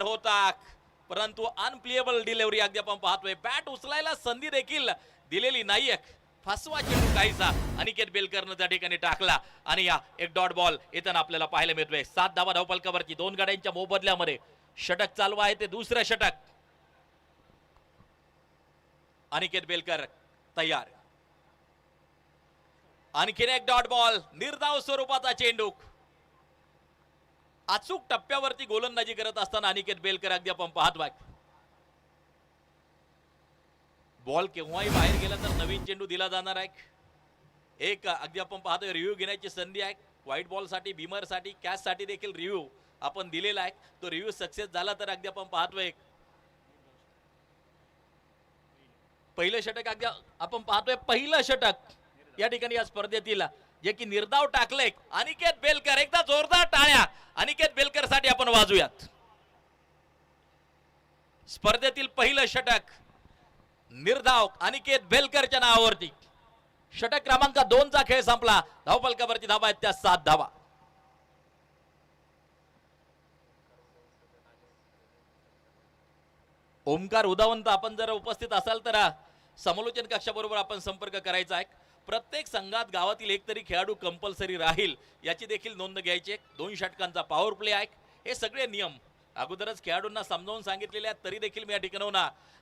होता, परंतु unplayable delivery अगदी आपण पाहतोय. बॅट उचलायला संधी देखील दिलेली नाहीये. फसवा चेंडू काहीसा अनिकेत बेलकरनं त्या ठिकाणी टाकला आणि या एक डॉट बॉल येताना आपल्याला पाहायला मिळतोय. 7 धावा धावपलकावरती 2 गाड्यांच्या मोबदल्यामध्ये षटक चालू आहे, ते दुसरं षटक. अनिकेत बेलकर तयार. आणखीन एक डॉट बॉल, निर्धाव स्वरूपाचा चेंडू. अचूक टप्प्यावरती गोलंदाजी करत असताना अनिकेत बेलकर अगदी आपण पाहतोय. बॉल केव्हाही बाहेर गेला तर नवीन चेंडू दिला जाणार आहे. एक अगदी आपण पाहतोय रिव्ह्यू घेण्याची संधी आहे. व्हाईट बॉल साठी, बिमर साठी, कॅच साठी देखील रिव्ह्यू आपण दिलेला आहे. तो रिव्ह्यू सक्सेस झाला तर अगदी आपण पाहतोय पहिलं षटक, अगदी आपण पाहतोय पहिलं षटक या ठिकाणी या स्पर्धेतील जे की निर्धाव टाकले अनिकेत बेलकर. एकदा जोरदार टाळ्या अनिकेत बेलकर साठी आपण वाजूयात. स्पर्धेतील पहिलं षटक निर्धाव अनिकेत बेलकरच्या नावावरती. षटक क्रमांक 2 चा खेळ संपला. धावपलकावरती धावा आहेत त्या 7 धावा. ओमकार उदावंत आपण जर उपस्थित असाल तर समालोचन कक्षाबरोबर आपण संपर्क करायचा आहे. प्रत्येक संघात गावातील एक तरी खेळाडू कंपल्सरी राहील याची देखील नोंद घ्यायची. 2 षटकांचा पॉवर प्ले आहे. हे सगळे नियम अगोदरच खेळाडूंना समजावून सांगितलेले आहेत, तरी देखील मी या ठिकाणी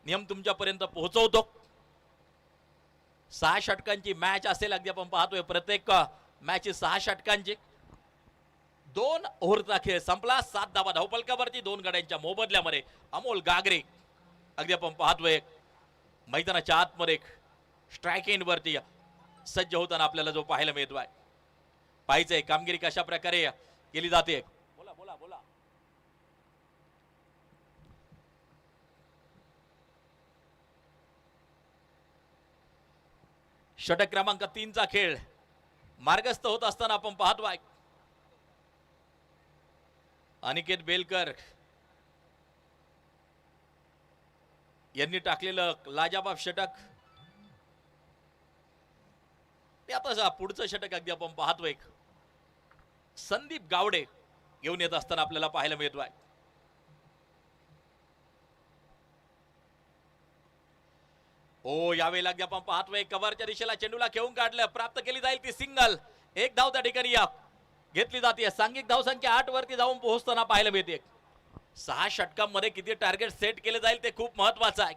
नियम तुमच्यापर्यंत पोहोचवतो. 6 षटकांची मॅच असेल. अगदी आपण पाहतोय प्रत्येक मॅच 6 षटकांची. 2 ओव्हरचा खेळ संपला. 7 धावा धावपलकावरती 2 गाड्यांच्या मोबदल्यामध्ये अमोल गागरे अगदी आपण पाहतोय मैदानाच्या आतमध्ये स्ट्राईक एंड वरती सज्ज होताना आपल्याला जो पाहायला मिळतोय. पाहायचंय कामगिरी कशा प्रकारे केली जाते. बोला बोला बोला. षटक क्रमांक 3 चा खेळ मार्गस्थ होत असताना आपण पाहतोय अनिकेत बेलकर यांनी टाकलेलं लाजवाब षटक. आता पुढचं षटक अगदी आपण पाहतोय संदीप गावडे घेऊन येत असताना आपल्याला पाहायला मिळतोय. ओ यावेळेला अगदी आपण पाहतोय कव्हरच्या दिशेला चेंडूला खेळून काढलं. प्राप्त केली जाईल ती सिंगल. एक धाव त्या ठिकाणी घेतली जाते. सांघिक धावसंख्या 8 वरती जाऊन पोहोचताना पाहायला मिळते. 6 षटकांमध्ये किती टार्गेट सेट केले जाईल ते खूप महत्वाचं आहे.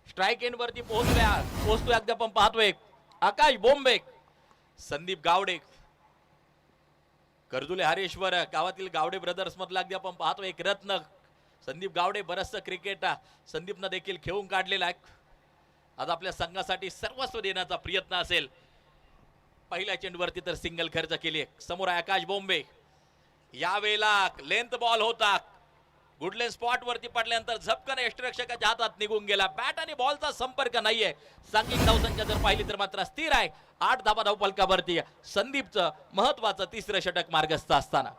स्ट्राईक एंड वरती पोहोचतोय अगदी आपण पाहतोय आकाश बोंबे, संदीप गावडे, कर्जुले हरेश्वर गावातील गावडे ब्रदर्स मधला अगदी आपण पाहतोय एक रत्न संदीप गावडे. बरंचसं क्रिकेट संदीपनं देखील खेळून काढलेला आहे. आज आपल्या संघासाठी सर्वस्व देण्याचा प्रयत्न असेल. पहिल्या चेंडूवरती तर सिंगल खर्च केली. समोर आकाश बोंबे. यावेळेला लेंथ बॉल होता. गुडलेन स्पॉट वरती पडल्यानंतर झपकन यष्टिरक्षकाच्या हातात निघून गेला. बॅट आणि बॉलचा संपर्क नाहीये. सांघिक धावसंख्या जर पाहिली तर मात्र स्थिर आहे. 8 धावा धावपलकावरती संदीपचं महत्वाचं 3रं षटक मार्गस्थ असताना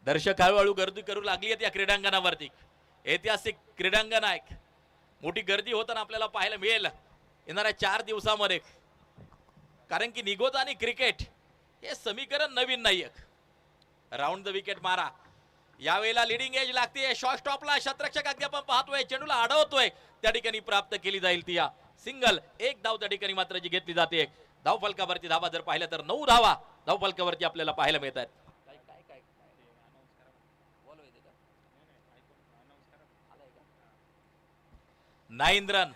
दर्शक हळूहळू गर्दी करू लागली आहेत या क्रीडांगणावरती. ऐतिहासिक क्रीडांगण आहे. मोठी गर्दी होताना आपल्याला पाहायला मिळेल येणाऱ्या 4 दिवसामध्ये. कारण की निगोज आणि क्रिकेट हे समीकरण नवीन नाहीये. राऊंड द विकेट मारा. यावेळेला लिडिंग एज लागते. शॉर्ट स्टॉपला शतरक्षक अगदी आपण पाहतोय चेंडूला अडवतोय. त्या ठिकाणी प्राप्त केली जाईल ती सिंगल. एक धाव त्या ठिकाणी मात्र जी घेतली जाते. धावफलकावरती धावा जर पाहिलं तर 9 धावा धावफलकावरती आपल्याला पाहायला मिळतात. 9 रन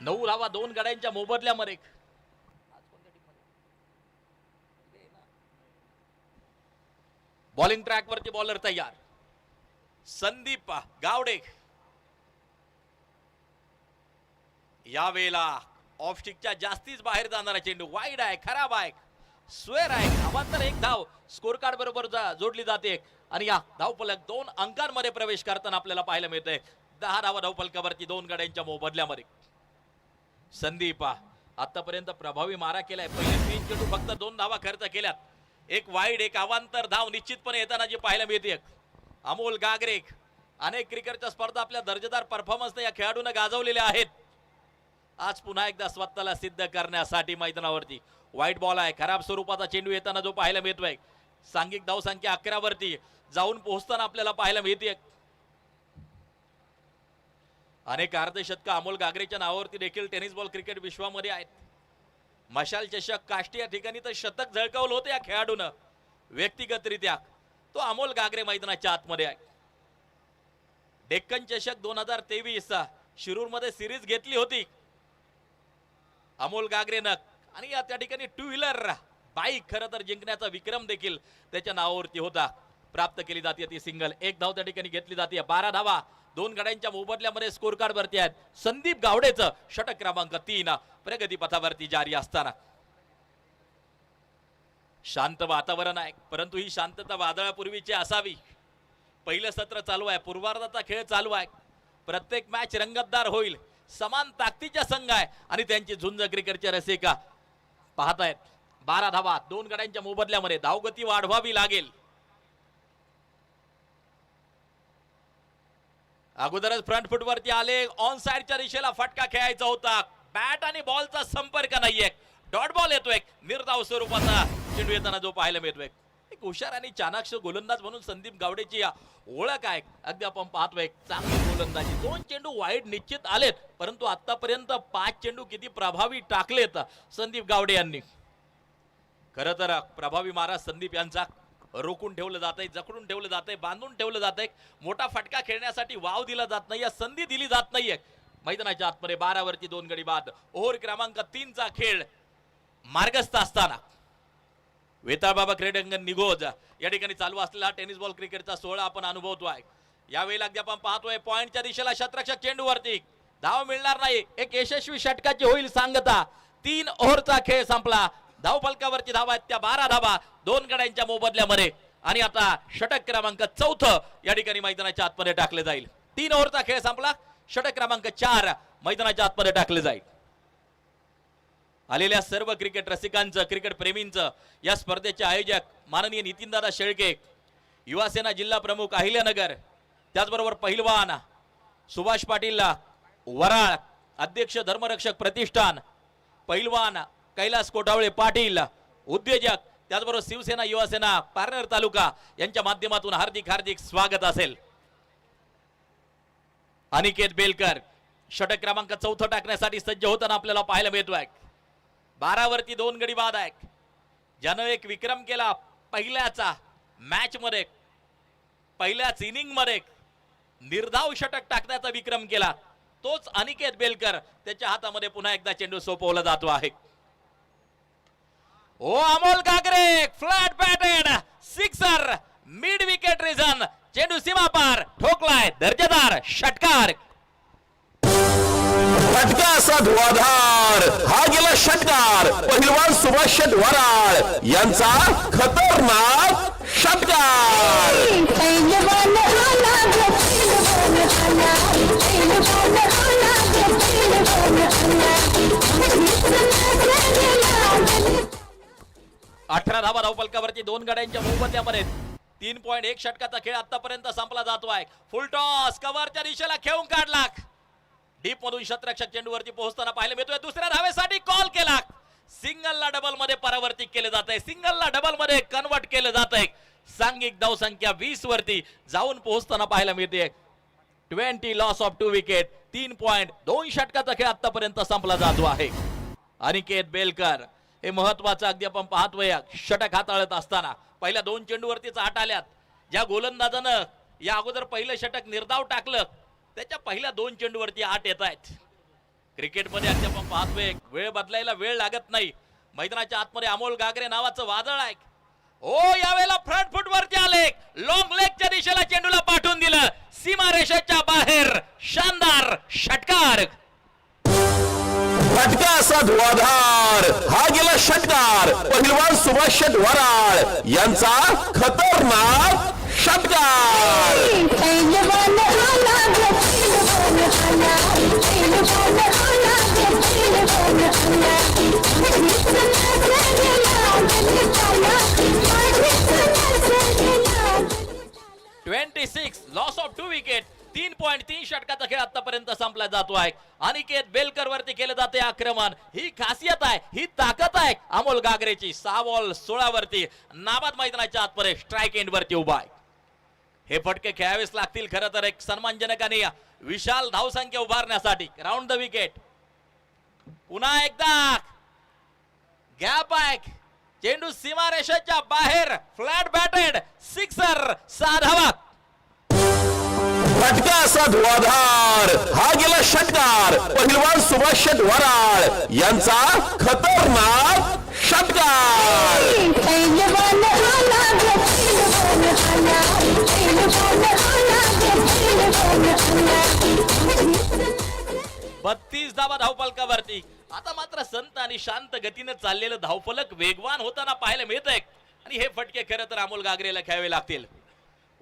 9 धावा 2 गाड्यांच्या मोबदल्यामध्ये. बॉलिंग ट्रॅक वरती बॉलर तयार. संदीप गावडे यावेळेला ऑफ स्टिकच्या जास्तीच बाहेर जाणारा चेंडू वाईड आहे, खराब आहे, स्वेअर आहे. अवांतर एक धाव स्कोर कार्ड बरोबर जोडली जाते आणि या धावफलक 2 अंकांमध्ये प्रवेश करताना आपल्याला पाहायला मिळते. 10 धावा धावफलकावरती 2 गाड्यांच्या मोबदल्यामध्ये. संदीप आतापर्यंत प्रभावी मारा केलाय. पहिले 3 चेंडू फक्त 2 धावा खर्च केल्यात. एक वाईड एक अवांतर धाव निश्चितपणे येताना जी पाहायला मिळते. अमोल गागरे अनेक क्रिकेटच्या स्पर्धा आपल्या दर्जेदार परफॉर्मन्सने या खेळाडूंना गाजवलेल्या आहेत. आज पुन्हा एकदा स्वतःला सिद्ध करण्यासाठी मैदानावरती. व्हाईट बॉल आहे, खराब स्वरूपाचा चेंडू येताना जो पाहायला मिळतोय. सांघिक धावसंख्या 11 वरती जाऊन पोहोचताना आपल्याला पाहायला मिळते. अनेक अर्धशतक अमोल गागरेच्या नावावरती देखील टेनिस बॉल क्रिकेट विश्वामध्ये आहेत. मशाल चषक काष्टी या ठिकाणी तर शतक झळकावलं होतं या खेळाडूनं व्यक्तिगतरित्या. तो अमोल गागरे मैदानाच्या आतमध्ये आहे. डेक्कन चषक 2023 शिरूर मध्ये सिरीज घेतली होती अमोल गागरेनं आणि त्या ठिकाणी टू व्हीलर बाईक खरं तर जिंकण्याचा विक्रम देखील त्याच्या नावावरती होता. प्राप्त केली जाते ती सिंगल. एक धाव त्या ठिकाणी घेतली जाते. 12 धावा 2 गड्यांच्या मोबदल्यामध्ये स्कोर कार्ड वरती आहेत. संदीप गावडेचं षटक क्रमांक 3 प्रगती पथावरती जारी असताना शांत वातावरण आहे, परंतु ही शांतता वादळापूर्वीची असावी. पहिलं सत्र चालू आहे, पूर्वार्धाचा खेळ चालू आहे. प्रत्येक मॅच रंगतदार होईल. समान ताकदीच्या संघ आहे आणि त्यांची झुंज क्रिकेटच्या रसिका पाहतायत. 12 धावा 2 गड्यांच्या मोबदल्यामध्ये धावगती वाढवावी लागेल. अगोदरच फ्रंट फुट वरती आले. ऑन साइडच्या दिशेला फटका खेळायचा होता. बॅट आणि बॉलचा संपर्क नाहीये. डॉट बॉल येतोय. निर्धाव स्वरूपाचा चेंडू येताना जो पाहायला मिळतोय. एक हुशार आणि चाणाक्ष गोलंदाज म्हणून संदीप गावडेची ओळख आहे. अगदी आपण पाहतोय चांगली गोलंदाजी. 2 चेंडू वाईड निश्चित आलेत, परंतु आतापर्यंत 5 चेंडू किती प्रभावी टाकलेत संदीप गावडे यांनी. खरं तर प्रभावी मारा संदीप यांचा रोखून ठेवलं जात आहे, जखडून ठेवलं जात आहे, बांधून ठेवलं जात आहे. मोठा फटका खेळण्यासाठी वाव दिला जात नाही, संधी दिली जात नाहीये. मैदानाच्या आतमध्ये 12 वरती 2 गडी बाद. ओव्हर क्रमांक 3 चा खेळ मार्गस्थ असताना वेताळ बाबा क्रीडांगण निघोज या ठिकाणी चालू असलेला टेनिस बॉल क्रिकेटचा 16 आपण अनुभवतोय. यावेळी अगदी आपण पाहतोय पॉइंटच्या दिशेला शतरक्षक चेंडूवरती धाव मिळणार नाही. एक यशस्वी षटकाची होईल सांगता. 3 ओव्हरचा खेळ संपला. धाव फलकावरती धावा आहेत त्या 12 धावा 2 गड्यांच्या मोबदल्यामध्ये आणि आता षटक क्रमांक 4 या ठिकाणी मैदानाच्या आतमध्ये टाकले जाईल. 3 ओव्हरचा खेळ संपला. षटक क्रमांक 4 मैदानाच्या आतमध्ये टाकले जाईल. आलेल्या सर्व क्रिकेट रसिकांचं, क्रिकेट प्रेमींचं, या स्पर्धेचे आयोजक माननीय नितीनदादा शेळके, युवासेना जिल्हा प्रमुख अहिल्यानगर, त्याचबरोबर पहिलवान सुभाष पाटील वराळ, अध्यक्ष धर्मरक्षक प्रतिष्ठान, पहिलवान कैलास कोटावळे पाटील, उद्योजक, त्याचबरोबर शिवसेना युवासेना पारनेर तालुका यांच्या माध्यमातून हार्दिक हार्दिक स्वागत असेल. अनिकेत बेलकर षटक क्रमांक 4 टाकण्यासाठी सज्ज होताना आपल्याला पाहायला मिळतोय. 12 वरती 2 गडी बाद आहेत. ज्यानं एक विक्रम केला पहिल्याचा मॅच मध्ये, पहिल्याच इनिंग मध्ये निर्धाव षटक टाकण्याचा विक्रम केला, तोच अनिकेत बेलकर. त्याच्या हातामध्ये पुन्हा एकदा चेंडू सोपवला जातो आहे. ओ Amol Gagare flat batted sixer mid wicket region. चेंडू सीमा पार ठोकलाय. दर्जेदार षटकार. फटका असा धुवाधार. हा गेला षटकार. पहिलवान सुभाष वराळ यांचा खतरनाक षटकार. अठरा धावा धावफलकावरती 2 गड्यांच्या मोबदल्यामध्ये 3.1 षटकाचा खेळ आतापर्यंत संपला जातो आहे. फुल टॉस कव्हरच्या दिशेला खेळून काढला. डीप मधून शतरक्षक चेंडूवरती पोहोचताना पाहायला मिळतोय. दुसऱ्या धावेसाठी कॉल केला. सिंगलला डबल मध्ये परावर्तित केले जात आहे. सिंगलला डबल मध्ये कन्वर्ट केलं जात आहे. सांघिक धाव संख्या 20 वरती जाऊन पोहोचताना पाहायला मिळते. 20 लॉस ऑफ 2 विकेट. 3.2 षटकाचा खेळ आतापर्यंत संपला जातो आहे. अनिकेत बेलकर हे महत्वाचं अगदी आपण पाहतोय षटक हाताळत असताना पहिल्या 2 चेंडूवरतीच आठ आल्यात. ज्या गोलंदाजानं या अगोदर पहिलं षटक निर्धाव टाकलं त्याच्या पहिल्या 2 चेंडूवरती 8 येत आहेत. क्रिकेटमध्ये अगदी आपण पाहतोय वेळ बदलायला वेळ लागत नाही. मैदानाच्या आतमध्ये अमोल गागरे नावाचं वादळ आहे. ओ यावेळेला फ्रंट फुट वरती आले. लॉंग लेगच्या दिशेला चेंडूला पाठवून दिलं. सीमा रेषेच्या बाहेर शानदार षटकार. फटका असा धुवाधार. हा गेला षटकार. पहिलवान सुभाष वराळ यांचा खतरनाक षटकार. 26 लॉस ऑफ 2 विकेट. 3.3 षटकाचा खेळ आतापर्यंत संपला जातो आहे. अनिकेत बेलकर वरती केलं जाते आक्रमण. ही खासियत आहे, ही ताकद आहे अमोल गागरेची. 6 बॉल 16 वरती नाबाद मैदानाच्या आतमध्ये स्ट्राइक एंड वरती उभा आहे. हे फटके खेळावेच लागतील खरं तर एक सन्मानजनक आणि विशाल धावसंख्या उभारण्यासाठी. Round the wicket. पुन्हा एकदा गॅप बॅक, चेंडू सीमारेषेच्या बाहेर, फ्लॅट बॅटेड, सिक्सर, 6 धावा. फटका असा धुवाधार, हा गेला षटकार. पहिलवान सुभाष शेट वराळ यांचा खतरनाक षटकार. 32 धावा धावफलकावरती. आता मात्र संत आणि शांत गतीने चाललेलं धावफलक वेगवान होताना पाहायला मिळत आहे आणि हे फटके खरं तर अमोल गागरेला खेळावे लागतील.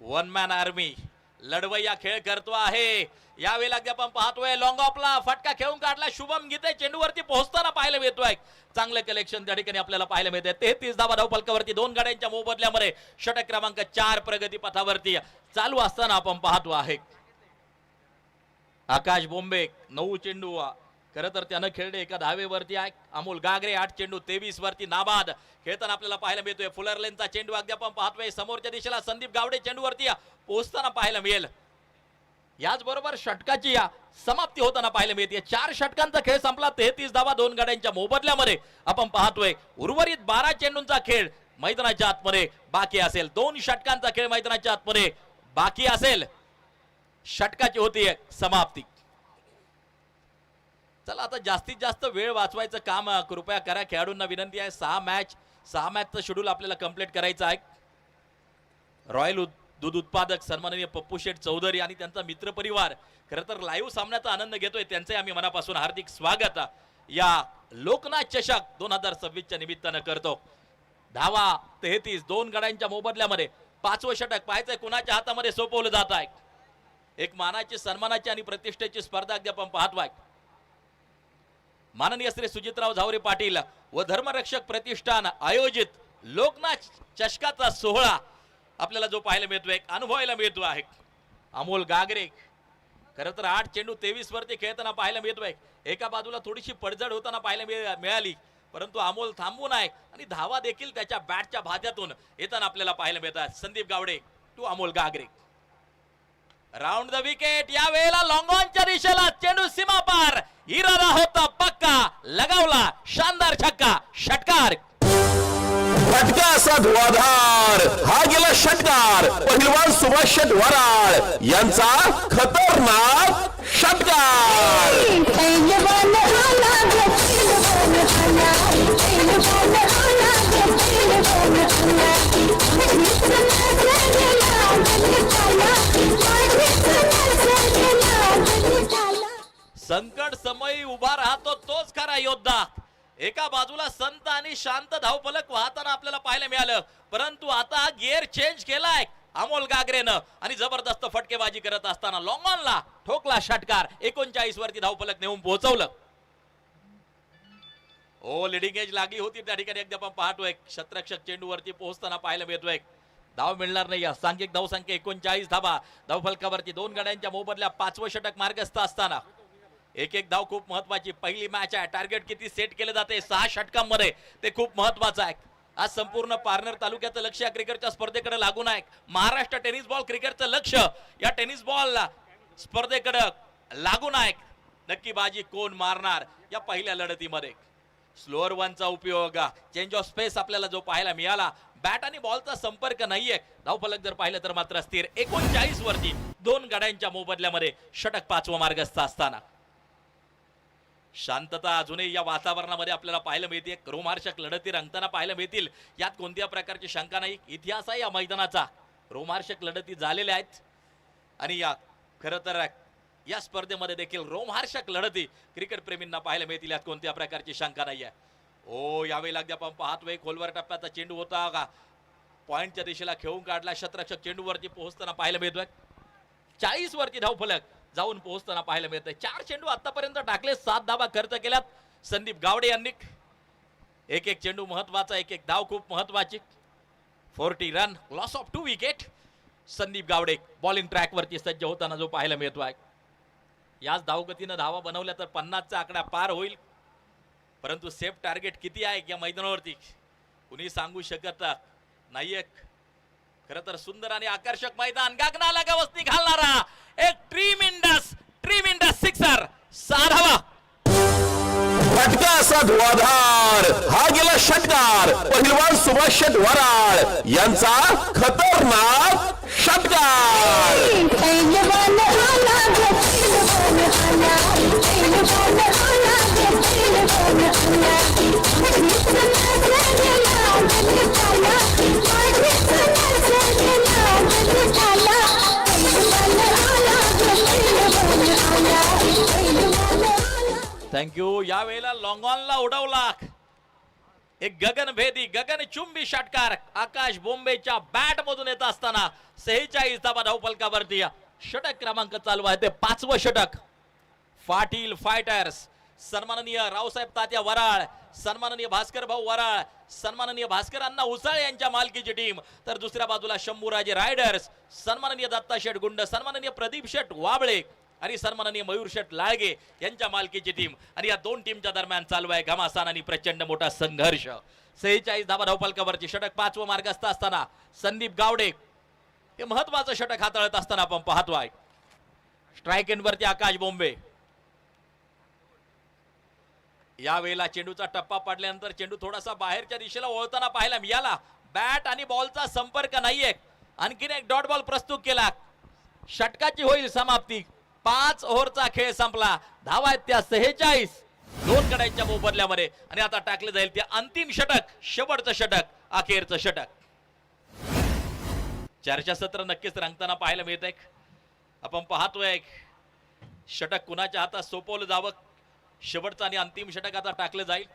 वन मॅन आर्मी लढवय्या खेळ करतो आहे. यावेळेला आपण पाहतोय लॉंग ऑफला फटका खेळून काढला. शुभम गीते चेंडूवरती पोहोचताना पाहायला मिळतोय. चांगलं कलेक्शन त्या ठिकाणी आपल्याला पाहायला मिळते. 33 धावा धावफलकावरती 2 गाड्यांच्या मोबदल्यामध्ये षटक क्रमांक 4 प्रगती पथावरती चालू असताना आपण पाहतो आहे. आकाश बोंबे 9 चेंडू खरं तर त्यानं खेळले एका धावेवरती आहे. अमोल गागरे 8 चेंडू 23 वरती नाबाद खेळताना आपल्याला पाहायला मिळतोय. फुलरलेनचा चेंडू अगदी आपण पाहतोय समोरच्या दिशेला. संदीप गावडे चेंडूवरती पोहोचताना पाहायला मिळेल. याचबरोबर षटकाची समाप्ती होताना पाहायला मिळते. 4 षटकांचा खेळ संपला. 33 धावा 2 गाड्यांच्या मोबदल्यामध्ये आपण पाहतोय. उर्वरित 12 चेंडूंचा खेळ मैदानाच्या आतमध्ये बाकी असेल. 2 षटकांचा खेळ मैदानाच्या आतमध्ये बाकी असेल. षटकाची होती समाप्ती. चला आता जास्तीत जास्त वेळ वाचवायचं काम कृपया करा. खेळाडूंना विनंती आहे. 6 मॅचचं शेड्यूल आपल्याला कंप्लीट करायचं आहे. रॉयल दूध उत्पादक सन्माननीय पप्पू शेठ चौधरी आणि त्यांचा मित्र परिवार खरं तर लाईव्ह सामन्याचा आनंद घेतोय. त्यांचे आम्ही मनापासून हार्दिक स्वागत या लोकनाथ चषक 2026च्या निमित्तानं करतो. धावा 33 2 गड्यांच्या मोबदल्यामध्ये 5वं षटक पाहायचंय कुणाच्या हातामध्ये सोपवलं जात आहे. एक मानाची सन्मानाची आणि प्रतिष्ठेची स्पर्धा अगदी आपण पाहतोय. माननीय श्री सुजितराव झावरे पाटील व धर्मरक्षक प्रतिष्ठान आयोजित लोकनाथ चषकाचा सोहळा आपल्याला जो पाहायला मिळतोय अनुभवायला मिळतो आहे. अमोल गागरे खरं तर 8 चेंडू 23 वरती खेळताना पाहायला मिळतोय. एका बाजूला थोडीशी पडझड होताना पाहायला मिळाली परंतु अमोल थांबून आहे आणि धावा देखील त्याच्या बॅटच्या भात्यातून येताना आपल्याला पाहायला मिळतात. Sandeep Gawade to Amol Gagare. Round the wicket. या वेळेला लॉंग ऑनच्या दिशेला चेंडू सीमा पार. इरादा होता पक्का, लगावला शानदार छक्का. षटकार. फटका असा धुवाधार, हा गेला षटकार. पहिलवान सुभाष शेट वराळ यांचा खतरनाक षटकार. संकट समयी उभा राहतो तोच खरा योद्धा. एका बाजूला संत आणि शांत धावफलक वाहताना आपल्याला पाहायला मिळालं परंतु आता गिअर चेंज केलाय अमोल गागरेनं आणि जबरदस्त फटकेबाजी करत असताना लॉंग ऑनला ठोकला षटकार. 39 वरती धावफलक नेऊन पोहोचवलं. ओ लिडिंग एज लागली होती त्या ठिकाणी एकदा आपण पाहतोय. शतरक्षक चेंडूवरती पोहोचताना पाहायला मिळतोय. धाव मिळणार नाही. सांघिक धावसंख्या 39 धावा धावफलकावरती 2 गाड्यांच्या मोबदल्या 5वं षटक मार्गस्थ असताना एक धाव खूप महत्वाची. पहिली मॅच आहे. टार्गेट किती सेट केले जाते 6 षटकांमध्ये ते खूप महत्वाचं आहे. आज संपूर्ण पारनेर तालुक्याचं लक्ष या क्रिकेटच्या स्पर्धेकडे लागून आहे. महाराष्ट्र टेनिस बॉल क्रिकेटचं लक्ष या टेनिस बॉल स्पर्धेकडे लागून आहे. नक्की बाजी कोण मारणार या पहिल्या लढतीमध्ये. स्लोअर वनचा उपयोग, चेंज ऑफ स्पेस आपल्याला जो पाहायला मिळाला. बॅट आणि बॉलचा संपर्क नाहीये. धावफलक जर पाहिलं तर मात्र स्थिर. 39 वरती 2 गाड्यांच्या मोबदल्यामध्ये षटक 5वं मार्गस्थ असताना शांतता अजूनही या वातावरणामध्ये आपल्याला पाहायला मिळते. रोमहर्षक लढती रंगताना पाहायला मिळतील यात कोणत्या प्रकारची शंका नाही. इतिहास आहे या मैदानाचा. रोमहर्षक लढती झालेल्या आहेत आणि या खरं तर या स्पर्धेमध्ये देखील रोमहर्षक लढती क्रिकेट प्रेमींना पाहायला मिळतील यात कोणत्या प्रकारची शंका नाही आहे. ओ यावेळी अगदी आपण पाहतोय खोलवर टप्प्याचा चेंडू होता का पॉइंटच्या दिशेला खेळून काढला. शतरक्षक चेंडूवरती पोहोचताना पाहायला मिळतोय. 40 वरती धावफलक जाऊन पोहोचताना पाहायला मिळतंय. 4 चेंडू आतापर्यंत टाकले. 7 धावा खर्च केल्यात संदीप गावडे यांनी. एक चेंडू महत्वाचा, एक धाव खूप महत्वाची. 40 run, loss of 2 wicket. Sandeep Gawade bowling track वरती सज्ज होताना जो पाहायला मिळतोय. याच धावगतीनं धावा बनवल्या तर 50चा आकडा पार होईल परंतु सेफ टार्गेट किती आहे या मैदानावरती कुणी सांगू शकत नाहीये. खर तर सुंदर आणि आकर्षक मैदान, गगनाला गवसणी घालणारा एक ट्रीमिंडस सिक्सर, 6 धावा. फटका असा धुवाधार, हा गेला षटकार. पहिलवान सुभाष शेट वराळ यांचा खतरनाक षटकार. थँक्यू. यावेळेला लॉंगॉनला उडवला एक गगनभेदी गगनचुंबी षटकार आकाश बोंबेच्या बॅट मधून येत असताना 46 धावा धावफलकावरती. षटक क्रमांक चालू आहे ते 5वं षटक. पाटील फायटर्स, सन्माननीय रावसाहेब तात्या वराळ, सन्माननीय भास्कर भाऊ वराळ, सन्माननीय भास्कर अण्णा उसाळे यांच्या मालकीची टीम. तर दुसऱ्या बाजूला शंभूराजे रायडर्स, सन्माननीय दत्ता शेठ गुंड, सन्माननीय प्रदीप शेठ वाबळे आणि सन्माननीय मयूर शेठ लाळगे यांच्या मालकीची टीम. आणि या दोन टीमच्या दरम्यान चालू आहे घमासान आणि प्रचंड मोठा संघर्ष. 46 धावा धावफलकावरची षटक 5वं मार्गस्थ असताना संदीप गावडे हे महत्वाचं षटक हाताळत असताना आपण पाहतोय. स्ट्राईक एंड वरती आकाश बोंबे. या वेळेला चेंडूचा टप्पा पडल्यानंतर चेंडू थोडासा बाहेरच्या दिशेला वळताना पाहायला मिळाला. बॅट आणि बॉलचा संपर्क नाहीये. आणखीन एक डॉट बॉल प्रस्तुत केला. षटकाची होईल समाप्ती. 5 ओव्हरचा खेळ संपला. धावा आहेत त्या 46. 2 गड्यांच्या मोबदल्यामध्ये. आणि आता टाकले जाईल ते अंतिम षटक, शेवटचं षटक, अखेरचं षटक. चर्चासत्र नक्कीच रंगताना पाहायला मिळत आहे. आपण पाहतोय षटक कुणाच्या हातात सोपवलं जावं. शेवटचं आणि अंतिम षटक आता टाकलं जाईल.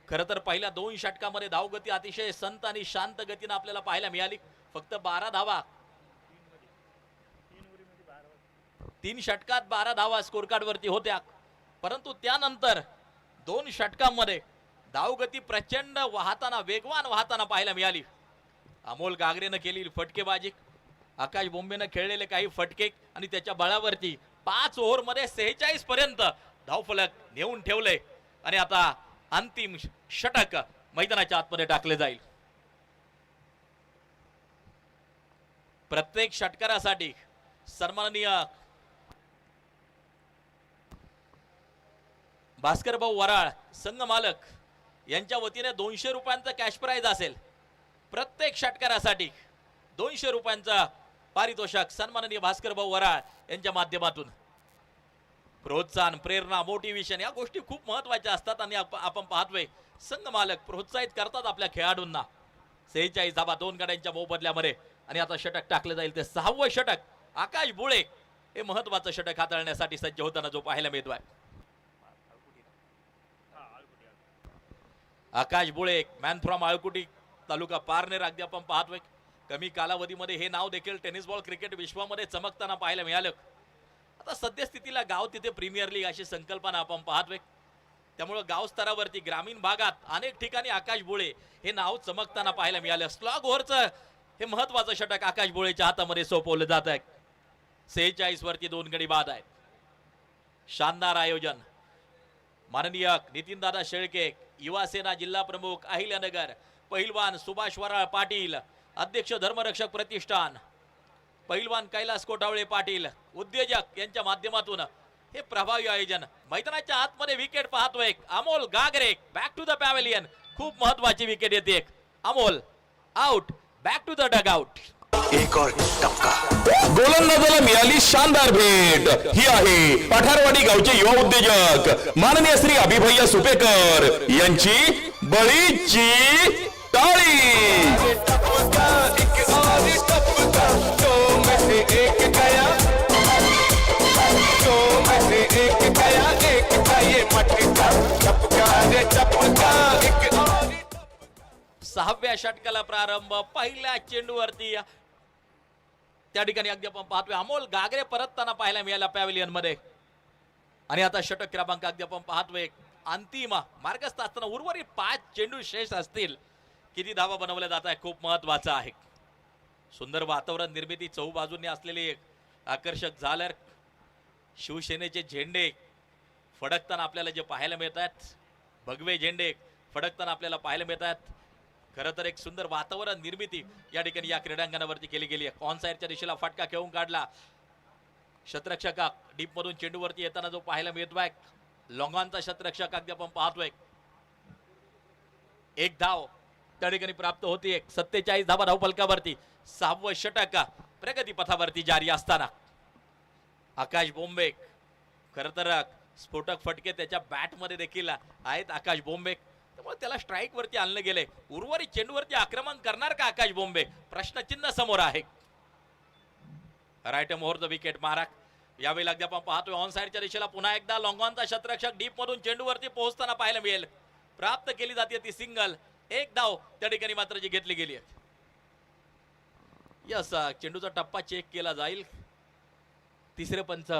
खरं तर पहिल्या 2 षटकामध्ये धावगती अतिशय संत आणि शांत गतीने आपल्याला पाहायला मिळाली. फक्त 12 धावा, 3 षटकात 12 धावा स्कोर कार्ड वरती होत्या. परंतु त्यानंतर 2 षटकांमध्ये धावगती प्रचंड वाहताना, वेगवान वाहताना पाहायला मिळाली. अमोल गागरेनं केलेली फटकेबाजी, आकाश बोंबेनं खेळलेले काही फटके आणि त्याच्या बळावरती 5 ओव्हर मध्ये 46 पर्यंत धावफलक नेऊन ठेवले. आणि आता अंतिम षटक मैदानाच्या आतमध्ये टाकले जाईल. प्रत्येक षटकारासाठी सन्माननीय भास्कर भाऊ वराळ संघ मालक यांच्या वतीने 200 रुपयांचा कॅश प्राइज असेल. प्रत्येक षटकारासाठी 200 रुपयांचा पारितोषिक सन्माननीय भास्कर भाऊ वराळ यांच्या माध्यमातून. प्रोत्साहन, प्रेरणा, मोटिवेशन या गोष्टी खूप महत्वाच्या असतात आणि आपण पाहतोय संघ मालक प्रोत्साहित करतात आपल्या खेळाडूंना. 46 धावा 2 गड्यांच्या मोबदल्यामध्ये. आणि आता षटक टाकलं जाईल ते 6वं षटक. आकाश बुळे हे महत्वाचं षटक हाताळण्यासाठी सज्ज होताना जो पाहायला मिळतोय. आकाश बुळे, मॅन फ्रॉम आळकुटी, तालुका पारनेर. अगदी आपण पाहतोय कमी कालावधीमध्ये हे नाव देखील टेनिस बॉल क्रिकेट विश्वामध्ये चमकताना पाहायला मिळालं. आता सद्यस्थितीला गाव तिथे प्रीमियर लीग अशी संकल्पना आपण पाहतोय. त्यामुळे गाव स्तरावरती ग्रामीण भागात अनेक ठिकाणी आकाश बुळे हे नाव चमकताना पाहायला मिळालं. स्लॉग ओव्हरचं हे महत्वाचं षटक आकाश बुळेच्या हातामध्ये सोपवलं जात आहे. 46 वरती 2 गडी बाद आहेत. शानदार आयोजन. माननीय नितीनदादा शेळके, युवा सेना जिल्हा प्रमुख अहिल्यानगर, पहिलवान सुभाष वराळ पाटील, अध्यक्ष धर्मरक्षक प्रतिष्ठान, पहिलवान कैलास कोटावळे पाटील, उद्योजक यांच्या माध्यमातून हे प्रभावी आयोजन. मैदानाच्या आतमध्ये विकेट पाहतोय Amol Gagare, back to the pavilion. खूप महत्वाची विकेट येते. Amol out, back to the dugout. एक और टपका. गोलंदाजाला मिळाली शानदार भेट. ही आहे पठारवाडी गावचे युवा उद्योजक माननीय श्री अभिभैया सुपेकर यांची बळीची टाळी. सहाव्या षटकाला प्रारंभ. पहिल्या चेंडूवरती त्या ठिकाणी अगदी आपण पाहतोय अमोल गागरे परतताना पाहायला मिळाला पॅव्हेलियन मध्ये. आणि आता षटक क्रमांक अगदी आपण पाहतोय अंतिम मार्गस्थ असताना उर्वरित 5 चेंडू शेष असतील. किती धावा बनवल्या जात आहे खूप महत्वाचं आहे. सुंदर वातावरण निर्मिती, चहूबाजूंनी असलेली आकर्षक झालर, शिवसेनेचे झेंडे फडकताना आपल्याला जे पाहायला मिळतात, भगवे झेंडे फडकताना आपल्याला पाहायला मिळतात. खरं तर एक सुंदर वातावरण निर्मिती या ठिकाणी या क्रीडांगणावरती केली गेली आहे. ऑन साइडच्या दिशेला फटका खेळून काढला शतरक्षक डीप मधून चेंडूवरती येताना जो पाहायला मिळतोय लॉंगॉनचा शतरक्षक अगदी आपण पाहतोय. एक धाव त्या ठिकाणी प्राप्त होती. 47 धावा धावफलकावरती 6वं षटक प्रगती पथावरती जारी असताना आकाश बोंबे खरं तर स्फोटक फटके त्याच्या बॅट मध्ये देखील आहेत आकाश बोंबे, त्यामुळे त्याला स्ट्राईक वरती आणलं गेले. उर्वरित चेंडूवरती आक्रमण करणार का आकाश बोंबे, प्रश्नचिन्ह समोर आहे. राईट मोर द विकेट मारा. यावेळी अगदी आपण पाहतोय ऑन साइडच्या दिशेला पुन्हा एकदा लॉंगॉनचा शतरक्षक डीप मधून चेंडूवरती पोहोचताना पाहायला मिळेल. प्राप्त केली जाते ती सिंगल. एक धाव त्या ठिकाणी मात्र जी घेतली गेली आहे. यस, चेंडूचा टप्पा चेक केला जाईल. तिसरे पंच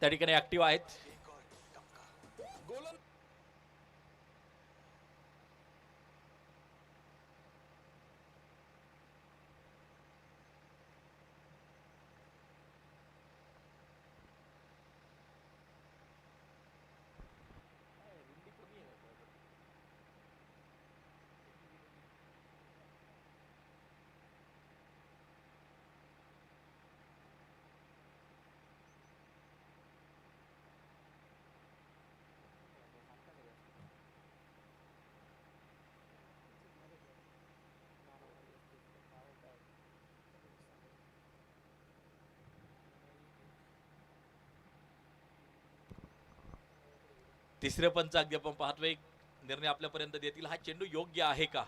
त्या ठिकाणी ऍक्टिव्ह आहेत. तिसरे पंच अगदी आपण पाहतोय निर्णय आपल्यापर्यंत देतील. हा चेंडू योग्य आहे का,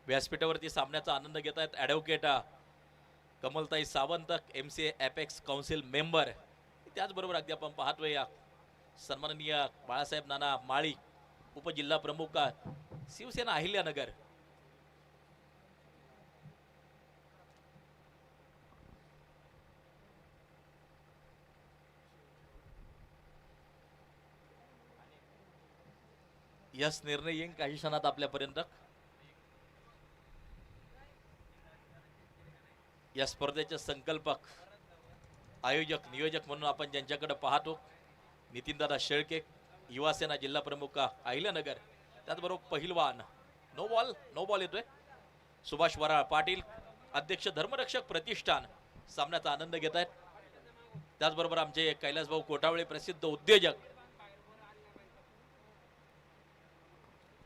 व्यासपीठावरती सामन्याचा आनंद घेत आहेत advocate Kamaltai Sawant, MCA apex council member. त्याचबरोबर अगदी आपण पाहतोय सन्माननीय बाळासाहेब नाना माळी, उपजिल्हा प्रमुख शिवसेना अहिल्यानगर. यस, निर्णय येईल काही क्षणात आपल्यापर्यंत. या स्पर्धेचे संकल्पक, आयोजक, नियोजक म्हणून आपण ज्यांच्याकडे पाहतो नितीनदादा शेळके, युवासेना जिल्हा प्रमुख अहिल्यानगर. त्याचबरोबर पहिलवान नो बॉल येतोय सुभाष वराळ पाटील, अध्यक्ष धर्मरक्षक प्रतिष्ठान, सामन्याचा आनंद घेत आहेत. त्याचबरोबर आमचे कैलास भाऊ कोटावळे, प्रसिद्ध उद्योजक.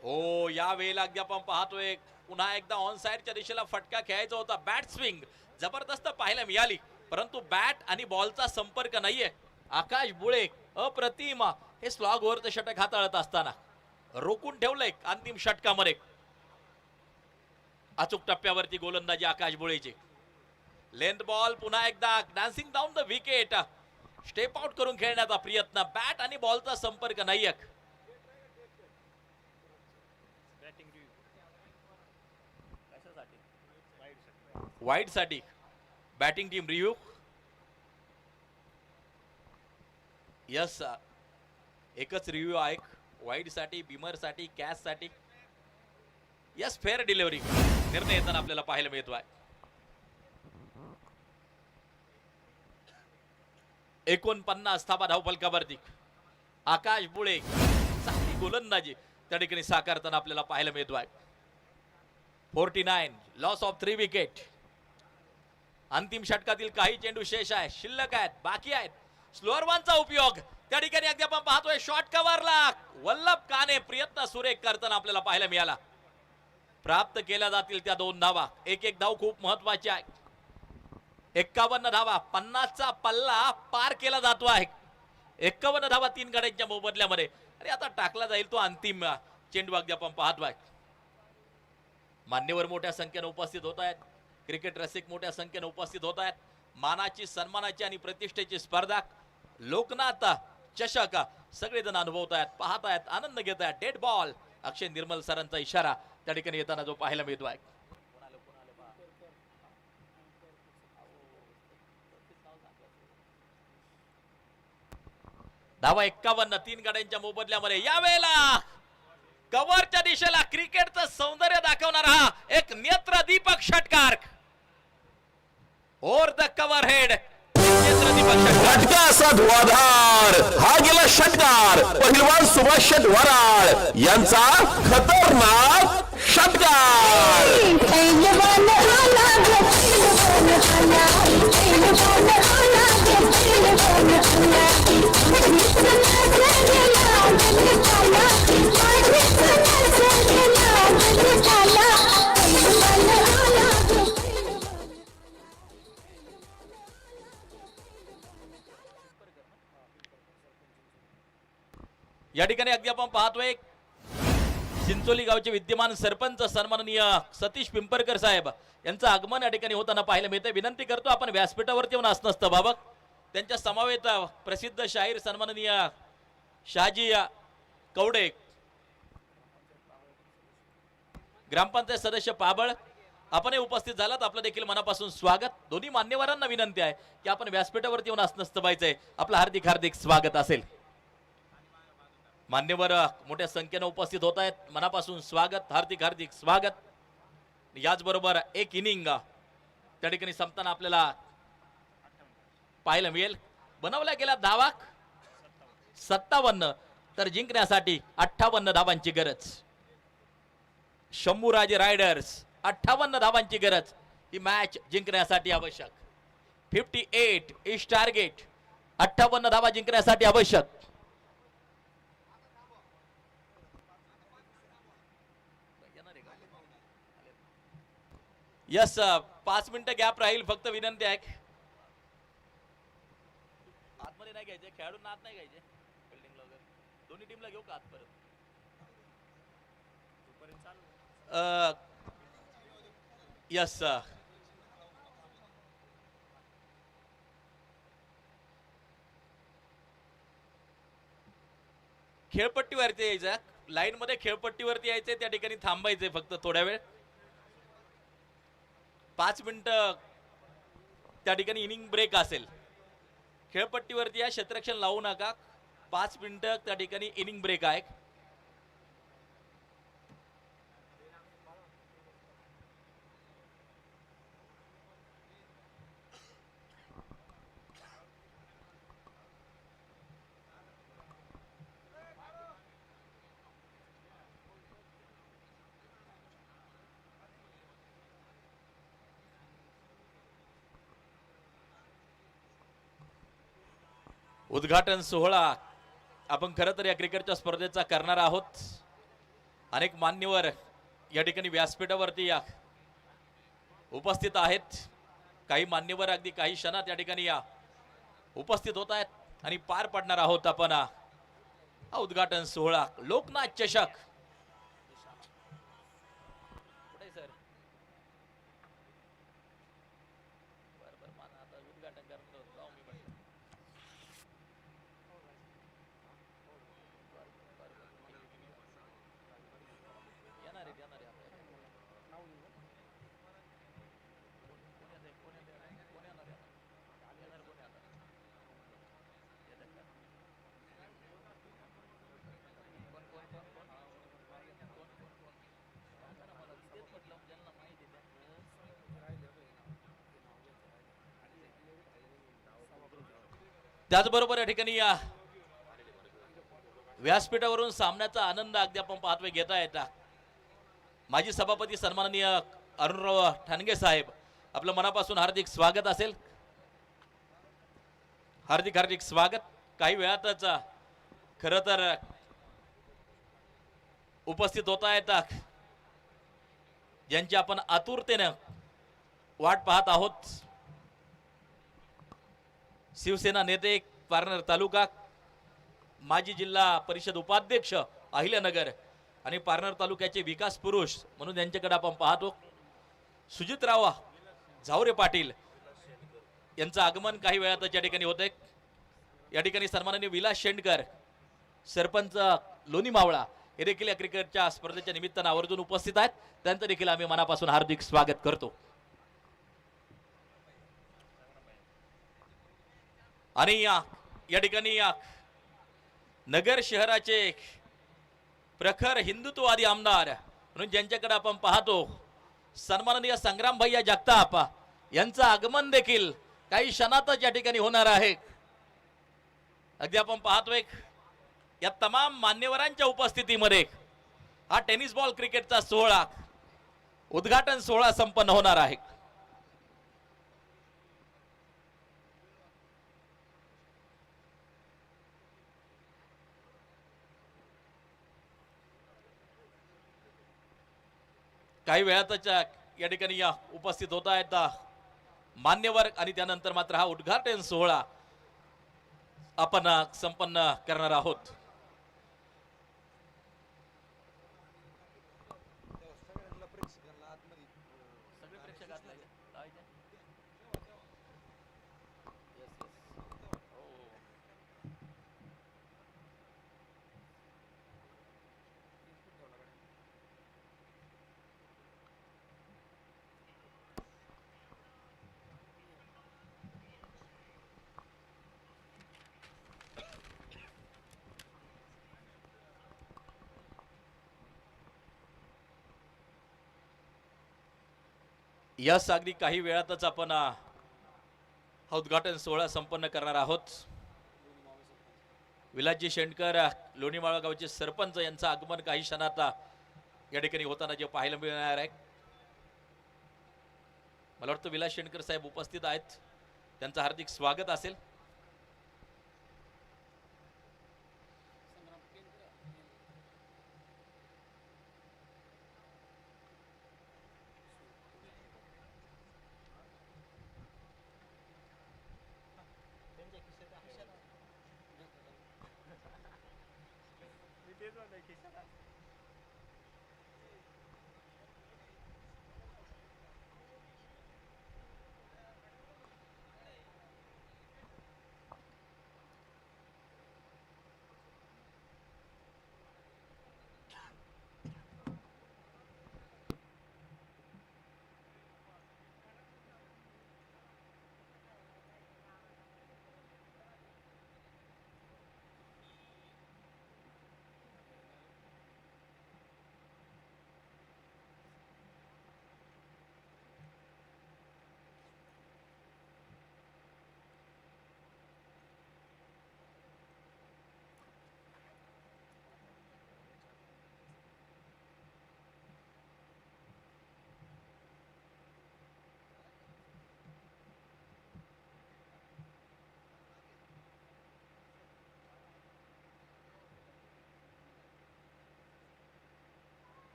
हो, या वेळेला अगदी आपण पाहतोय पुन्हा एकदा ऑन साइडच्या दिशेला फटका खेळायचा होता. बॅट स्विंग जबरदस्त पाहायला मिळाली, परंतु बॅट आणि बॉलचा संपर्क नाहीये. आकाश बुळे अप्रतिम हे स्लॉग ओव्हरचं षटक हाताळत असताना रोखून ठेवलंय अंतिम षटकामध्ये. अचूक टप्प्यावरती गोलंदाजी आकाश बुळेची. लेंथ बॉल पुन्हा एकदा dancing down the wicket, step out करून खेळण्याचा प्रयत्न. बॅट आणि बॉलचा संपर्क नाहीये. वाईड साठी बॅटिंग टीम रिव्ह्यू. यस, एकच रिव्ह्यू आहे वाईड साठी, बिमर साठी, कॅच साठी. यस, फेअर डिलिव्हरी निर्णय येताना आपल्याला पाहायला मिळतो आहे. 49 धावा धावफलकावरती आकाश बुळे चांगली गोलंदाजी त्या ठिकाणी साकारताना आपल्याला पाहायला मिळतो आहे. 49 लॉस ऑफ 3 विकेट. अंतिम षटकातील काही चेंडू शेष आहे, शिल्लक आहेत, बाकी आहेत. स्लोअर वनचा उपयोग त्या ठिकाणी अगदी आपण पाहतोय. शॉर्ट कव्हरला वल्लभ काने प्रयत्न सुरेख करताना आपल्याला पाहायला मिळाला. प्राप्त केल्या जातील त्या 2 धावा. एक धाव खूप महत्वाची आहे. 51 धावा, 50चा पल्ला पार केला जातो आहे. 51 धावा 3 गड्यांच्या मोबदल्यामध्ये. अरे आता टाकला जाईल तो अंतिम चेंडू अगदी आपण पाहतोय. मान्यवर मोठ्या संख्येने उपस्थित होत आहेत, क्रिकेट रसिक मोठ्या संख्येने उपस्थित होत आहेत. मानाची, सन्मानाची आणि प्रतिष्ठेची स्पर्धा, लोकनाथ चषक सगळेजण अनुभवत आहेत, पाहत आहेत, आनंद घेत आहेत. डेड बॉल, अक्षय निर्मल सरांचा इशारा त्या ठिकाणी येताना जो पाहायला मिळतो आहे. धावा 51 3 गड्यांच्या मोबदल्यामध्ये. यावेळेला कव्हरच्या दिशेला क्रिकेटचं सौंदर्य दाखवणारा हा एक नेत्रदीपक षटकार. Over the cover head Deepak षटकार. फटका असा धुवाधार हा गेला षटकार पहिलवान सुभाष शेट वराळ यांचा खतरनाक षटकार. या ठिकाणी अगदी आपण पाहतोय चिंचोली गावचे विद्यमान सरपंच सन्माननीय सतीश पिंपरकर साहेब यांचं आगमन या ठिकाणी होताना पाहायला मिळते. विनंती करतो आपण व्यासपीठावरती येऊन असं नसतं बाबा. त्यांच्या समवेत प्रसिद्ध शाहीर सन्माननीय शहाजी कवडे, ग्रामपंचायत सदस्य पाबळ, आपण उपस्थित झालात. आपलं देखील मनापासून स्वागत. दोन्ही मान्यवरांना विनंती आहे की आपण व्यासपीठावरती येऊन असं नसतं पाहिजे. आपलं हार्दिक हार्दिक स्वागत असेल. मान्यवर मोठ्या संख्येने उपस्थित होत आहेत. मनापासून स्वागत, हार्दिक हार्दिक स्वागत. याचबरोबर एक इनिंग त्या ठिकाणी संपताना आपल्याला पाहायला मिळेल. बनवल्या गेल्या धावा 57 तर जिंकण्यासाठी 58 धावांची गरज. शंभूराजे रायडर्स 58 धावांची गरज ही मॅच जिंकण्यासाठी आवश्यक. 58 इज टार्गेट. 58 धावा जिंकण्यासाठी आवश्यक. यस 5 मिनिटं गॅप राहील. फक्त विनंती आहे आतमध्ये नाही घ्यायचे, खेळाडूंना आत नाही घ्यायचे. बिल्डिंगला वगैरे दोन्ही टीमला घेऊ का आत परत? यस खेळपट्टीवरती यायचं. लाईन मध्ये खेळपट्टीवरती यायचंय. त्या ठिकाणी थांबायचंय फक्त थोड्या वेळ. 5 मिनिटं त्या ठिकाणी इनिंग ब्रेक असेल. खेळपट्टीवरती या, क्षेत्ररक्षण लावू नका. 5 मिनिटं त्या ठिकाणी इनिंग ब्रेक आहे. उद्घाटन सोहळा आपण खरं तर या क्रिकेटच्या स्पर्धेचा करणार आहोत. अनेक मान्यवर या ठिकाणी व्यासपीठावरती उपस्थित आहेत. काही मान्यवर अगदी काही क्षणात या ठिकाणी उपस्थित होत आहेत आणि पार पडणार आहोत आपण हा उद्घाटन सोहळा. लोकनाथ चषक त्याचबरोबर या ठिकाणी व्यासपीठावरून सामन्याचा आनंद अगदी आपण पाहतोय घेता येता. माजी सभापती सन्माननीय अरुणराव ठाणगे साहेब, आपलं मनापासून हार्दिक स्वागत असेल. हार्दिक हार्दिक स्वागत. काही वेळातच खरं तर उपस्थित होता येतात ज्यांची आपण आतुरतेनं वाट पाहत आहोत. शिवसेना नेते, पारनेर तालुका, माजी जिल्हा परिषद उपाध्यक्ष अहिल्यानगर आणि पारनेर तालुक्याचे विकास पुरुष म्हणून त्यांच्याकडे आपण पाहतो. सुजितराव झावरे पाटील यांचं आगमन काही वेळात या ठिकाणी होते. या ठिकाणी सन्माननीय विलास शेंडकर, सरपंच लोणी मावळा हे देखील या क्रिकेटच्या स्पर्धेच्या निमित्तानं आवर्जून उपस्थित आहेत. त्यांचं देखील आम्ही मनापासून हार्दिक स्वागत करतो. आणि या ठिकाणी नगर शहराचे प्रखर हिंदुत्ववादी आमदार म्हणून ज्यांच्याकडे आपण पाहतो सन्माननीय संग्राम भैया जगताप यांचं आगमन देखील काही क्षणातच या ठिकाणी होणार आहे. अगदी आपण पाहतोय या तमाम मान्यवरांच्या उपस्थितीमध्ये हा टेनिस बॉल क्रिकेटचा सोहळा उद्घाटन सोहळा संपन्न होणार आहे. काही वेळातच या ठिकाणी या उपस्थित होत आहेत मान्यवर आणि त्यानंतर मात्र हा उद्घाटन सोहळा आपण संपन्न करणार आहोत. यस अगदी काही वेळातच आपण हा उद्घाटन सोहळा संपन्न करणार आहोत. विलासजी शेंडकर लोणीमाळा गावचे सरपंच यांचं आगमन काही क्षणात या ठिकाणी होताना जे पाहायला मिळणार आहे. मला वाटतं विलास शेंडकर साहेब उपस्थित आहेत, त्यांचं हार्दिक स्वागत असेल.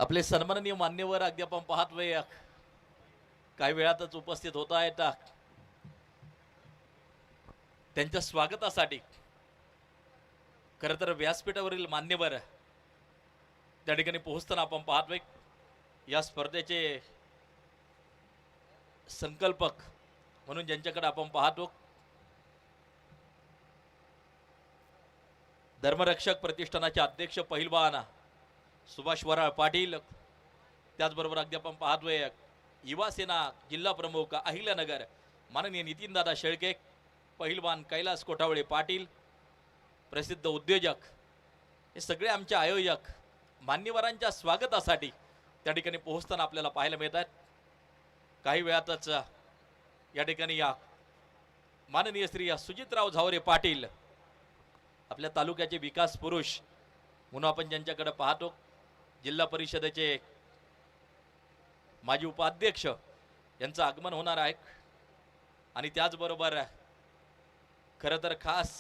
आपले सन्माननीय मान्यवर अगदी आपण पाहतोय काही वेळातच उपस्थित होत आहेत. त्यांच्या स्वागतासाठी खर तर व्यासपीठावरील मान्यवर त्या ठिकाणी पोहोचताना आपण पाहतोय. या स्पर्धेचे संकल्पक म्हणून ज्यांच्याकडे आपण पाहतो धर्मरक्षक प्रतिष्ठानाचे अध्यक्ष पहिलवान सुभाष वराळ पाटील, त्याचबरोबर अगदी आपण पाहतोय युवा सेना जिल्हा प्रमुख अहिल्यानगर माननीय नितीनदादा शेळके, पहिलवान कैलास कोठावळे पाटील, प्रसिद्ध उद्योजक, हे सगळे आमचे आयोजक मान्यवरांच्या स्वागतासाठी त्या ठिकाणी पोहोचताना आपल्याला पाहायला मिळतात. काही वेळातच या ठिकाणी या माननीय श्री सुजितराव झावरे पाटील आपल्या तालुक्याचे विकास पुरुष म्हणून आपण ज्यांच्याकडे पाहतो, जिल्हा परिषदेचे माजी उपाध्यक्ष यांचं आगमन होणार आहे. आणि त्याचबरोबर खरं तर खास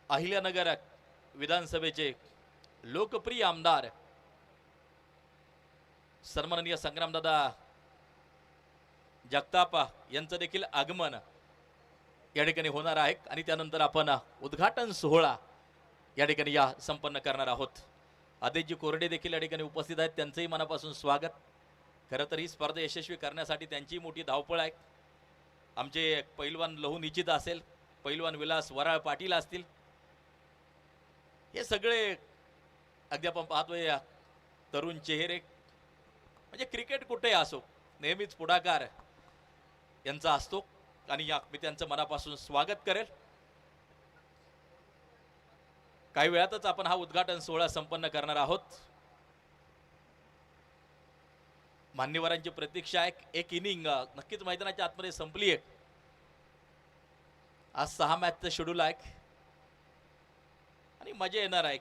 अहिल्यानगर विधानसभेचे लोकप्रिय आमदार सन्माननीय संग्रामदादा जगताप यांचं देखील आगमन या ठिकाणी होणार आहे आणि त्यानंतर आपण उद्घाटन सोहळा या ठिकाणी संपन्न करणार आहोत. आदित्यजी कोरडे देखील या ठिकाणी उपस्थित आहेत, त्यांचंही मनापासून स्वागत. खरं तर ही स्पर्धा यशस्वी करण्यासाठी त्यांची मोठी धावपळ आहे. आमचे पैलवान लहू निश्चित असेल, पैलवान विलास वराळ पाटील असतील, हे सगळे अगदी आपण पाहतोय तरुण चेहरे. म्हणजे क्रिकेट कुठे असो नेहमीच पुढाकार यांचा असतो आणि मी त्यांचं मनापासून स्वागत करेल. काही वेळातच आपण हा उद्घाटन सोहळा संपन्न करणार आहोत. मान्यवरांची प्रतीक्षा आहे. एक इनिंग नक्कीच मैदानाच्या आतमध्ये संपली आहे. आज 6 मॅचचं शेड्यूल आहे आणि मजा येणार आहे.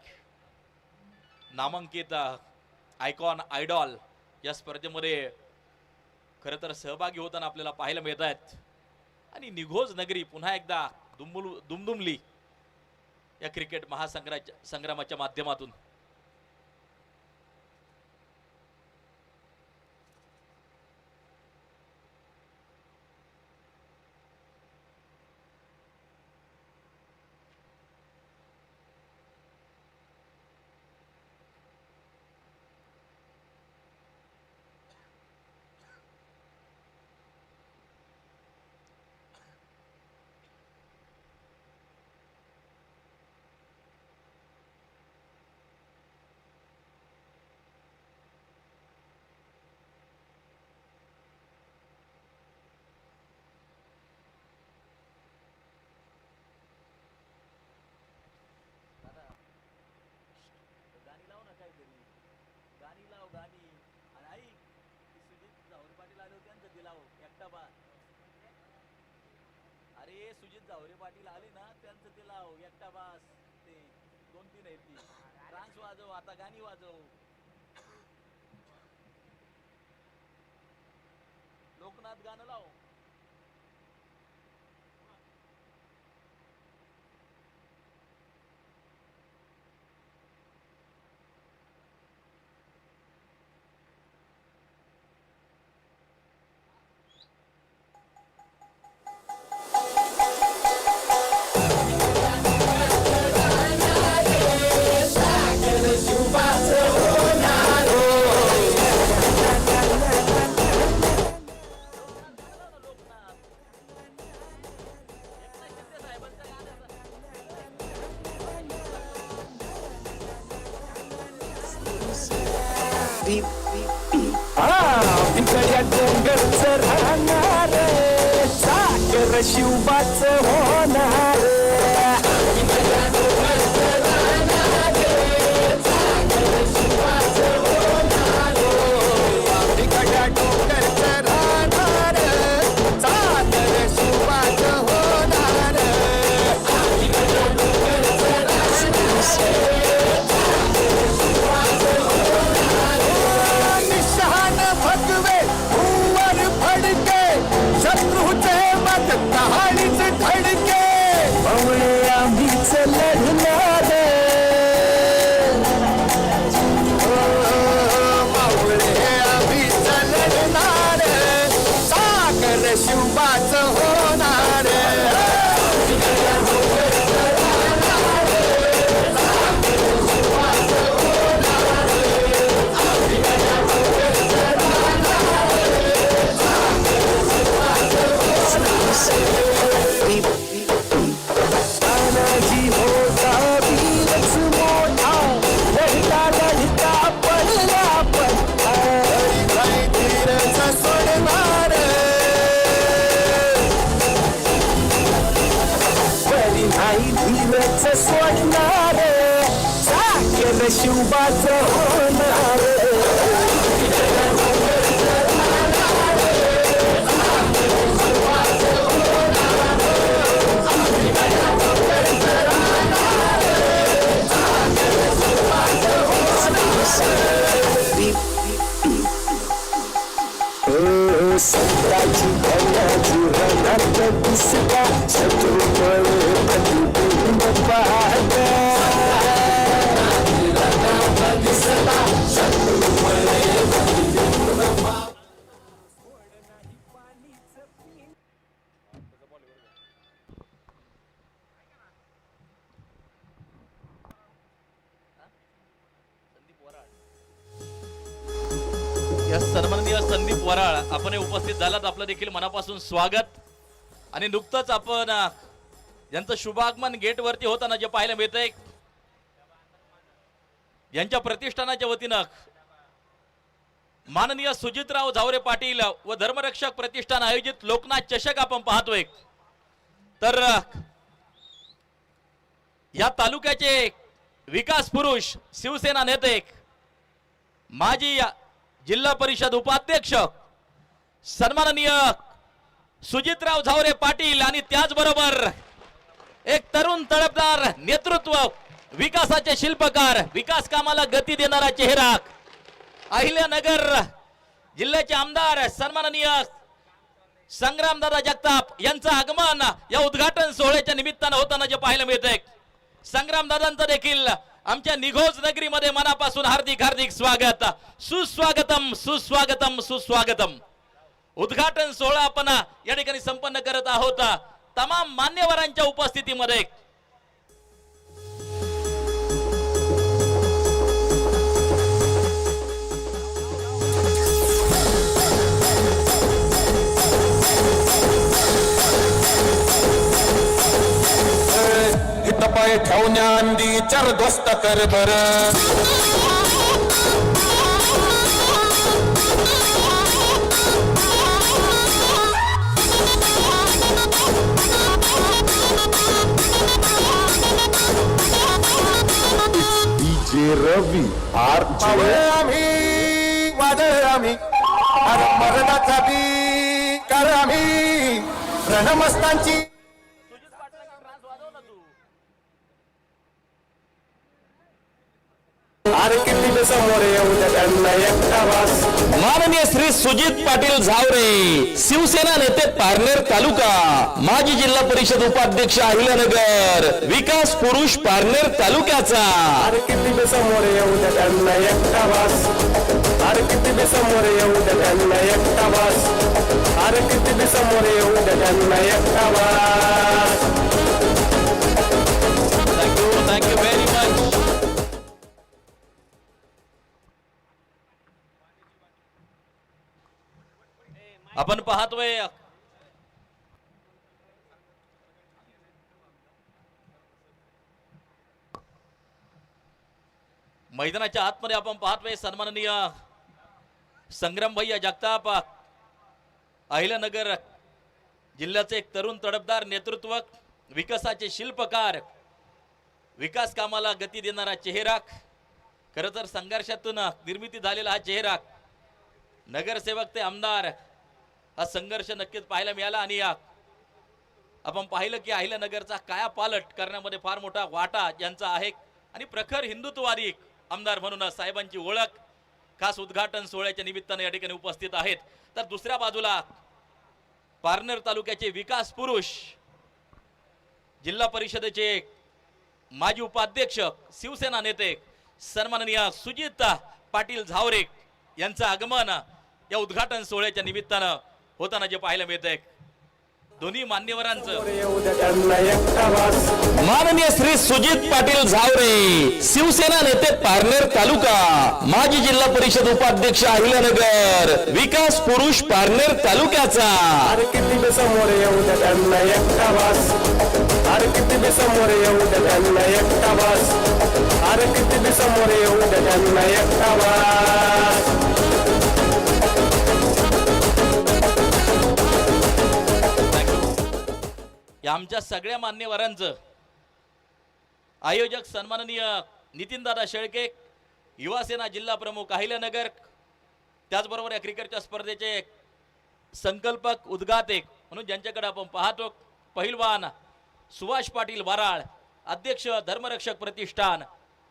नामांकित आयकॉन आयडॉल या स्पर्धेमध्ये खरं तर सहभागी होताना आपल्याला पाहायला मिळत आहेत आणि निघोज नगरी पुन्हा एकदा दुमदुमली या क्रिकेट महासंग्रामाच्या माध्यमातून. अरे सुजित जावरे पाटील आले ना, त्यांचं ते लाव एकटा बास. ते 2-3 आहेत ती. डान्स वाजव, आता गाणी वाजव. लोकनाथ गाणं लाव. डोंगरच राहणार सागर शिवबाच होणार. सोडणार सागर शिवबाच होणार. सत्राची धनाची रनात दिसता शत्रुपळे प्रतिबिंब पाहता. संदीप वराळ आपण उपस्थित झालात, आपलं देखील मनापासून स्वागत. आणि नुकतंच आपण यांचं शुभागमन गेट वरती होताना जे पाहायला मिळतंय, यांच्या प्रतिष्ठानाच्या वतीनं माननीय सुजितराव झावरे पाटील व धर्मरक्षक प्रतिष्ठान आयोजित लोकनाथ चषक आपण पाहतोय. तर या तालुक्याचे विकास पुरुष, शिवसेना नेते, माजी जिल्हा परिषद उपाध्यक्ष सन्माननीय सुजितराव झावरे पाटील आणि त्याचबरोबर एक तरुण तडफदार नेतृत्व, विकासाचे शिल्पकार, विकास कामाला गती देणारा चेहरा, अहिल्यानगर जिल्ह्याचे आमदार सन्माननीय संग्रामदादा जगताप यांचं आगमन या उद्घाटन सोहळ्याच्या निमित्तानं होताना जे पाहायला मिळतंय. संग्रामदादांचं देखील आमच्या निघोज नगरीमध्ये मनापासून हार्दिक हार्दिक स्वागत. सुस्वागतम सुस्वागतम सुस्वागतम. उद्घाटन सोहळा आपण या ठिकाणी संपन्न करत आहोत तमाम मान्यवरांच्या उपस्थितीमध्ये. पाय ठेवण्याआधी चार दोस्त कर बर. डीजे रवी आर आम्ही वादळ आम्ही अरे मरणाचा बी कर आम्ही रणमस्तांची. अरे किती समोर येऊ द्या त्यांना एकटा वास. माननीय श्री सुजित पाटील झावरे, शिवसेना नेते पारनेर तालुका, माजी जिल्हा परिषद उपाध्यक्ष अहिल्यानगर, विकास पुरुष पारनेर तालुक्याचा. अरे किती समोर येऊ द्या त्यांना एकटा वास. अरे किती समोर येऊ द्या त्यांना एकटा वास. अरे किती समोर येऊ द्या त्यांना एकटा वास. Thank you very much. आपण पाहतोय मैदानाच्या आतमध्ये आपण पाहतोय सन्माननीय संग्राम भैया जगताप, अहिल्यानगर जिल्ह्याचे एक तरुण तडफदार नेतृत्व, विकासाचे शिल्पकार, विकास कामाला गती देणारा चेहरा, खरं तर संघर्षातून निर्मिती झालेला हा चेहरा, नगरसेवक ते आमदार, हा संघर्ष नक्कीच पाहायला मिळाला. आणि आपण पाहिलं की अहिल्यानगरचा कायापालट करण्यामध्ये फार मोठा वाटा यांचा आहे. आणि प्रखर हिंदुत्ववादी आमदार म्हणून साहेबांची ओळख खास उद्घाटन सोहळ्याच्या निमित्ताने या ठिकाणी उपस्थित आहेत. तर दुसऱ्या बाजूला पारनेर तालुक्याचे विकास पुरुष, जिल्हा परिषदेचे माजी उपाध्यक्ष, शिवसेना नेते सन्माननीय सुजित पाटील झावरे यांचं आगमन या उद्घाटन सोहळ्याच्या निमित्तानं होताना जे पाहायला मिळतंय. दोन्ही मान्यवरांचं येऊ द्या त्यांना एकटा वास. माननीय श्री सुजित पाटील झावरे, शिवसेना नेते पारनेर तालुका, माजी जिल्हा परिषद उपाध्यक्ष अहिल्यानगर, विकास पुरुष पारनेर तालुक्याचा. अरे किती समोर येऊ द्या त्यांना एकटा वास. अरे किती समोर येऊ द्या त्यांना एकटा वास. अरे किती समोर येऊ द्या त्यांना एकटा वास. या आमच्या सगळ्या मान्यवरांचं आयोजक सन्माननीय नितीनदादा शेळके, युवासेना जिल्हा प्रमुख अहिल्यानगर, त्याचबरोबर या क्रिकेटच्या स्पर्धेचे संकल्पक, उद्घाटक म्हणून ज्यांच्याकडे आपण पाहतो, पहिलवान सुभाष पाटील वराळ, अध्यक्ष धर्मरक्षक प्रतिष्ठान,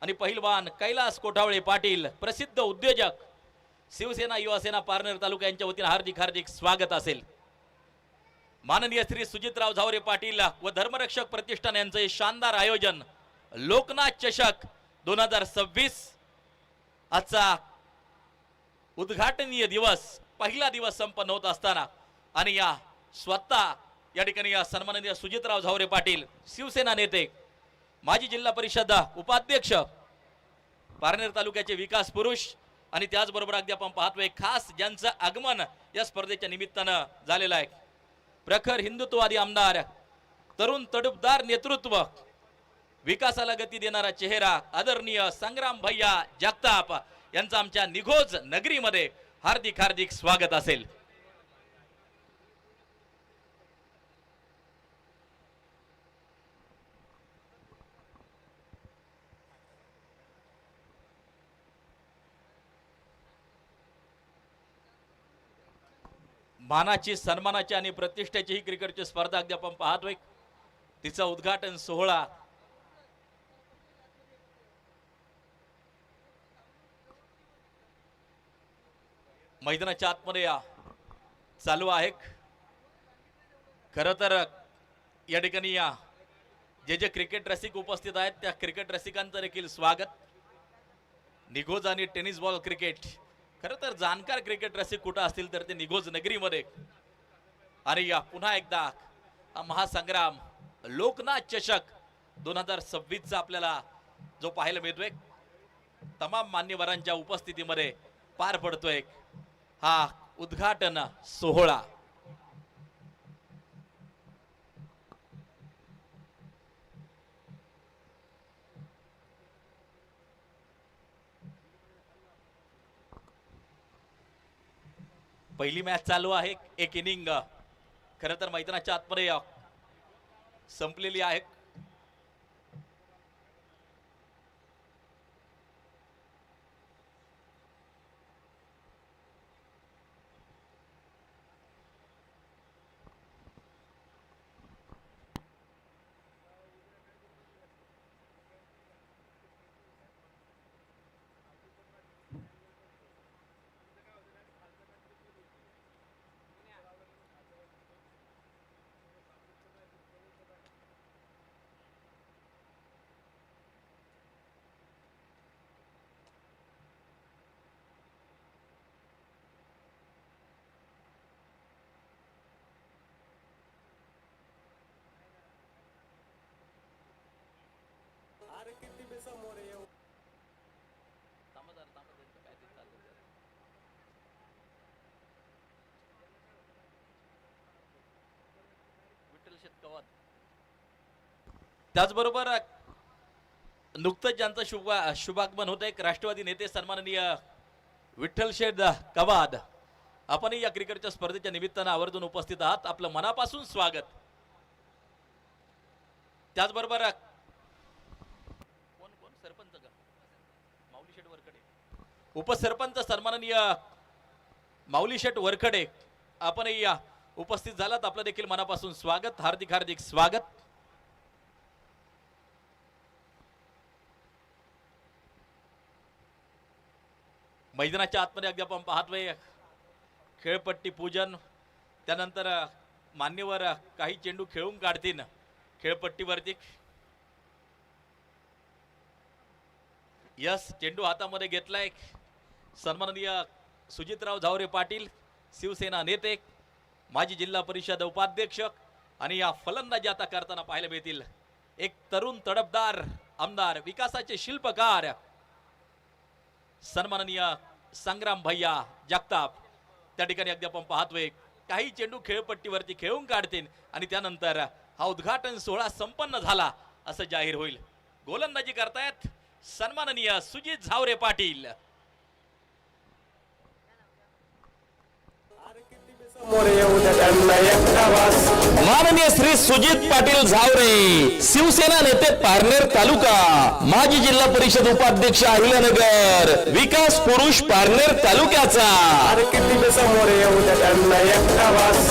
आणि पहिलवान कैलास कोठावळे पाटील, प्रसिद्ध उद्योजक, शिवसेना युवासेना पारनेर तालुका यांच्या वतीने हार्दिक हार्दिक स्वागत असेल. माननीय श्री सुजितराव झावरे पाटील व धर्मरक्षक प्रतिष्ठान यांचे शानदार आयोजन लोकनाथ चषक 2026, आजचा उद्घाटनीय दिवस, पहिला दिवस संपन्न होत असताना आणि या स्वतः या ठिकाणी या सन्माननीय सुजितराव झावरे पाटील, शिवसेना नेते, माजी जिल्हा परिषद उपाध्यक्ष, पारनेर तालुक्याचे विकास पुरुष, आणि त्याचबरोबर अगदी आपण पाहतोय खास ज्यांचं आगमन या स्पर्धेच्या निमित्तानं झालेलं आहे. प्रखर हिंदुत्ववादी आमदार, तरुण तडफदार नेतृत्व, विकासाला गती देणारा चेहरा आदरणीय संग्राम भैया जगताप यांचं आमच्या निघोज नगरीमध्ये हार्दिक हार्दिक स्वागत असेल. मानाची, सन्मानाची आणि प्रतिष्ठेची ही क्रिकेटची स्पर्धा अगदी आपण पाहतोय. तिचा उद्घाटन सोहळा मैदानाच्या आतमध्ये चालू आहे. खर तर या ठिकाणी जे जे क्रिकेट रसिक उपस्थित आहेत त्या क्रिकेट रसिकांचं देखील स्वागत. निघोज आणि टेनिस बॉल क्रिकेट, खरं तर जाणकार क्रिकेट रसिक कुठं असतील तर ते निघोज नगरीमध्ये. आणि पुन्हा एकदा हा महासंग्राम लोकनाथ चषक 2026 आपल्याला जो पाहायला मिळतोय तमाम मान्यवरांच्या उपस्थितीमध्ये पार पडतोय हा उद्घाटन सोहळा. पहिली मॅच चालू आहे. एक इनिंग खरं तर मैदानाच्या आतमध्ये संपलेली आहे. त्याचबरोबर नुकतंच ज्यांचं शुभागमन होत आहे राष्ट्रवादी नेते सन्माननीय विठ्ठल शेठ कवाद, आपण या क्रिकेटच्या स्पर्धेच्या निमित्तानं आवर्जून उपस्थित आहात. आपलं मनापासून स्वागत. त्याचबरोबर कोण कोण सरपंच का माऊली शेठ वरखडे, उपसरपंच सन्माननीय माऊली शेठ वरखडे, आपण या उपस्थित झालात. आपलं देखील मनापासून स्वागत, हार्दिक हार्दिक स्वागत. मैदानाच्या आतमध्ये अगदी आपण पाहतोय खेळपट्टी पूजन, त्यानंतर मान्यवर काही चेंडू खेळून काढतील खेळपट्टीवरती. यस, चेंडू हातामध्ये घेतलाय सन्माननीय सुजितराव झावरे पाटील, शिवसेना नेते, माजी जिल्हा परिषद उपाध्यक्ष. आणि या फलंदाजी आता करताना पाहायला मिळतील एक तरुण तडफदार आमदार, विकासाचे शिल्पकार सन्माननीय संग्राम भैया जगताप. त्या ठिकाणी अगदी आपण पाहतोय काही चेंडू खेळपट्टीवरती खेळून काढतील आणि त्यानंतर हा उद्घाटन सोहळा संपन्न झाला असं जाहीर होईल. गोलंदाजी करतायत सन्माननीय सुजित झावरे पाटील. माननीय श्री सुजित पाटील झावरे, शिवसेना नेते पारनेर तालुका, माजी जिल्हा परिषद उपाध्यक्ष अहिल्यानगर, विकास पुरुष पारनेर तालुक्याचा. अरे किती बी समोर येऊ द्या त्यांना एकटा वास,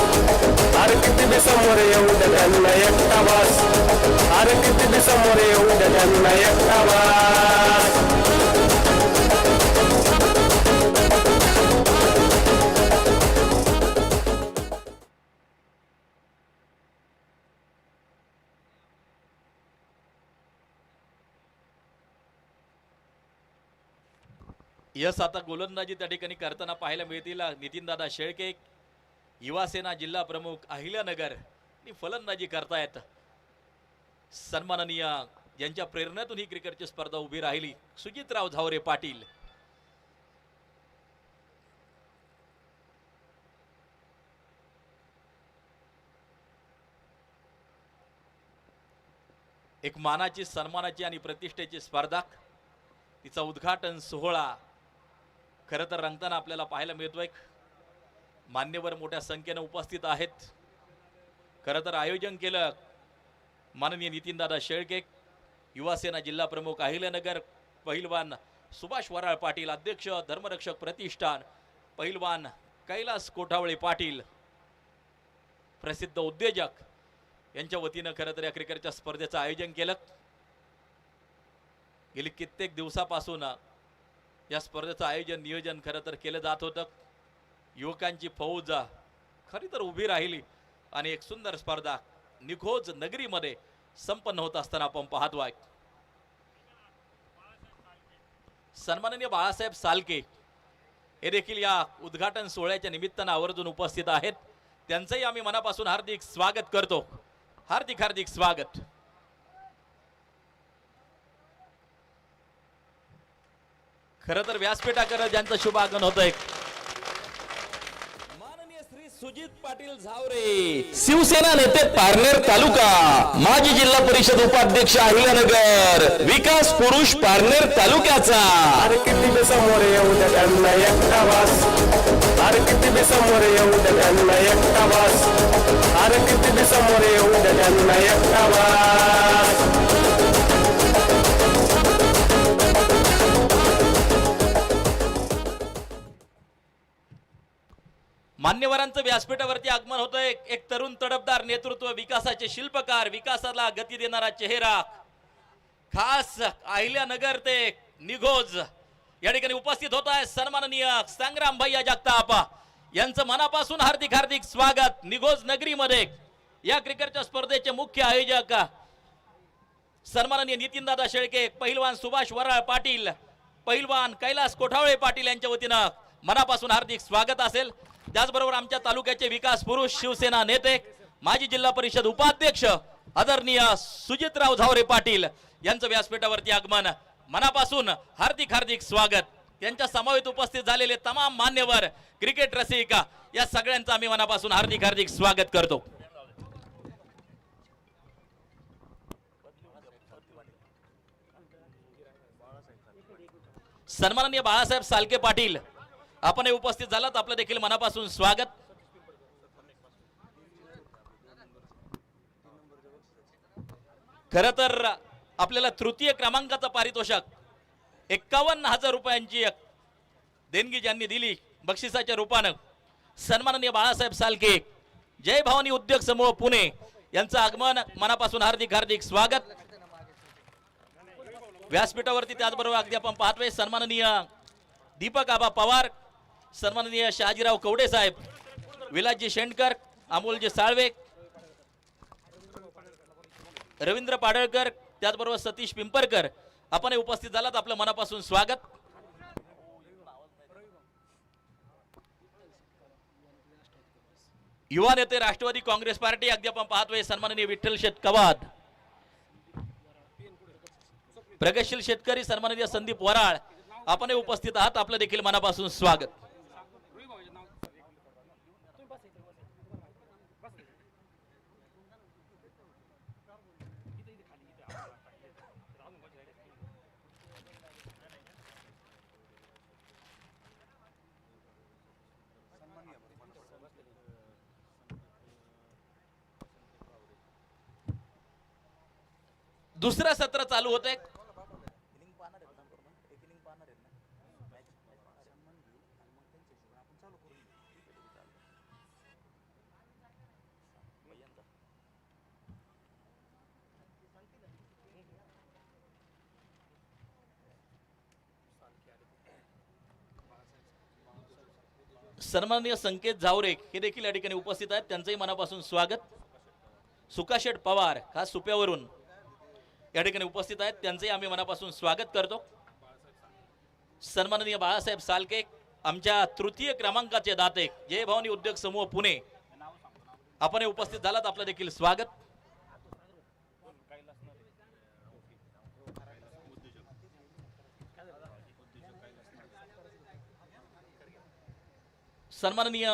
अरे किती बी समोर येऊ द्या त्यांना एकटा वास, अरे किती बी समोर येऊ द्या त्यांना एकटा वास. यस, आता गोलंदाजी त्या ठिकाणी करताना पाहायला मिळतील नितीनदादा शेळके, युवासेना जिल्हा प्रमुख अहिल्यानगर, आणि फलंदाजी करतायत सन्माननीय यांच्या प्रेरणेतून ही क्रिकेटची स्पर्धा उभी राहिली सुजितराव झावरे पाटील. एक मानाची, सन्मानाची आणि प्रतिष्ठेची स्पर्धा, तिचा उद्घाटन सोहळा खरं तर रंगताना आपल्याला पाहायला मिळतोय. मान्यवर मोठ्या संख्येने उपस्थित आहेत. खरं तर आयोजन केलं माननीय नितीनदादा शेळके, युवासेना जिल्हा प्रमुख अहिल्यानगर, पहिलवान सुभाष वराळ पाटील, अध्यक्ष धर्मरक्षक प्रतिष्ठान, पहिलवान कैलास कोठावळे पाटील, प्रसिद्ध उद्योजक यांच्या वतीनं खरं तर या क्रिकेटच्या स्पर्धेचं आयोजन केलं. गेली कित्येक दिवसापासून या स्पर्धेचं आयोजन नियोजन खरं तर केलं जात होतं. युवकांची फौज खरी तर उभी राहिली आणि एक सुंदर स्पर्धा निघोज नगरीमध्ये संपन्न होत असताना आपण पाहतोय. सन्माननीय बाळासाहेब सालके हे देखील या उद्घाटन सोहळ्याच्या निमित्तानं आवर्जून उपस्थित आहेत. त्यांचंही आम्ही मनापासून हार्दिक स्वागत करतो. हार्दिक हार्दिक स्वागत. खरं तर व्यासपीठाकडे ज्यांचं शुभ आगमन होतंय, माननीय श्री सुजित पाटील झावरे, शिवसेना नेते पारनेर तालुका, माजी जिल्हा परिषद उपाध्यक्ष अहिल्यानगर, विकास पुरुष पारनेर तालुक्याचा. अरे किती बी समोर येऊ द्या त्यांना एकटा वास. अरे किती बी समोर येऊ द्या त्यांना एकटा वास. अरे किती बी समोर येऊ द्या त्यांना एकटा वास. मान्यवरांचं व्यासपीठावरती आगमन होतंय. एक तरुण तडफदार नेतृत्व, विकासाचे शिल्पकार, विकासाला गती देणारा चेहरा, खास अहिल्यानगर ते निघोज या ठिकाणी उपस्थित होत आहे. सन्माननीय संग्राम भैया जगताप यांचं मनापासून हार्दिक हार्दिक स्वागत. निघोज नगरीमध्ये या क्रिकेटच्या स्पर्धेचे मुख्य आयोजक सन्माननीय नितीनदादा शेळके, पहिलवान सुभाष वराळ पाटील, पहिलवान कैलास कोठावळे पाटील यांच्या वतीनं मनापासून हार्दिक स्वागत असेल. त्याचबरोबर आमच्या तालुक्याचे विकास पुरुष, शिवसेना नेते, माजी जिल्हा परिषद उपाध्यक्ष आदरणीय सुजितराव झावरे पाटील यांचं व्यासपीठावरती आगमन, मनापासून हार्दिक हार्दिक स्वागत. यांच्या समवेत उपस्थित झालेले तमाम मान्यवर, क्रिकेट रसिक या सगळ्यांचं आम्ही मनापासून हार्दिक हार्दिक स्वागत करतो. सन्माननीय बाळासाहेब सालके पाटील आपण उपस्थित झालात, आपलं देखील मनापासून स्वागत. खरं तर आपल्याला तृतीय क्रमांकाचं पारितोषिक 51,000 रुपयांची देणगी ज्यांनी दिली बक्षिसाच्या रूपानं, सन्माननीय बाळासाहेब सालके, जय भवानी उद्योग समूह पुणे यांचं आगमन, मनापासून हार्दिक हार्दिक स्वागत. व्यासपीठावरती त्याचबरोबर अगदी आपण पाहतोय सन्माननीय दीपक आबा पवार, सन्माननीय शहाजीराव कवडे साहेब, विलासजी शेंडकर, अमोलजी साळवे, रवींद्र पाडळकर, त्याचबरोबर सतीश पिंपरकर आपण उपस्थित झालात, आपलं मनापासून स्वागत. युवा नेते राष्ट्रवादी काँग्रेस पार्टी अगदी आपण पाहतोय सन्माननीय विठ्ठल शेठ कवाद, प्रगतशील शेतकरी सन्माननीय संदीप वराळ आपण उपस्थित आहात, आपलं देखील मनापासून स्वागत. दुसरं सत्र चालू होतंय. सन्माननीय संकेत झावरे हे देखील या ठिकाणी उपस्थित आहेत, त्यांचंही मनापासून स्वागत. सुकाशेठ पवार खास सुप्यावरून या ठिकाणी उपस्थित आहेत, त्यांचंही आम्ही मनापासून स्वागत करतो. सन्माननीय बाळासाहेब सालके, आमच्या तृतीय क्रमांकाचे दाते, जय भवानी उद्योग समूह पुणे आपण उपस्थित झालात, आपलं देखील स्वागत. सन्माननीय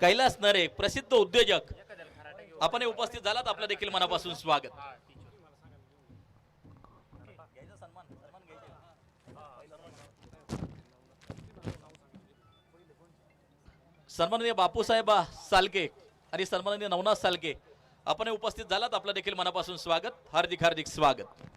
कैलास नरे प्रसिद्ध उद्योजक आपण उपस्थित झालात, आपलं देखील मनापासून स्वागत. सन्माननीय बापूसाहेब सालके आणि सन्माननीय नवनाथ सालके आपण उपस्थित झालात, आपलं देखील मनापासून स्वागत. हार्दिक हार्दिक स्वागत.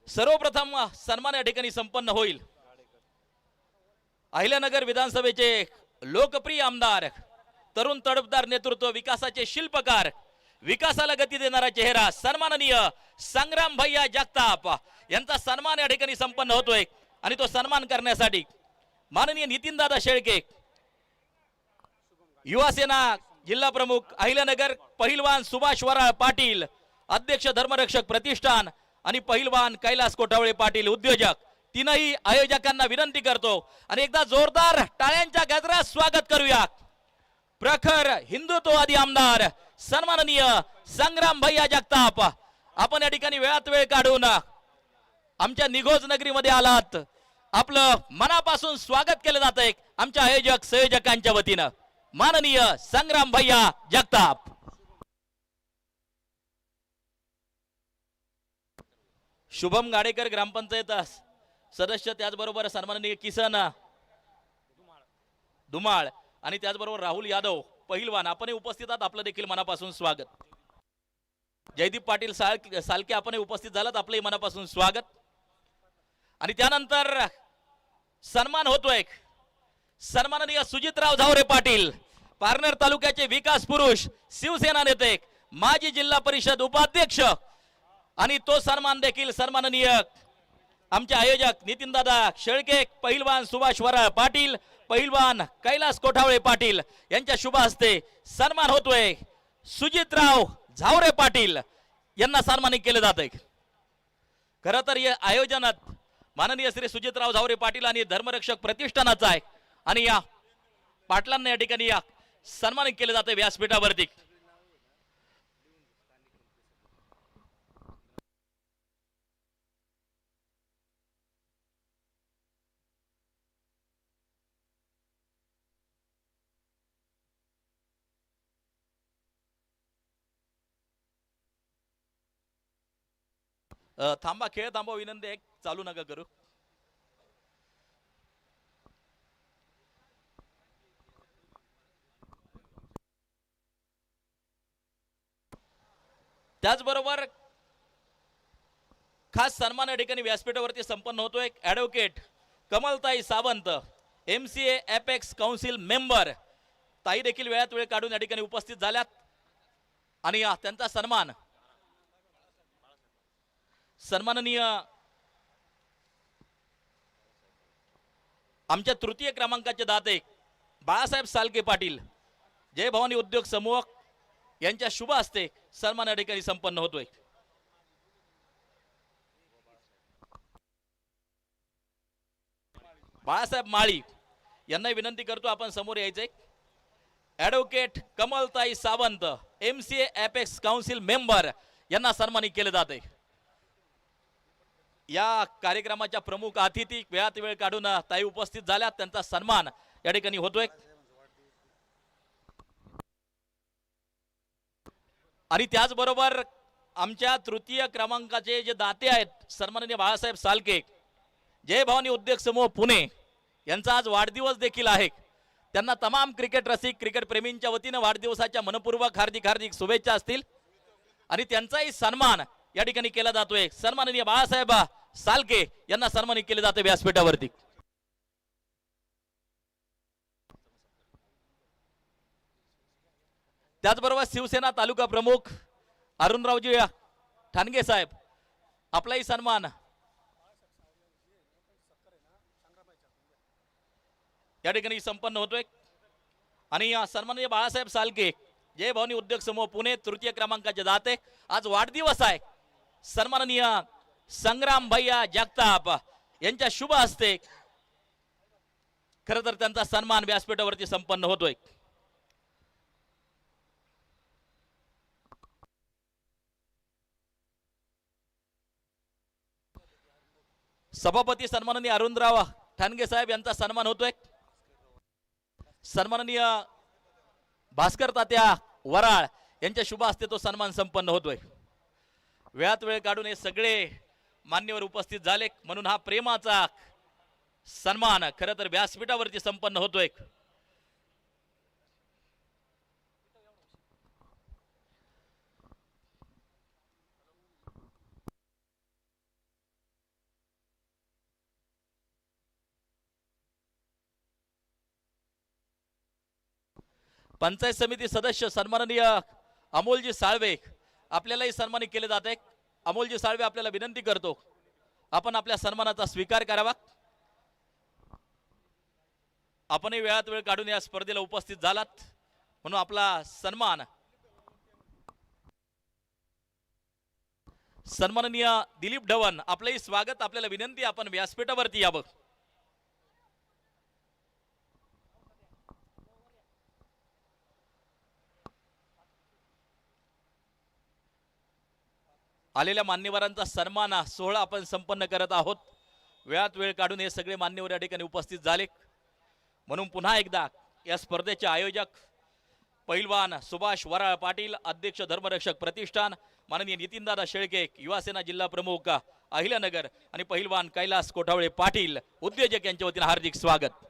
सर्वप्रथम सन्मान या ठिकाणी संपन्न होईल. अहिल्यानगर विधानसभेचे लोकप्रिय आमदार, तरुण तडफदार नेतृत्व, विकासाचे शिल्पकार, विकासाला गती देणारा चेहरा सन्माननीय संग्राम भैया जगताप यांचा सन्मान या ठिकाणी संपन्न होतोय. आणि तो सन्मान करण्यासाठी माननीय नितीनदादा शेळके, युवा सेना जिल्हा प्रमुख अहिल्यानगर, पहिलवान सुभाष वराळ पाटील, अध्यक्ष धर्मरक्षक प्रतिष्ठान आणि पहिलवान कैलास कोठावळे पाटील उद्योजक, तीनही आयोजकांना विनंती करतो आणि एकदा जोरदार टाळ्यांच्या गजरात स्वागत करूया. प्रखर हिंदुत्ववादी आमदार सन्माननीय संग्राम भैया जगताप, आपण या ठिकाणी वेळात वेळ काढून आमच्या निघोज नगरीमध्ये आलात. आपलं मनापासून स्वागत केलं जात आहे आमच्या आयोजक संयोजकांच्या वतीनं. माननीय संग्राम भैया जगताप. शुभम गाडेकर ग्रामपंचायत सदस्य, त्याचबरोबर सन्माननीय किसन धुमाळ आणि त्याचबरोबर राहुल यादव पहिलवान आपण उपस्थित आहात, आपलं देखील मनापासून स्वागत. जयदीप पाटील सालके आपण उपस्थित झालात, आपलंही मनापासून स्वागत. आणि त्यानंतर सन्मान होतोय सन्माननीय सुजितराव झावरे पाटील, पारनेर तालुक्याचे विकास पुरुष, शिवसेना नेते, माजी जिल्हा परिषद उपाध्यक्ष. आणि तो सन्मान देखील सन्माननीय आमचे आयोजक नितीनदादा शेळके, पहिलवान सुभाष वराळ पाटील, पहिलवान कैलास कोठावळे पाटील यांच्या शुभ हस्ते सन्मान होतोय. सुजितराव झावरे पाटील यांना सन्मानित केले जात आहे. खरं तर या आयोजनात माननीय श्री सुजितराव झावरे पाटील आणि धर्मरक्षक प्रतिष्ठानाचा आहे आणि या पाटलांना या ठिकाणी सन्मानित केले जाते व्यासपीठावरती. थांबा, खेळ थांबा, विनंती आहे, चालू नका करू. त्याचबरोबर खास सन्मान या ठिकाणी व्यासपीठावरती संपन्न होतोय. Advocate Kamaltai Sawant, MCA apex council member, ताई देखील वेळात वेळ काढून या ठिकाणी उपस्थित झाल्यात आणि त्यांचा सन्मान सन्माननीय आमच्या तृतीय क्रमांकाचे दाते बाळासाहेब सालके पाटील, जय भवानी उद्योग समूह यांच्या शुभ हस्ते सन्मान या ठिकाणी संपन्न होतोय. बाळासाहेब माळी यांना विनंती करतो आपण समोर यायचंय. Advocate Kamaltai Sawant, MCA apex council member यांना सन्मानित केले जाते. या कार्यक्रमाच्या प्रमुख अतिथी वेळात वेळ काढून ताई उपस्थित झाल्या, त्यांचा सन्मान या ठिकाणी होतोय. आणि त्याचबरोबर आमच्या तृतीय क्रमांकाचे जे दाते आहेत सन्माननीय बाळासाहेब सालके, जय भवानी उद्योग समूह पुणे यांचा आज वाढदिवस देखील आहे. त्यांना तमाम क्रिकेट रसिक, क्रिकेट प्रेमींच्या वतीनं वाढदिवसाच्या मनपूर्वक हार्दिक हार्दिक शुभेच्छा असतील आणि त्यांचाही सन्मान या ठिकाणी केला जातोय. सन्माननीय बाळासाहेब सालके यांना सन्मानित केले जाते व्यासपीठावरती. त्याचबरोबर शिवसेना तालुका प्रमुख अरुणरावजी ठाणगे साहेब, आपलाही सन्मान या ठिकाणी संपन्न होतोय. आणि सन्माननीय बाळासाहेब सालके, जय भवानी उद्योग समूह पुणे तृतीय क्रमांकाचे दाते, आज वाढदिवस आहे. सन्माननीय संग्राम भैया जगताप यांच्या शुभ हस्ते खरं तर त्यांचा सन्मान व्यासपीठावरती संपन्न होतोय. सभापती सन्माननीय अरुणराव ठाणगे साहेब यांचा सन्मान होतोय. सन्माननीय भास्कर तात्या वराळ यांच्या शुभ हस्ते तो सन्मान संपन्न होतोय. वेळात वेळ काढून हे सगळे मान्यवर उपस्थित झाले म्हणून हा प्रेमाचा सन्मान खरं तर व्यासपीठावरती संपन्न होतोय. पंचायत समिती सदस्य सन्माननीय अमोलजी साळवे आपल्यालाही सन्मानित केले जाते. अमोलजी साळवे आपल्याला विनंती करतो आपण आपल्या सन्मानाचा स्वीकार करावा. आपणही वेळात वेळ काढून या स्पर्धेला उपस्थित झालात म्हणून आपला सन्मान. सन्माननीय दिलीप ढवण आपलंही स्वागत. आपल्याला विनंती आपण व्यासपीठावरती यावं. आलेल्या मान्यवरांचा सन्मान सोहळा आपण संपन्न करत आहोत. वेळात वेळ काढून हे सगळे मान्यवर या ठिकाणी उपस्थित झाले म्हणून पुन्हा एकदा या स्पर्धेचे आयोजक पैलवान सुभाष वराळ पाटील, अध्यक्ष धर्मरक्षक प्रतिष्ठान माननीय नितीनदादा शेळके, युवासेना जिल्हा प्रमुख अहिल्यानगर आणि पैलवान कैलास कोठावळे पाटील उद्योजक यांच्या वतीने हार्दिक स्वागत.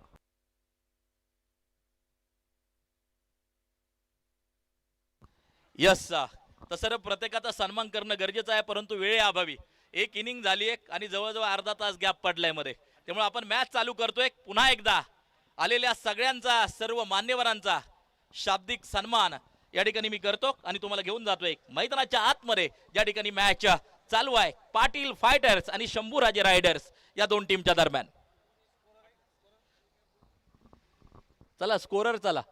यस तसं प्रत्येकाचा सन्मान करणं गरजेचं आहे परंतु वेळेअभावी एक इनिंग झाली एक आणि जवळजवळ अर्धा तास गॅप पडलाय मध्ये त्यामुळे आपण मॅच चालू करतोय. पुन्हा एकदा आलेल्या सगळ्यांचा सर्व मान्यवरांचा शाब्दिक सन्मान या ठिकाणी मी करतो आणि तुम्हाला घेऊन जातोय मैदानाच्या आतमध्ये ज्या ठिकाणी मॅच चालू आहे पाटील फायटर्स आणि शंभूराजे रायडर्स या दोन टीमच्या दरम्यान. चला स्कोरर चला.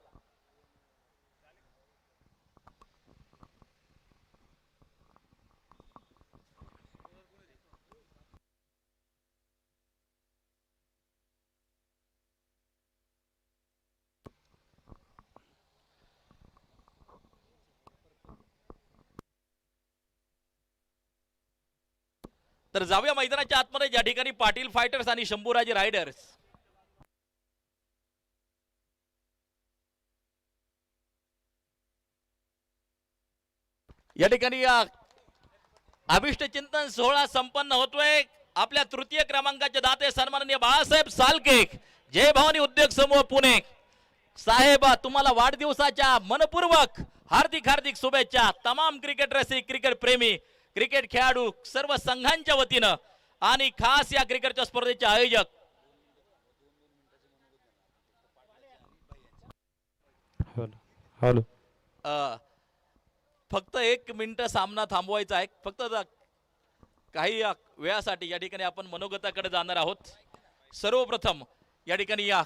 तर जाऊया मैदानाच्या आतमध्ये ज्या ठिकाणी पाटील फायटर्स आणि शंभूराजे रायडर्स या ठिकाणी अभिष्ट चिंतन सोहळा संपन्न होतोय. आपल्या तृतीय क्रमांकाचे दाते सन्माननीय बाळासाहेब सालके, जय भवानी उद्योग समूह पुणे साहेब तुम्हाला वाढदिवसाच्या मनपूर्वक हार्दिक हार्दिक शुभेच्छा. तमाम क्रिकेट रसिक, क्रिकेट प्रेमी, क्रिकेट खेळाडू सर्व संघांच्या वतीनं आणि खास या क्रिकेटच्या स्पर्धेचे आयोजक हॅलो फक्त 1 मिनिट सामना थांबवायचा आहे. फक्त काही वेळासाठी या ठिकाणी आपण मनोगताकडे जाणार आहोत. सर्वप्रथम या ठिकाणी या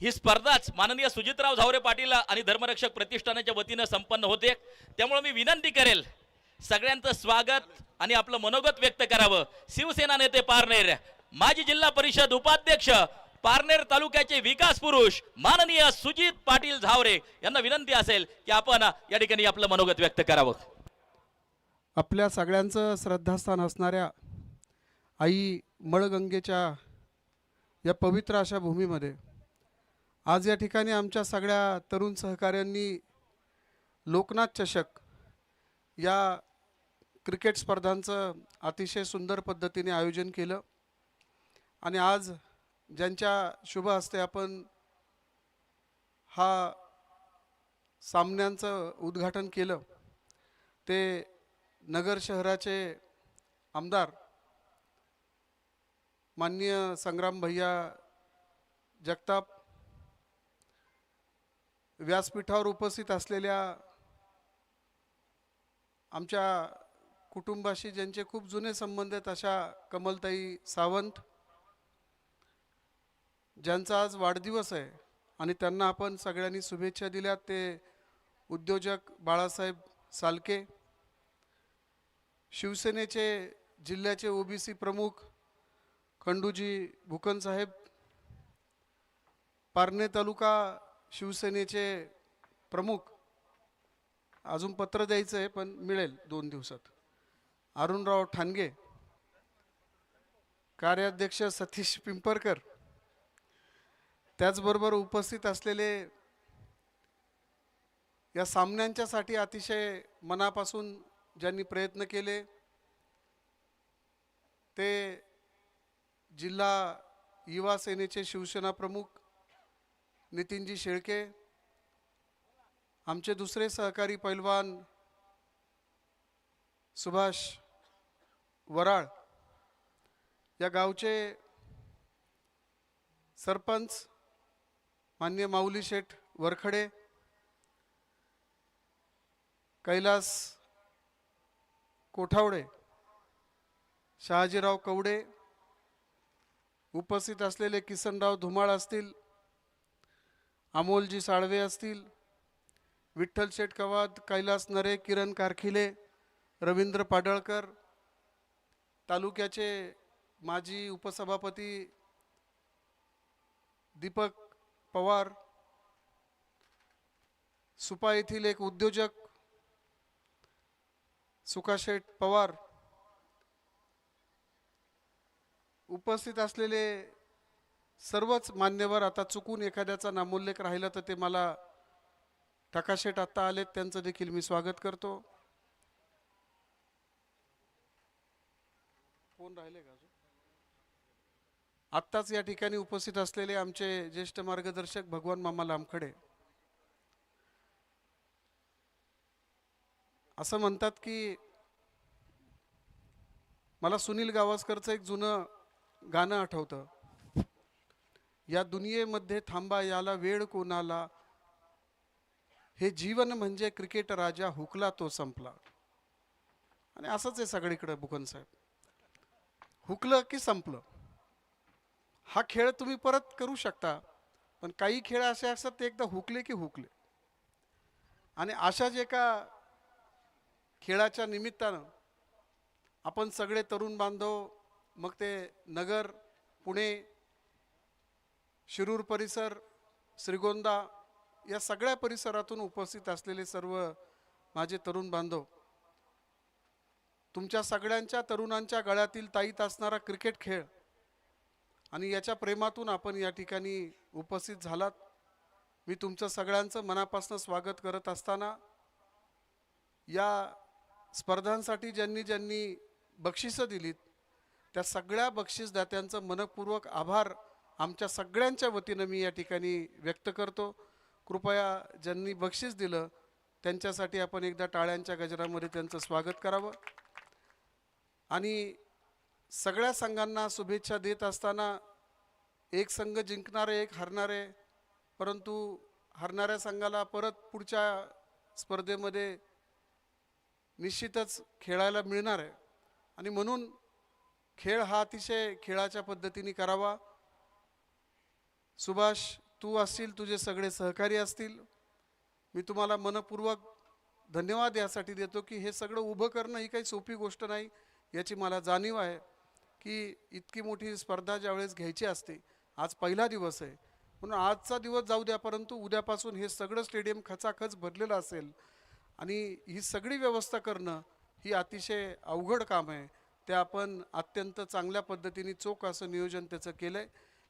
ही स्पर्धाच माननीय सुजितराव झावरे पाटील आणि धर्मरक्षक प्रतिष्ठानाच्या वतीनं संपन्न होते. त्यामुळे मी विनंती करेल सगळ्यांचं स्वागत आणि आपलं मनोगत व्यक्त करावं. शिवसेना नेते पारनेर, माजी जिल्हा परिषद उपाध्यक्ष पारनेर तालुक्याचे विकास पुरुष माननीय सुजित पाटील झावरे यांना विनंती असेल की आपण या ठिकाणी आपलं मनोगत व्यक्त करावं. आपल्या सगळ्यांचं श्रद्धास्थान असणाऱ्या आई मळगंगेच्या या पवित्र अशा भूमीमध्ये आज या ठिकाणी आमच्या सगळ्या तरुण सहकाऱ्यांनी लोकनाथ चषक या क्रिकेट स्पर्धांचं अतिशय सुंदर पद्धतीने आयोजन केलं आणि आज ज्यांच्या शुभ हस्ते आपण हा सामन्यांचं उद्घाटन केलं ते नगर शहराचे आमदार माननीय संग्राम भैया जगताप, व्यासपीठावर उपस्थित असलेल्या आमच्या कुटुंबाशी ज्यांचे खूप जुने संबंध आहेत अशा कमलताई सावंत, ज्यांचा आज वाढदिवस आहे आणि त्यांना आपण सगळ्यांनी शुभेच्छा दिल्यात, ते उद्योजक बाळासाहेब सालके, शिवसेनेचे जिल्ह्याचे ओबीसी प्रमुख खंडूजी भुकन साहेब, पारणे तालुका शिवसेनेचे प्रमुख, अजून पत्र द्यायचं आहे पण मिळेल 2 दिवसात, अरुणराव ठाणगे, कार्याध्यक्ष सतीश पिंपरकर, त्याचबरोबर उपस्थित असलेले या सामन्यांच्यासाठी अतिशय मनापासून ज्यांनी प्रयत्न केले ते जिल्हा युवा सेनेचे शिवसेना प्रमुख नितीनजी शेळके, आमचे दुसरे सहकारी पैलवान सुभाष वराळ, या गावचे सरपंच मान्य माऊली शेठ वरखडे, कैलास कोठावडे, शहाजीराव कवडे, उपस्थित असलेले किसनराव धुमाळ असतील, अमोलजी साळवे असतील, विठ्ठल शेठ कवाद, कैलास नरे, किरण कारखिले, रवींद्र पाडळकर, तालुक्याचे माजी उपसभापती दीपक पवार, सुपा येथील एक उद्योजक सुकाशेठ पवार, उपस्थित असलेले सर्वच मान्यवर, आता चुकून एखाद्याचा नामोल्लेख राहिला तर ते मला ठकाशेठ आत्ता आलेत त्यांचं देखील मी स्वागत करतो. फोन राहिले का अजून? आत्ताच या ठिकाणी उपस्थित असलेले आमचे ज्येष्ठ मार्गदर्शक भगवान मामा लामखडे. असं म्हणतात की मला सुनील गावस्करचं एक जुनं गाणं आठवतं, या दुनियेमध्ये थांबा याला वेळ कोणाला, हे जीवन म्हणजे क्रिकेट राजा, हुकला तो संपला. आणि असंच आहे सगळीकडे भुकन साहेब, हुकलं की संपलं. हा खेळ तुम्ही परत करू शकता, पण काही खेळ असे असतात ते एकदा हुकले की हुकले. आणि अशाच एका खेळाच्या निमित्तानं आपण सगळे तरुण बांधव, मग ते नगर, पुणे, शिरूर परिसर, श्रीगोंदा, या सगळ्या परिसरातून उपस्थित असलेले सर्व माझे तरुण बांधव, तुमच्या सगळ्यांच्या तरुणांच्या गळ्यातील ताईत असणारा क्रिकेट खेळ आणि याच्या प्रेमातून आपण या ठिकाणी उपस्थित झालात. मी तुमचं सगळ्यांचं मनापासून स्वागत करत असताना या स्पर्धांसाठी ज्यांनी ज्यांनी बक्षिसं दिलीत त्या सगळ्या बक्षीसदात्यांचं मनपूर्वक आभार आमच्या सगळ्यांच्या वतीनं मी या ठिकाणी व्यक्त करतो. कृपया ज्यांनी बक्षीस दिलं त्यांच्यासाठी आपण एकदा टाळ्यांच्या गजरामध्ये त्यांचं स्वागत करावं. आणि सगळ्या संघांना शुभेच्छा देत असताना एक संघ जिंकणारे, एक हरणारे, परंतु हरणाऱ्या संघाला परत पुढच्या स्पर्धेमध्ये निश्चितच खेळायला मिळणार आहे. आणि म्हणून खेळ हा अतिशय खेळाच्या पद्धतीने करावा. सुभाष, तू असतील, तुझे सगळे सहकारी असतील, मी तुम्हाला मनपूर्वक धन्यवाद यासाठी देतो की हे सगळं उभं करणं ही काही सोपी गोष्ट नाही, याची मला जाणीव आहे की इतकी मोठी स्पर्धा ज्यावेळेस घ्यायची असते, आज पहिला दिवस आहे म्हणून आजचा दिवस जाऊ द्या, परंतु उद्यापासून हे सगळं स्टेडियम खचाखच भरलेलं असेल आणि ही सगळी व्यवस्था करणं ही अतिशय अवघड काम आहे. ते आपण अत्यंत चांगल्या पद्धतीने चोख असं नियोजन त्याचं केलं आहे.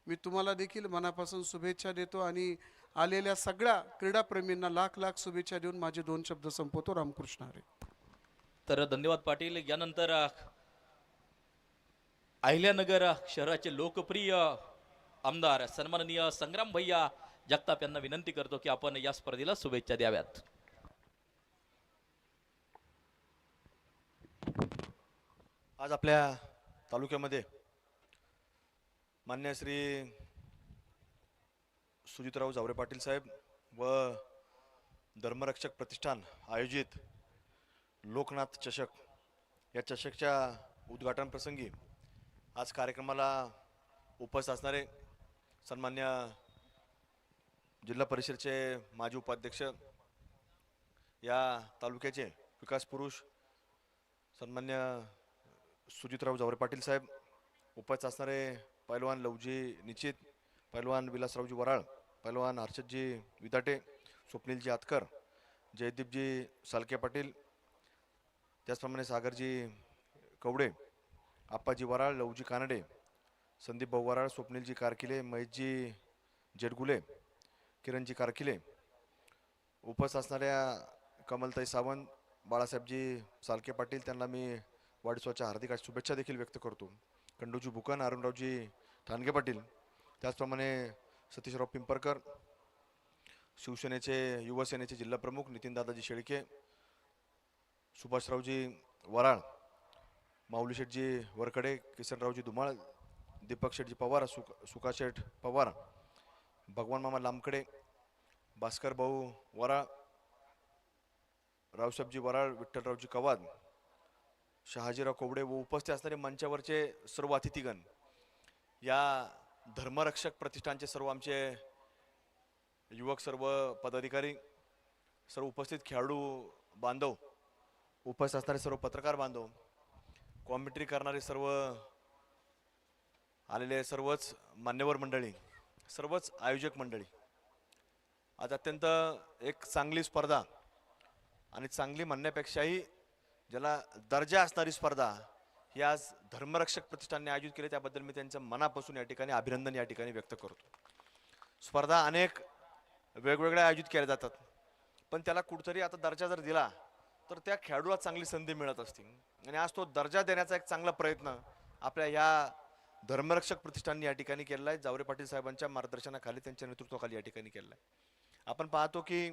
मी तुम्हाला देखील मनापासून शुभेच्छा देतो आणि आलेल्या सगळ्या क्रीडाप्रेमींना लाख लाख शुभेच्छा देऊन माझे 2 शब्द संपवतो. रामकृष्ण हरी. तर धन्यवाद पाटील. यानंतर अहिल्यानगर शहराचे लोकप्रिय आमदार सन्माननीय संग्राम भैया जगताप यांना विनंती करतो की आपण या स्पर्धेला शुभेच्छा द्याव्यात. आज आपल्या तालुक्यामध्ये मान्य श्री सुजितराव जावरे पाटील साहेब व धर्मरक्षक प्रतिष्ठान आयोजित लोकनाथ चषक या चषकच्या उद्घाटन प्रसंगी आज कार्यक्रमाला उपस्थित असणारे सन्मान्य जिल्हा परिषदेचे माजी उपाध्यक्ष, या तालुक्याचे विकास पुरुष सन्मान्य सुजितराव जावरे पाटील साहेब, उपस्थित असणारे पैलवान लवजी निश्चित, पैलवान विलासरावजी वराळ, पैलवान हर्षदजी विदाटे, स्वप्नीलजी आतकर, जयदीपजी सालके पाटील, त्याचप्रमाणे सागरजी कवडे, आप्पाजी वराळ, लवजी कानडे, संदीप भाऊ वराळ, स्वप्नीलजी कारकिले, महेशजी जेडगुले, किरणजी कारकिले, उपस्थित असणाऱ्या कमलताई सावंत, बाळासाहेबजी सालके पाटील, त्यांना मी वाढदिवसाच्या हार्दिक शुभेच्छा देखील व्यक्त करतो. खंडूजी भुकन, अरुणरावजी ठाणगे पाटील, त्याचप्रमाणे सतीशराव पिंपरकर, शिवसेनेचे युवासेनेचे जिल्हाप्रमुख नितीनदादाजी शेळके, सुभाषरावजी वराळ, माऊली शेठजी वरकडे, किसनरावजी धुमाळ, दीपक शेठजी पवार, सुकाशेठ पवार, भगवान मामा लांबकडे, भास्कर भाऊ वराळ, रावसाहेबजी वराळ, विठ्ठलरावजी कवाद, शहाजीराव कोबडे व उपस्थित असणारे मंचावरचे सर्व अतिथीगण, या धर्मरक्षक प्रतिष्ठानचे सर्व आमचे युवक, सर्व पदाधिकारी, सर्व उपस्थित खेळाडू बांधव, उपस्थित असणारे सर्व पत्रकार बांधव, कॉमेंट्री करणारे सर्व आलेले सर्वच मान्यवर मंडळी, सर्वच आयोजक मंडळी, आज अत्यंत एक चांगली स्पर्धा आणि चांगली म्हणण्यापेक्षाही ज्याला दर्जा असणारी स्पर्धा ही आज धर्मरक्षक प्रतिष्ठानने आयोजित केली, त्याबद्दल मी त्यांचं मनापासून या ठिकाणी अभिनंदन या ठिकाणी व्यक्त करतो. स्पर्धा अनेक वेगवेगळ्या आयोजित केल्या जातात, पण त्याला कुठतरी आता दर्जा जर दिला तर त्या खेळाडूला चांगली संधी मिळत असते, आणि आज तो दर्जा देण्याचा एक चांगला प्रयत्न आपल्या या धर्मरक्षक प्रतिष्ठानने या ठिकाणी केलेला आहे. जावरे पाटील साहेबांच्या मार्गदर्शनाखाली, त्यांच्या नेतृत्वाखाली या ठिकाणी केलेला आहे. आपण पाहतो की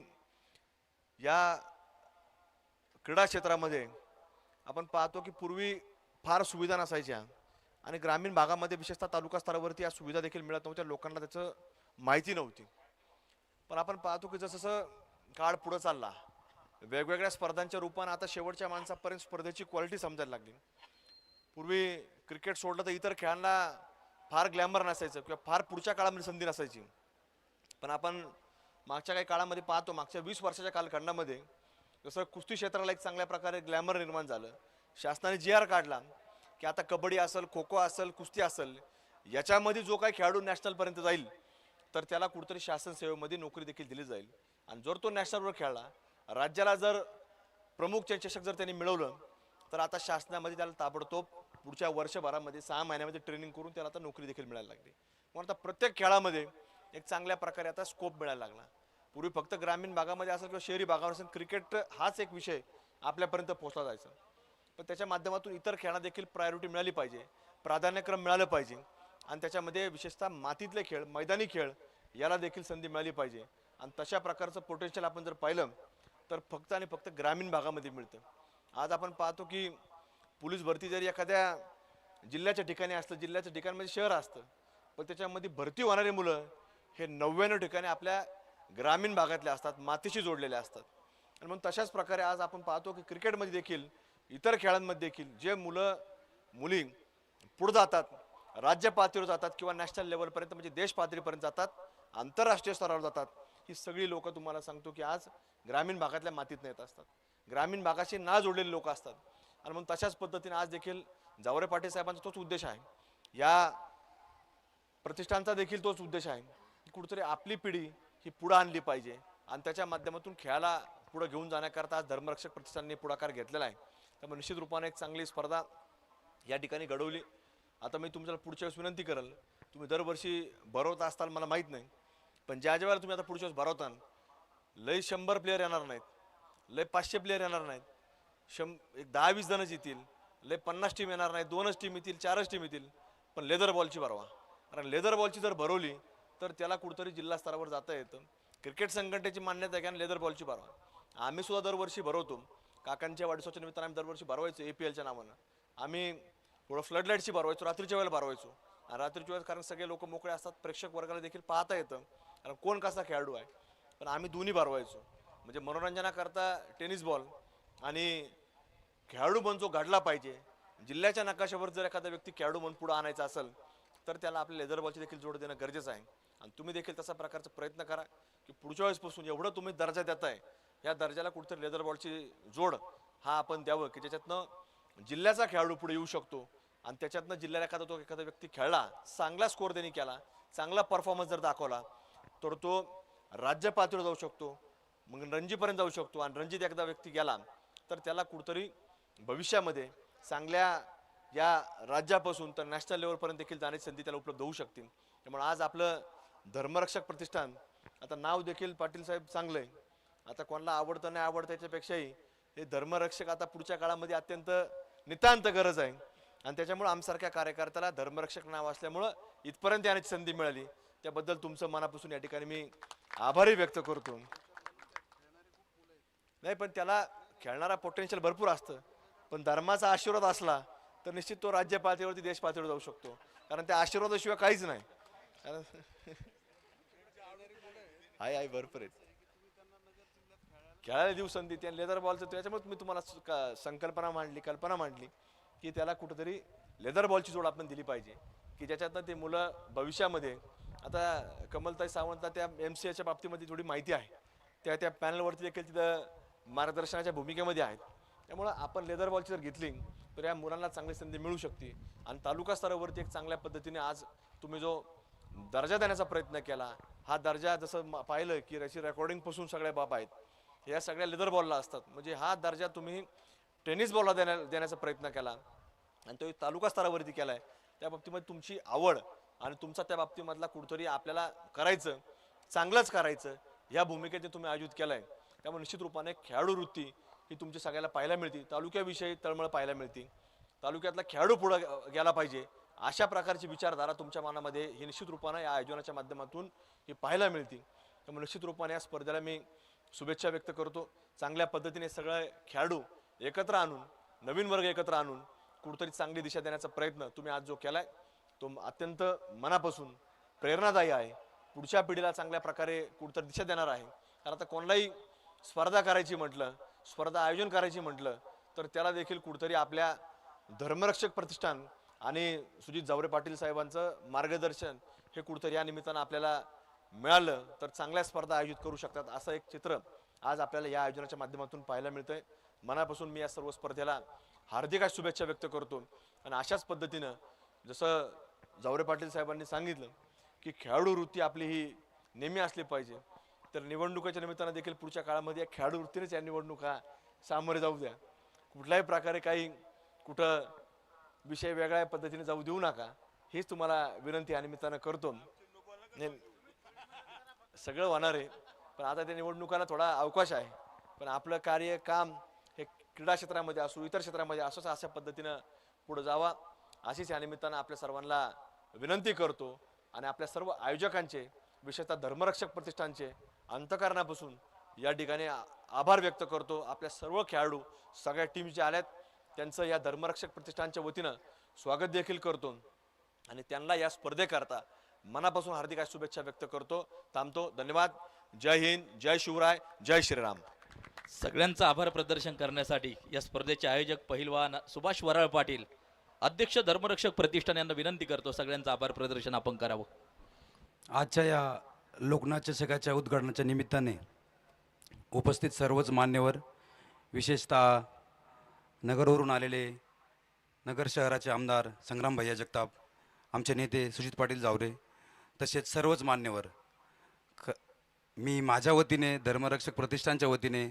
या क्रीडा क्षेत्रामध्ये आपण पाहतो की पूर्वी फार सुविधा नसायच्या, आणि ग्रामीण भागामध्ये विशेषतः तालुका स्तरावरती या सुविधा देखील मिळत नव्हत्या, लोकांना त्याचं माहिती नव्हती. पण आपण पाहतो की जसं काळ पुढे चालला, वेगवेगळ्या स्पर्धांच्या रूपाने आता शेवटच्या माणसापर्यंत स्पर्धेची क्वालिटी समजायला लागली. पूर्वी क्रिकेट सोडलं तर इतर खेळांना फार ग्लॅमर नसायचं किंवा फार पुढच्या काळामध्ये संधी नसायची, पण आपण मागच्या काही काळामध्ये पाहतो, मागच्या 20 वर्षाच्या कालखंडामध्ये जसं कुस्ती क्षेत्राला एक चांगल्या प्रकारे ग्लॅमर निर्माण झालं. शासनाने GR काढला की आता कबड्डी असेल, खो खो असेल, कुस्ती असेल, याच्यामध्ये जो काही खेळाडू नॅशनलपर्यंत जाईल तर त्याला कुठेतरी शासन सेवेमध्ये नोकरी देखील दिली जाईल, आणि जर तो नॅशनलवर खेळला, राज्याला जर प्रमुख चषक जर त्यांनी मिळवलं, तर आता शासनामध्ये त्याला ताबडतोब पुढच्या वर्षभरामध्ये 6 महिन्यामध्ये ट्रेनिंग करून त्याला आता नोकरी देखील मिळायला लागली. म्हणून आता प्रत्येक खेळामध्ये एक चांगल्या प्रकारे आता स्कोप मिळायला लागला. पूर्वी फक्त ग्रामीण भागामध्ये असेल किंवा शहरी भागावर असेल, क्रिकेट हाच एक विषय आपल्यापर्यंत पोहोचला जायचा, पण त्याच्या माध्यमातून इतर खेळांना देखील प्रायोरिटी मिळाली पाहिजे, प्राधान्यक्रम मिळालं पाहिजे, आणि त्याच्यामध्ये विशेषतः मातीतले खेळ, मैदानी खेळ याला देखील संधी मिळाली पाहिजे. आणि तशा प्रकारचं पोटेन्शियल आपण जर पाहिलं तर फक्त आणि फक्त ग्रामीण भागामध्ये मिळतं. आज आपण पाहतो की पोलीस भरती जरी एखाद्या जिल्ह्याच्या ठिकाणी असतं, जिल्ह्याच्या ठिकाणामध्ये शहर असतं, पण त्याच्यामध्ये भरती होणारी मुलं हे 99 ठिकाणी आपल्या ग्रामीण भागातले असतात, मातीशी जोडलेले असतात. आणि म्हणून तशाच प्रकारे आज आपण पाहतो की क्रिकेटमध्ये देखील, इतर खेळांमध्ये देखील जे मुलं मुली पुढे जातात, राज्य पातळीवर जातात किंवा नॅशनल लेवलपर्यंत म्हणजे देश पातळीपर्यंत जातात, आंतरराष्ट्रीय स्तरावर जातात, ही सगळी लोक तुम्हाला सांगतो की आज ग्रामीण भागातल्या मातीत येत असतात, ग्रामीण भागाशी ना जोडलेले लोक असतात. आणि म्हणून तशाच पद्धतीने आज देखील जावरे पाटील साहेबांचा तोच उद्देश आहे, या प्रतिष्ठानचा देखील तोच उद्देश आहे की कुठेतरी आपली पिढी ही पुढे आणली पाहिजे, आणि त्याच्या माध्यमातून खेळाला पुढे घेऊन जाण्याकरता आज धर्मरक्षक प्रतिष्ठानने पुढाकार घेतलेला आहे. त्यामुळे निश्चित रूपाने एक चांगली स्पर्धा या ठिकाणी घडवली. आता मी तुमच्याला पुढच्या वेळेस विनंती करेल, तुम्ही दरवर्षी भरवत असताल मला माहीत नाही, पण ज्या वेळेला तुम्ही आता पुढच्या वेळेस भरवताल, लय 100 प्लेयर येणार नाहीत, लय 500 प्लेयर येणार नाहीत, एक 10-20 जणच येतील, लय 50 टीम येणार नाही, 2च टीम येतील, 4च टीम येतील, पण लेदर बॉलची भरवा. कारण लेदर बॉलची जर भरवली तर त्याला कुठेतरी जिल्हा स्तरावर जाता येतं. क्रिकेट संघटनेची मान्यता आहे की लेदर बॉलची भरवा. आम्ही सुद्धा दरवर्षी भरवतो, काकांच्या वाढदिवसाच्या निमित्तानं आम्ही दरवर्षी भरवायचो APLच्या नावानं. आम्ही थोडं फ्लडलाईटची भरवायचो, रात्रीच्या वेळेला भरवायचो, आणि रात्रीच्या वेळेस कारण सगळे लोक मोकळे असतात, प्रेक्षक वर्गाला देखील पाहता येतं कारण कोण कसा खेळाडू आहे. पण आम्ही दोन्ही भरवायचो, म्हणजे मनोरंजनाकरता टेनिस बॉल आणि खेळाडू म्हणून जो घडला पाहिजे, जिल्ह्याच्या नकाशावर जर एखादा व्यक्ती खेळाडू म्हणून पुढे आणायचा असेल तर त्याला आपल्या लेदर बॉलची देखील जोड देणं गरजेचं आहे. आणि तुम्ही देखील तसा प्रकारचा प्रयत्न करा की पुढच्या वेळेसपासून एवढं तुम्ही दर्जा देताय, या दर्जाला कुठेतरी लेदर बॉलची जोड हा आपण द्यावं की ज्याच्यातनं जिल्ह्याचा खेळाडू पुढे येऊ शकतो आणि त्याच्यातनं जिल्ह्याला एखादा व्यक्ती खेळला, चांगला स्कोअर त्यांनी केला, चांगला परफॉर्मन्स जर दाखवला तर तो राज्य पातळीवर जाऊ शकतो, मग रणजीपर्यंत जाऊ शकतो. आणि रणजीत एकदा व्यक्ती गेला तर त्याला कुठंतरी भविष्यामध्ये चांगल्या या राज्यापासून तर नॅशनल लेवलपर्यंत देखील जाण्याची संधी त्याला उपलब्ध होऊ शकते. त्यामुळे आज आपलं धर्मरक्षक प्रतिष्ठान, आता नाव देखील पाटील साहेब चांगलं आहे. आता कोणाला आवडतं नाही आवडतं याच्यापेक्षाही हे धर्मरक्षक आता पुढच्या काळामध्ये अत्यंत नितांत गरज आहे. आणि त्याच्यामुळे आमसारख्या कार्यकर्त्याला धर्मरक्षक नाव असल्यामुळं इथपर्यंत येण्याची संधी मिळाली. त्याबद्दल तुमचं मनापासून या ठिकाणी मी आभारी व्यक्त करतो. नाही पण त्याला खेळणारा पोटेन्शियल भरपूर असतं, पण धर्माचा आशीर्वाद असला तर निश्चित तो राज्य पातळीवरती देश पातळीवर जाऊ शकतो. कारण त्या आशीर्वादाशिवाय काहीच नाही. आहे भरपूर आहेत, खेळायला देऊ संधी. त्या लेदर बॉलचं त्याच्यामुळे मी तुम्हाला कल्पना मांडली की त्याला कुठंतरी लेदर बॉलची जोड आपण दिली पाहिजे, की ज्याच्यातनं ते मुलं भविष्यामध्ये, आता कमलताई सावंतला त्या MCAच्या बाबतीमध्ये थोडी माहिती आहे, त्या पॅनलवरती देखील तिथं मार्गदर्शनाच्या भूमिकेमध्ये आहेत. त्यामुळं आपण लेदर बॉलची जर घेतली तर या मुलांना चांगली संधी मिळू शकते. आणि तालुका स्तरावरती एक चांगल्या पद्धतीने आज तुम्ही जो दर्जा देण्याचा प्रयत्न केला, हा दर्जा जसं पाहिलं की याची रेकॉर्डिंगपासून सगळ्या बाब आहेत, या सगळ्या लेदर बॉलला असतात. म्हणजे हा दर्जा तुम्ही टेनिस बॉलला देण्याचा प्रयत्न केला आणि तो तालुका स्तरावरती केला आहे. त्या बाबतीमध्ये तुमची आवड आणि तुमचा त्या बाबतीमधला कुठंतरी आपल्याला करायचं, चांगलंच करायचं, या भूमिकेने तुम्ही आयोजित केलं आहे. त्यामुळे निश्चित रूपाने खेळाडू वृत्ती ही तुमची सगळ्याला पाहायला मिळते. तालुक्याविषयी तळमळ पाहायला मिळते. तालुक्यातला खेळाडू पुढे गेला पाहिजे अशा प्रकारची विचारधारा तुमच्या मनामध्ये ही निश्चित रूपाने या आयोजनाच्या माध्यमातून ही पाहायला मिळते. त्यामुळे निश्चित रूपाने या स्पर्धेला मी शुभेच्छा व्यक्त करतो. चांगल्या पद्धतीने सगळे खेळाडू एकत्र आणून, नवीन वर्ग एकत्र आणून कुठेतरी चांगली दिशा देण्याचा प्रयत्न तुम्ही आज जो केलाय तो अत्यंत मनापासून प्रेरणादायी आहे. पुढच्या पिढीला चांगल्या प्रकारे कुठेतरी दिशा देणार आहे. कारण आता कोणालाही स्पर्धा करायची म्हटलं, स्पर्धा आयोजन करायची म्हटलं तर त्याला देखील कुठेतरी आपल्या धर्मरक्षक प्रतिष्ठान आणि सुजित जावरे पाटील साहेबांचं मार्गदर्शन हे कुठेतरी या निमित्तानं आपल्याला मिळालं तर चांगल्या स्पर्धा आयोजित करू शकतात, असं एक चित्र आज आपल्याला या आयोजनाच्या माध्यमातून पाहायला मिळतंय. मनापासून मी या सर्व स्पर्धेला हार्दिक शुभेच्छा व्यक्त करतो. आणि अशाच पद्धतीनं जसं जावरे पाटील साहेबांनी सांगितलं की खेळाडू वृत्ती आपली ही नेहमी असली पाहिजे, तर निवडणुकीच्या निमित्तानं देखील पुढच्या काळामध्ये या खेळाडू वृत्तीनेच या निवडणुका सामोरे जाऊ द्या. कुठल्याही प्रकारे काही कुठं विषय वेगळ्या पद्धतीने जाऊ देऊ नका, हीच तुम्हाला विनंती या निमित्तानं करतो. सगळं होणार आहे, पण आता त्या निवडणुकाला थोडा अवकाश आहे. पण आपलं कार्य काम हे क्रीडा क्षेत्रामध्ये असो, इतर क्षेत्रामध्ये असोच अशा पद्धतीनं पुढे जावा अशीच या निमित्तानं आपल्या सर्वांना विनंती करतो. आणि आपल्या सर्व आयोजकांचे, विशेषतः धर्मरक्षक प्रतिष्ठानचे अंतःकरणापासून या ठिकाणी आभार व्यक्त करतो. आपल्या सर्व खेळाडू, सगळ्या टीम जे आल्यात त्यांचं या धर्मरक्षक प्रतिष्ठानच्या वतीनं स्वागत देखील करतो आणि त्यांना या स्पर्धेकरता मनापासून हार्दिक शुभेच्छा व्यक्त करतो. थांबतो. धन्यवाद. जय हिंद, जय शिवराय, जय श्रीराम. सगळ्यांचं आभार प्रदर्शन करण्यासाठी या स्पर्धेचे आयोजक पहिलवान सुभाष वराळ पाटील, अध्यक्ष धर्मरक्षक प्रतिष्ठान यांना विनंती करतो सगळ्यांचं आभार प्रदर्शन आपण करावं. आजच्या या लोकनाट्य सकाळच्या उद्घाटनाच्या निमित्ताने उपस्थित सर्वच मान्यवर, विशेषतः नगरवरून आलेले नगर शहराचे आमदार संग्राम भैया जगताप, आमचे नेते सुजित पाटील जावरे, तसेच सर्वच मान्यवर, मी माझ्या वतीने धर्मरक्षक प्रतिष्ठानच्या वतीने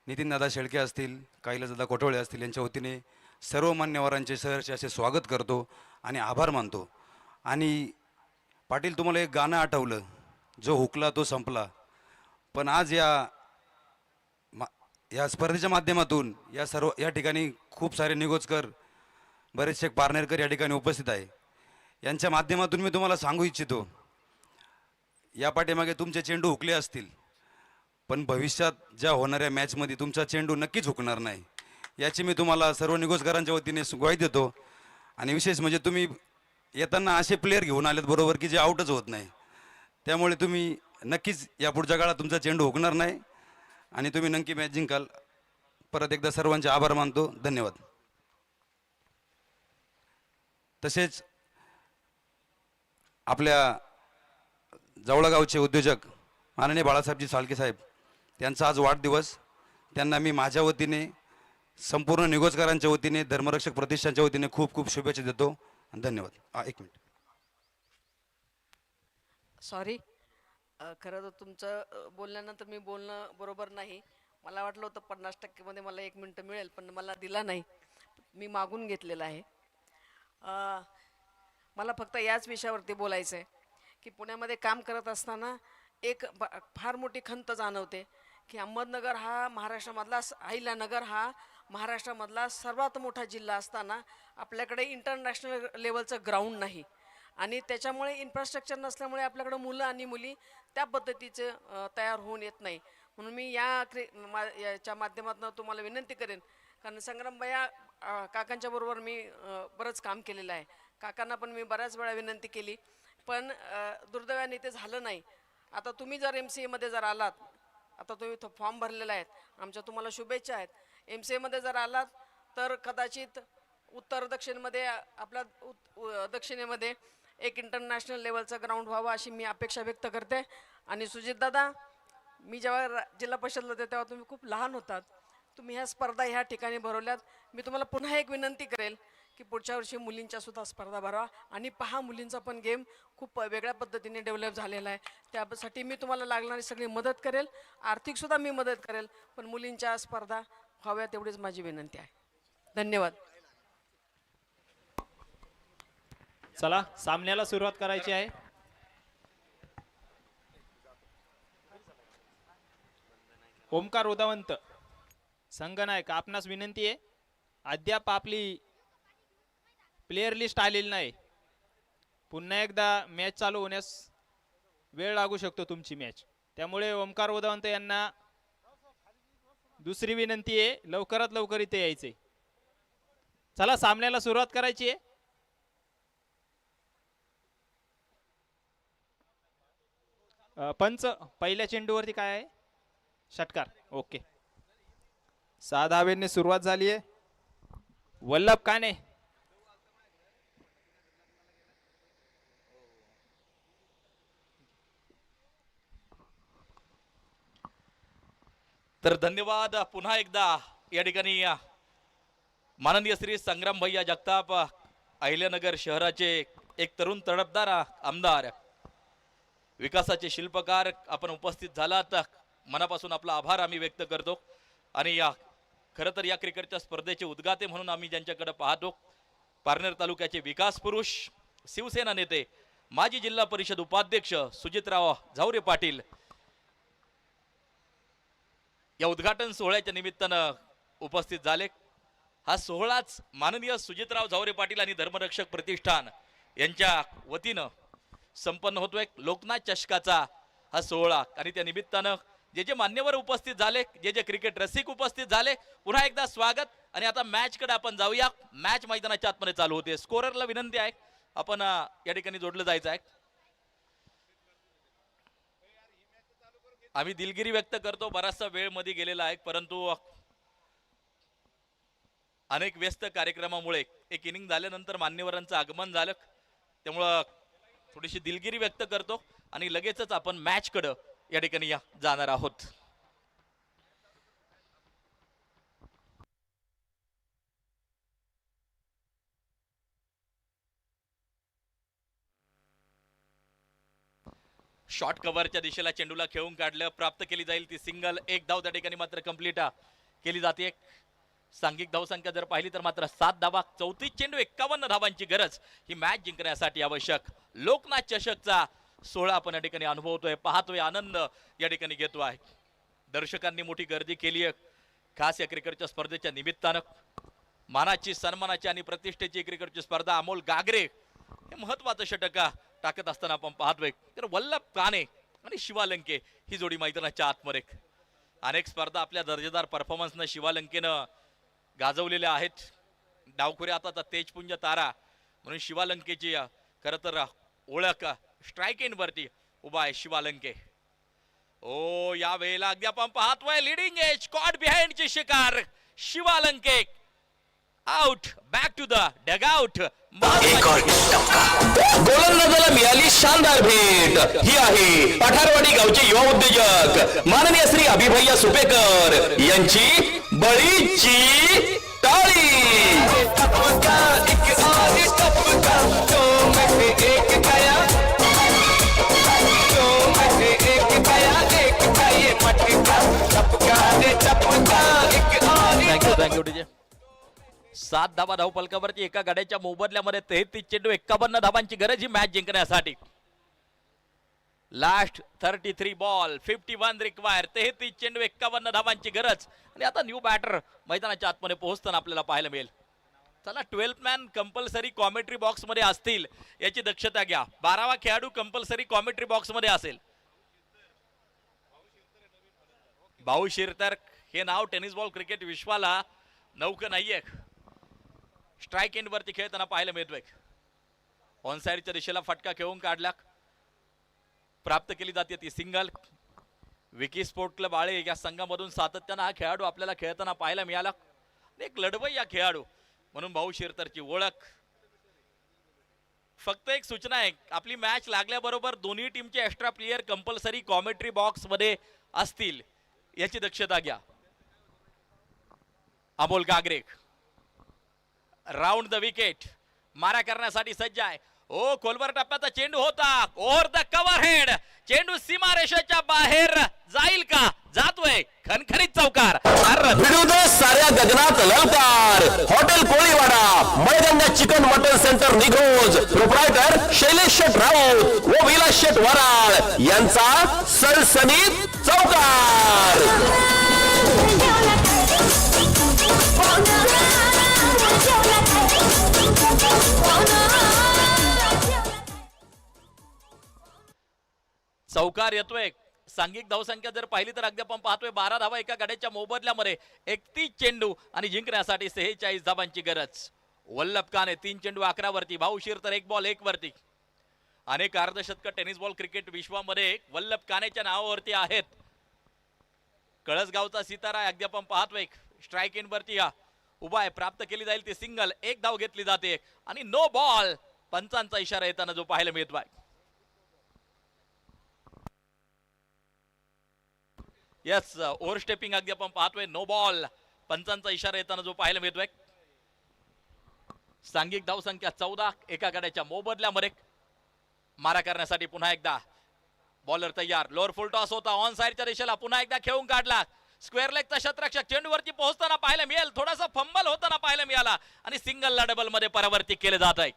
नितीनदादा शेळके असतील, कैलासदादा कोटवळे असतील यांच्या वतीने सर्व मान्यवरांचे सहर्ष असे स्वागत करतो आणि आभार मानतो. आणि पाटील, तुम्हाला एक गाणं आठवलं, जो हुकला तो संपला. पण आज या स्पर्धेच्या माध्यमातून या ठिकाणी खूप सारे निगोजकर, बरेचसे पारनेरकर या ठिकाणी उपस्थित आहे. यांच्या माध्यमातून मी तुम्हाला सांगू इच्छितो, या पाठीमागे तुमचे चेंडू हुकले असतील, पण भविष्यात ज्या होणाऱ्या मॅचमध्ये तुमचा चेंडू नक्कीच हुकणार नाही, याची मी तुम्हाला सर्व निगोजकरांच्या वतीने ग्वाही देतो. आणि विशेष म्हणजे तुम्ही येताना असे प्लेयर घेऊन आलेत बरोबर की जे आउटच होत नाही. त्यामुळे तुम्ही नक्कीच या पुढच्या काळात तुमचा चेंडू हुकणार नाही आणि तुम्ही नक्की मॅच जिंकाल. परत एकदा सर्वांचे आभार मानतो. धन्यवाद. तसेच आपल्या जवळगावचे उद्योजक माननीय बाळासाहेबजी साळके साहेब, त्यांचा आज वाढदिवस. त्यांना मी माझ्या वतीने संपूर्ण निगोजकरांच्या वतीने धर्मरक्षक प्रतिष्ठानच्या वतीने खूप खूप शुभेच्छा देतो. धन्यवाद. एक मिनिट. सॉरी, खरं तर तुमचं बोलल्यानंतर मी बोलणं बरोबर नाही. मला वाटलं होतं 50% मध्ये मला 1 मिनिट मिळेल, पण मला दिला नाही. मी मागून घेतलेला आहे. मला फक्त याच विषयावरती बोलायचं आहे की पुण्यामध्ये काम करत असताना एक फार मोठी खंत जाणवते की अहमदनगर हा महाराष्ट्रामधला, अहिल्यानगर हा महाराष्ट्रामधला सर्वात मोठा जिल्हा असताना आपल्याकडे इंटरनॅशनल लेवलचं ग्राउंड नाही आणि त्याच्यामुळे इन्फ्रास्ट्रक्चर नसल्यामुळे आपल्याकडे मुलं आणि मुली त्या पद्धतीचे तयार होऊन येत नाही. म्हणून मी याच्या माध्यमातून तुम्हाला विनंती करेन, कारण संग्रामभैया काकांच्या बरोबर मी बरंच काम केलेलं आहे. काकांना पण मी बऱ्याच वेळा विनंती केली, पण दुर्दैवाने ते झालं नाही. आता तुम्ही जर MCA मध्ये जर आलात, आता तुम्ही फॉर्म भरलेला आहेत, आमच्या तुम्हाला शुभेच्छा आहेत. MCA मध्ये जर आलात तर कदाचित उत्तर दक्षिणमध्ये आपल्या दक्षिणेमध्ये एक इंटरनॅशनल लेवलचा ग्राउंड व्हावा अशी मी अपेक्षा व्यक्त करते. आणि सुजितदादा, मी जेव्हा जिल्हा परिषदला होते तेव्हा तुम्ही खूप लहान होतात. तुम्ही ह्या स्पर्धा ह्या ठिकाणी भरवल्यात. मी तुम्हाला पुन्हा एक विनंती करेल की पुढच्या वर्षी मुलींच्या सुद्धा स्पर्धा भरवा आणि पहा, मुलींचा पण गेम खूप वेगळ्या पद्धतीने डेव्हलप झालेला आहे. त्यासाठी मी तुम्हाला लागणारी सगळी मदत करेल, आर्थिकसुद्धा मी मदत करेल, पण मुलींच्या स्पर्धा व्हाव्या तेवढीच माझी विनंती आहे. धन्यवाद. चला, सामन्याला सुरुवात करायची आहे. ओमकार उदावंत, संघनायक, आपणास विनंती आहे, अद्याप आपली प्लेयर लिस्ट आलेली नाही. पुन्हा एकदा मॅच चालू होण्यास वेळ लागू शकतो तुमची मॅच. त्यामुळे ओमकार उदावंत यांना दुसरी विनंती आहे, लवकरात लवकर इथे यायचे. चला, सामन्याला सुरुवात करायची आहे. पंच, पहिल्या चेंडूवरती काय आहे? षटकार. ओके, 6 धावेने सुरुवात झाली आहे. वल्लभ काने, तर धन्यवाद पुन्हा एकदा या ठिकाणी माननीय श्री संग्राम भैया जगताप, अहिल्यानगर शहराचे एक तरुण तडफदार आमदार, विकासाचे शिल्पकार, आपण उपस्थित झालात, मनापासून आपला आभार आम्ही व्यक्त करतो. आणि खरं तर या क्रिकेटच्या स्पर्धेचे उद्घाटे म्हणून आम्ही ज्यांच्याकडे पाहतो, पारनेर तालुक्याचे विकास पुरुष, शिवसेना नेते, माजी जिल्हा परिषद उपाध्यक्ष सुजितराव झावरे पाटील या उद्घाटन सोहळ्याच्या निमित्तानं उपस्थित झाले. हा सोहळाच माननीय सुजितराव झावरे पाटील आणि धर्मरक्षक प्रतिष्ठान यांच्या वतीनं संपन्न होतोय. लोकनाथ चषकाचा हा सोहळा, आणि त्या निमित्तानं जे जे मान्यवर उपस्थित झाले, जे जे क्रिकेट रसिक उपस्थित झाले, पुन्हा एकदा स्वागत. आणि आता मॅच कडे आपण जाऊया. मॅच मैदानाच्या आतमध्ये चालू होते. स्कोररला विनंती आहे, आपण या ठिकाणी जोडलं जायचं आहे. आम्ही दिलगिरी व्यक्त करतो, बराचसा वेळ मध्ये गेलेला आहे, परंतु अनेक व्यस्त कार्यक्रमामुळे एक इनिंग झाल्यानंतर मान्यवरांचं आगमन झालं, त्यामुळं थोडीशी दिलगिरी व्यक्त करतो आणि लगेचच आपण मॅच कडे या ठिकाणी जाणार आहोत. शॉर्ट कव्हरच्या दिशेला चेंडूला खेळून काढलं, प्राप्त केली जाईल ती सिंगल. 1 धाव त्या ठिकाणी मात्र कंप्लीट केली जाते. सांघिक धावसंख्या जर पाहिली तर मात्र 7 धावा. 34 चेंडू 51 धावांची गरज ही मॅच जिंकण्यासाठी आवश्यक. लोकनाथ चषकचा सोहळा आपण या ठिकाणी अनुभवतोय, पाहतोय, आनंद या ठिकाणी घेतो आहे. दर्शकांनी मोठी गर्दी केली आहे खास या क्रिकेटच्या स्पर्धेच्या निमित्तानं. मानाची, सन्मानाची आणि प्रतिष्ठेची क्रिकेटची स्पर्धा. अमोल गागरे हे महत्वाचं षटक टाकत असताना आपण पाहतोय. तर वल्लभ काने आणि शिवालंके ही जोडी मैदानाच्या आतमध्ये. अनेक स्पर्धा आपल्या दर्जेदार परफॉर्मन्सनं शिवालंकेनं गाजवलेल्या आहेत. डावखुऱ्या आता तेजपुंज तारा म्हणून शिवालंकेची खरं तर ओळख स्ट्राईक एंड वरती उभा आहे शिवालंके. ओ, या वेळेला अगदी आपण पाहतोय लिडिंग एज, कॉट बिहाइंडची शिकार Shivalanke. Out, back to the dugout. गोलंदाजाला मिळाली शानदार भेट. ही आहे पठारवाडी गावचे युवा उद्योजक माननीय श्री अभिभैया सुपेकर यांची बळीची टाळी. Thank you DJ. 7 धावा धावफलकावरती एका गाड्याच्या मोबदल्यामध्ये 33 चेंडू 51 धावांची गरज ही मॅच जिंकण्यासाठी. Last 33 ball 51 require. 33 चेंडू 51 धावांची गरज. आणि आता न्यू बॅटर मैदानाच्या आतमध्ये पोहोचताना आपल्याला पाहायला मिळेल. चला 12 मॅन कंपल्सरी कॉमेंट्री बॉक्स मध्ये असतील याची दक्षता घ्या. 12वा खेळाडू कंपल्सरी कॉमेंट्री बॉक्स मध्ये असेल. भाऊ शिरतर हे नाव टेनिस बॉल क्रिकेट विश्वाला नौकं नाहीये. स्ट्राईक एंड वरती खेळताना पाहायला मिळतोय. ऑन साइडच्या दिशेला फटका खेळून काढला. प्राप्त केली जाते ती सिंगल. विकी स्पोर्ट क्लब आळे या संघामधून सातत्यानं हा खेळाडू आपल्याला खेळताना पाहायला मिळाला. एक लढवई या खेळाडू म्हणून भाऊ शिरतरची ओळख. फक्त एक सूचना आहे, आपली मॅच लागल्याबरोबर दोन्ही टीमचे extra player compulsory commentary box मध्ये असतील याची दक्षता घ्या. Amol Gagare round the wicket मारा करण्यासाठी सज्ज आहे. ओ खोलवर टप्प्याचा चेंडू होता. Over the cover head. चेंडू सीमारेषेच्या बाहेर जाईल का? जातोय. खणखणीत चौकार. विरुद्ध साऱ्या गगनात ललकार. Hotel Koliwada Malganga chicken mutton centre Nighoj proprietor Shailesh Sheth Raut व विलास शेठ वराळ यांचा सणसणीत चौकार. चौकार येतोय. सांघिक धावसंख्या जर पाहिली तर अगदी आपण पाहतोय 12 धावा एका गाड्याच्या मोबदल्यामध्ये. 31 चेंडू आणि जिंकण्यासाठी 46 धावांची गरज. वल्लभ काने 3 चेंडू 11 वरती. भाऊ शिरतर 1 बॉल 1 वरती. अनेक अर्धशतक टेनिस बॉल क्रिकेट विश्वामध्ये वल्लभ कानेच्या नावावरती आहेत. कळसगावचा सितारा अगदी आपण पाहतोय. स्ट्राईक इन वरती हा उभा आहे. प्राप्त केली जाईल ती सिंगल. 1 धाव घेतली जाते आणि नो बॉल. पंचांचा इशारा येताना जो पाहायला मिळतोय. यस ओव्हर स्टेपिंग अगदी आपण पाहतोय. No ball. पंचांचा इशारा येताना जो पाहायला मिळतोय. सांघिक धाव संख्या 14 एका गाड्याच्या मोबदल्यामध्ये. मारा करण्यासाठी पुन्हा एकदा बॉलर तयार. लोअर फुल टॉस होता. ऑन साइडच्या दिशेला पुन्हा एकदा खेळून काढला. स्क्वेअर लेगचा शतरक्षक चेंडूवरती पोहोचताना पाहायला मिळेल. थोडासा फंबल होताना पाहायला मिळाला आणि सिंगलला डबल मध्ये परावर्तित केले जात आहे.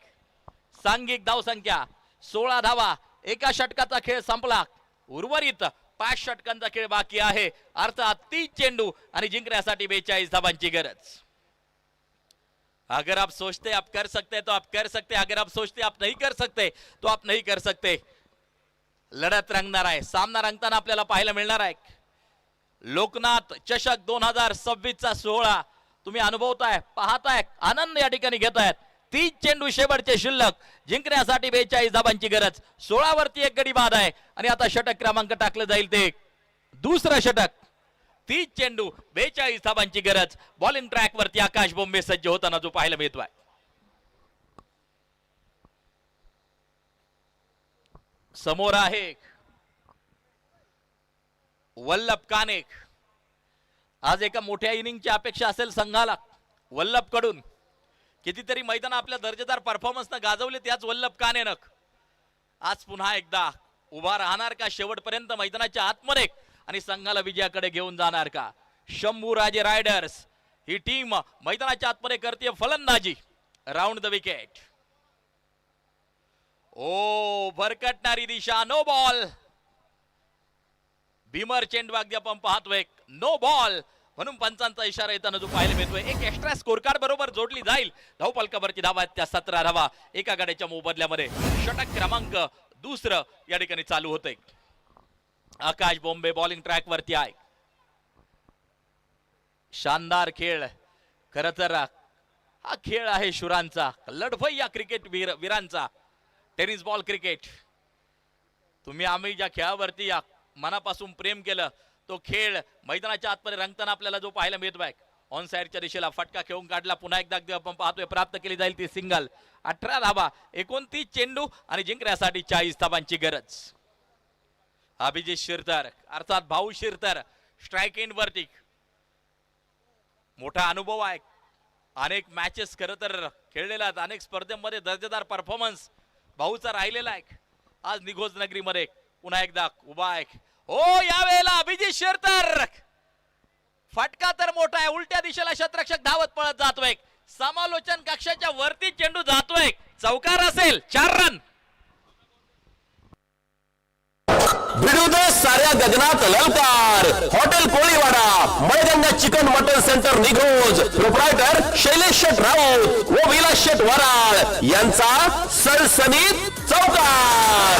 सांघिक धाव संख्या 16 धावा. एका षटकाचा खेळ संपला. उर्वरित 5 षटकांचा खेळ बाकी आहे. अर्थात 30 चेंडू आणि जिंकण्यासाठी 42 धावांची गरज. अगर आप सोचते आप कर सकते तो आप कर सकते. अगर आप सोचते आप नहीं कर सकते तो आप नहीं कर सकते. लढत रंगणार आहे. सामना रंगताना आपल्याला पाहायला मिळणार आहे. लोकनाथ चषक 2026 चा सोहळा तुम्ही अनुभवताय, पाहताय, आनंद या ठिकाणी घेतायत. 30 चेंडू शेवटचे शिल्लक. जिंकण्यासाठी 42 धावांची गरज. 16 वरती 1 गडी बाद आहे आणि आता षटक क्रमांक टाकलं जाईल ते दुसरं षटक. 30 चेंडू 42 धावांची गरज. बॉलिंग ट्रॅक वरती आकाश बोंबे सज्ज होताना जो पाहायला मिळतोय. समोर आहे वल्लभ काने. आज एका मोठ्या इनिंगची अपेक्षा असेल संघाला वल्लभ कडून. कितीतरी मैदान आपल्या दर्जेदार परफॉर्मन्स न गाजवले त्याच वल्लभ कानेनं आज पुन्हा एकदा उभा राहणार का शेवटपर्यंत मैदानाच्या आतमध्ये आणि संघाला विजयाकडे घेऊन जाणार का? शंभूराजे रायडर्स ही टीम मैदानाच्या आतमध्ये करते फलंदाजी. Round the wicket. ओ भरकटणारी दिशा. No ball. भीमर चेंडू अगदी आपण पाहतोय. नो बॉल म्हणून पंचांचा इशारा येताना जो पाहायला मिळतोय. एक एक्स्ट्रा स्कोर कार्ड बरोबर जोडली जाईल. धावफलकावरची धावा आहेत त्या 17 धावा एका गाड्याच्या मोबदल्यामध्ये. षटक क्रमांक दुसरं या ठिकाणी चालू होतंय. आकाश बोंबे बॉलिंग ट्रॅक वरती आहे. शानदार खेळ. खर तर हा खेळ आहे शुरांचा, लढवई या क्रिकेट वीरांचा. Tennis ball cricket. तुम्ही आम्ही ज्या खेळावरती या मनापासून प्रेम केलं तो खेळ मैदानाच्या आतमध्ये रंगताना आपल्याला जो पाहायला मिळतोय. ऑन साइडच्या दिशेला फटका खेळून काढला. पुन्हा एकदा अगदी आपण पाहतोय प्राप्त केली जाईल ती सिंगल. 18 धाबा 29 चेंडू आणि जिंकण्यासाठी 40 धाबांची गरज. अभिजित शिरतर अर्थात भाऊ शिरतर स्ट्राइक एंड वरती मोठा अनुभव आहे. अनेक मॅचेस खरं तर खेळलेला आहेत, अनेक स्पर्धेमध्ये दर्जेदार परफॉर्मन्स भाऊचा राहिलेला आहे. आज निघोज नगरीमध्ये पुन्हा एकदा उभा आहे. हो यावेळेला अभिजित शिरतर फटका तर मोठा आहे. उलट्या दिशेला शतरक्षक धावत पळत जातोय. समालोचन कक्षाच्या वरती चेंडू जातोय. चौकार असेल. 4 रन. भिडू दे साऱ्या गगनात ललकार. Hotel Koliwada Malganga chicken mutton centre Nighoj. Proprietor Shailesh Shet Raut व विलास शेट वराळ यांचा सणसणीत चौकार.